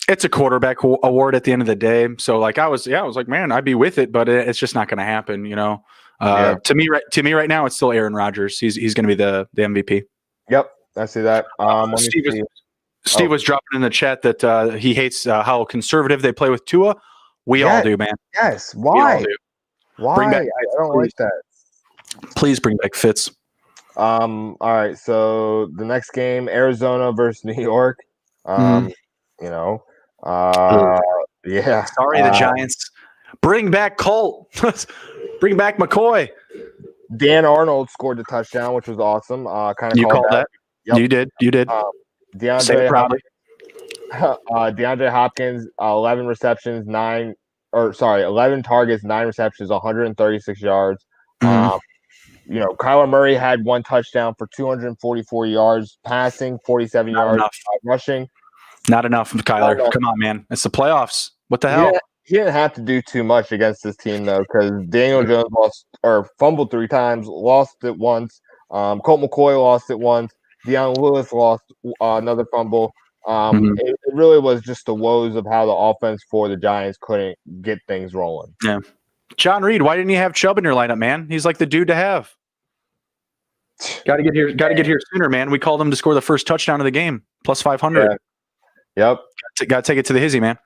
It's a quarterback award at the end of the day. So like I was like, man, I'd be with it, but it's just not going to happen. To me right now, it's still Aaron Rodgers. He's going to be the MVP. Yep, I see that. Steve was dropping in the chat that he hates how conservative they play with Tua. We all do, man. Yes. Why? Why? I don't like that. Please bring back Fitz. All right. So the next game, Arizona versus New York. Yeah. Sorry, the Giants. Bring back Colt. Bring back McCoy. Dan Arnold scored the touchdown, which was awesome. You called that? Yep. You did. DeAndre Hopkins, 11 receptions, 11 targets, 9 receptions, 136 yards. Kyler Murray had 1 touchdown for 244 yards passing, 47 yards rushing. Not enough, Kyler. Come on, man. It's the playoffs. What the hell? He didn't have to do too much against this team, though, because Daniel Jones fumbled 3 times, lost it once. Colt McCoy lost it once. Deion Lewis lost another fumble. It really was just the woes of how the offense for the Giants couldn't get things rolling. Yeah. John Reed, why didn't you have Chubb in your lineup, man? He's like the dude to have. Got to get here sooner, man. We called him to score the first touchdown of the game, plus 500. Yeah. Yep. Got to take it to the Hizzy, man.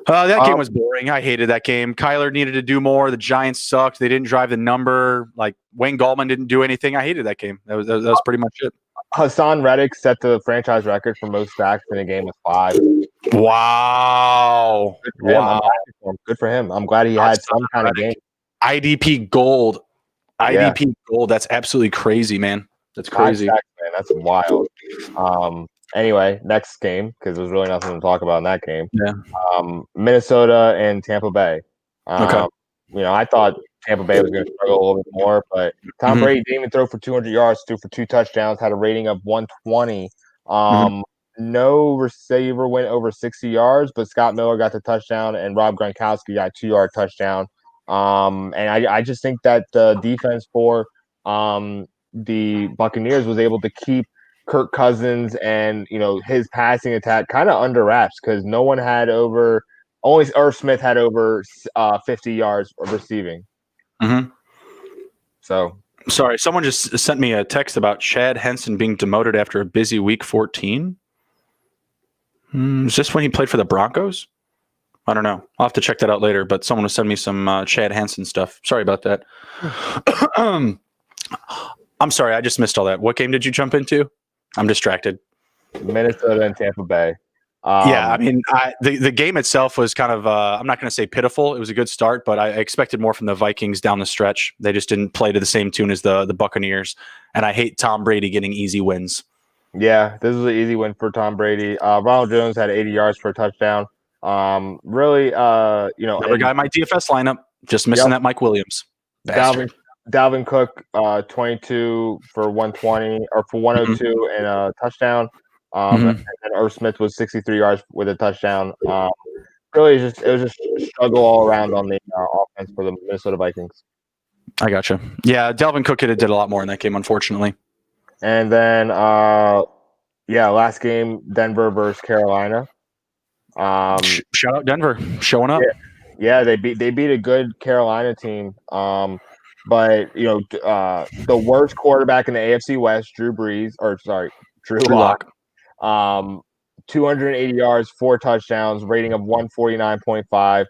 That game was boring. I hated that game. Kyler needed to do more. The Giants sucked. They didn't drive the number. Like Wayne Gallman didn't do anything. I hated that game. That was pretty much it. Hassan Reddick set the franchise record for most sacks in a game with 5. Wow. Good for him. I'm glad he had some kind of game. IDP gold. Gold. That's absolutely crazy, man. That's crazy. 5 sacks, man. That's wild. Anyway, next game, because there's really nothing to talk about in that game. Yeah. Minnesota and Tampa Bay. Okay. I thought Tampa Bay was going to struggle a little bit more, but Tom Brady didn't even throw for 200 yards, threw for 2 touchdowns, had a rating of 120. No receiver went over 60 yards, but Scott Miller got the touchdown, and Rob Gronkowski got a 2-yard touchdown. And I just think that the defense for the Buccaneers was able to keep Kirk Cousins and his passing attack kind of under wraps, because no one had only Irv Smith had over 50 yards of receiving. So sorry, someone just sent me a text about Chad Henson being demoted after a busy week 14. Is this when he played for the Broncos? I don't know. I'll have to check that out later, but someone will send me some Chad Henson stuff. Sorry about that. I'm sorry, I just missed all that. What game did you jump into? I'm distracted. Minnesota and Tampa Bay. Yeah, I mean, the game itself was kind of, I'm not going to say pitiful. It was a good start, but I expected more from the Vikings down the stretch. They just didn't play to the same tune as the Buccaneers. And I hate Tom Brady getting easy wins. Yeah, this was an easy win for Tom Brady. Ronald Jones had 80 yards for a touchdown. Really, Another guy in my DFS lineup, just missing that Mike Williams. Dalvin Cook, 22 for 120 or for 102 and a touchdown. And then Irv Smith was 63 yards with a touchdown. Really, it was just a struggle all around on the offense for the Minnesota Vikings. I gotcha. Yeah, Dalvin Cook did a lot more in that game, unfortunately. And then, last game, Denver versus Carolina. Shout out Denver, showing up. Yeah, they beat a good Carolina team. But the worst quarterback in the AFC West, Drew Lock. 280 yards, 4 touchdowns, rating of 149.5.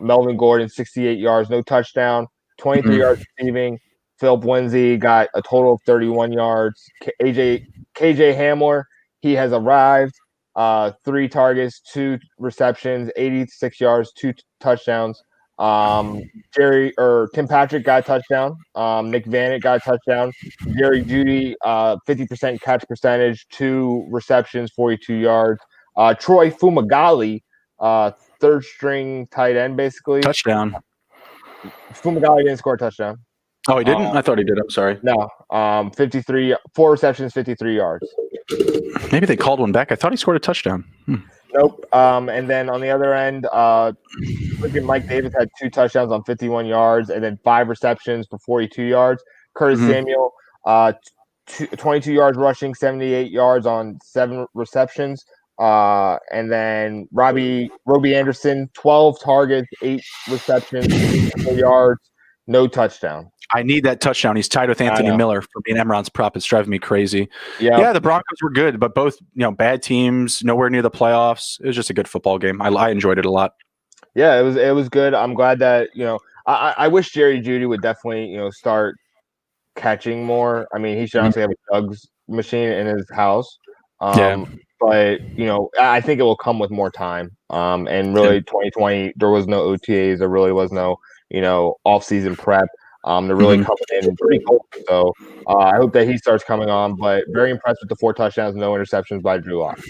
Melvin Gordon, 68 yards, no touchdown, 23 yards receiving. Philip Lindsay got a total of 31 yards. KJ Hamler, he has arrived. 3 targets, 2 receptions, 86 yards, 2 touchdowns. Tim Patrick got a touchdown. Nick Vannett got a touchdown. Jerry Jeudy, 50% catch percentage, 2 receptions, 42 yards. Troy Fumagalli, third string tight end, basically. Touchdown. Fumagalli didn't score a touchdown. Oh, he didn't? I thought he did. I'm sorry. No. 4 receptions, 53 yards. Maybe they called one back. I thought he scored a touchdown. Nope. And then on the other end, Mike Davis had 2 touchdowns on 51 yards and then 5 receptions for 42 yards. Curtis Samuel, 22 yards rushing, 78 yards on 7 receptions. And then Robbie Anderson, 12 targets, 8 receptions, 84 yards, no touchdown. I need that touchdown. He's tied with Anthony Miller for being Emron's prop. It's driving me crazy. Yeah, the Broncos were good, but both bad teams, nowhere near the playoffs. It was just a good football game. I enjoyed it a lot. Yeah, it was good. I'm glad that I wish Jerry Jeudy would definitely start catching more. I mean, he should honestly have a Doug's machine in his house. But I think it will come with more time. And really, 2020 there was no OTAs. There really was no off-season prep. They're really coming in pretty cold. So I hope that he starts coming on. But very impressed with the 4 touchdowns, no interceptions by Drew Lock.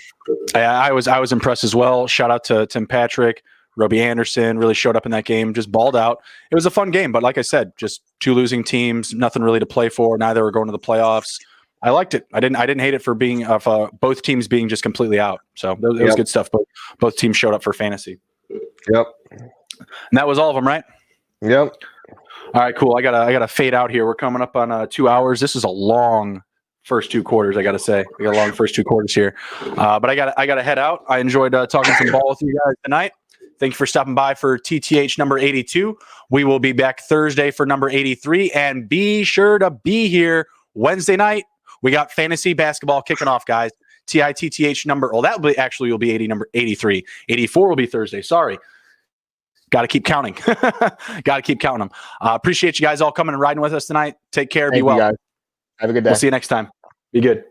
I was impressed as well. Shout out to Tim Patrick. Robbie Anderson really showed up in that game, just balled out. It was a fun game, but like I said, just 2 losing teams, nothing really to play for. Neither were going to the playoffs. I liked it. I didn't hate it for being both teams being just completely out. So it was good stuff. Both teams showed up for fantasy. Yep. And that was all of them, right? Yep. All right, cool. I gotta fade out here. We're coming up on 2 hours. This is a long first 2 quarters. I gotta say, we got a long first 2 quarters here. But I gotta head out. I enjoyed talking some ball with you guys tonight. Thank you for stopping by for TTH number 82. We will be back Thursday for number 83, and be sure to be here Wednesday night. We got fantasy basketball kicking off, guys. TITTH number. Well, that will be 80 number 83. 84 will be Thursday. Sorry. Got to keep counting. Got to keep counting them. Appreciate you guys all coming and riding with us tonight. Take care. Be well. Have a good day. We'll see you next time. Be good.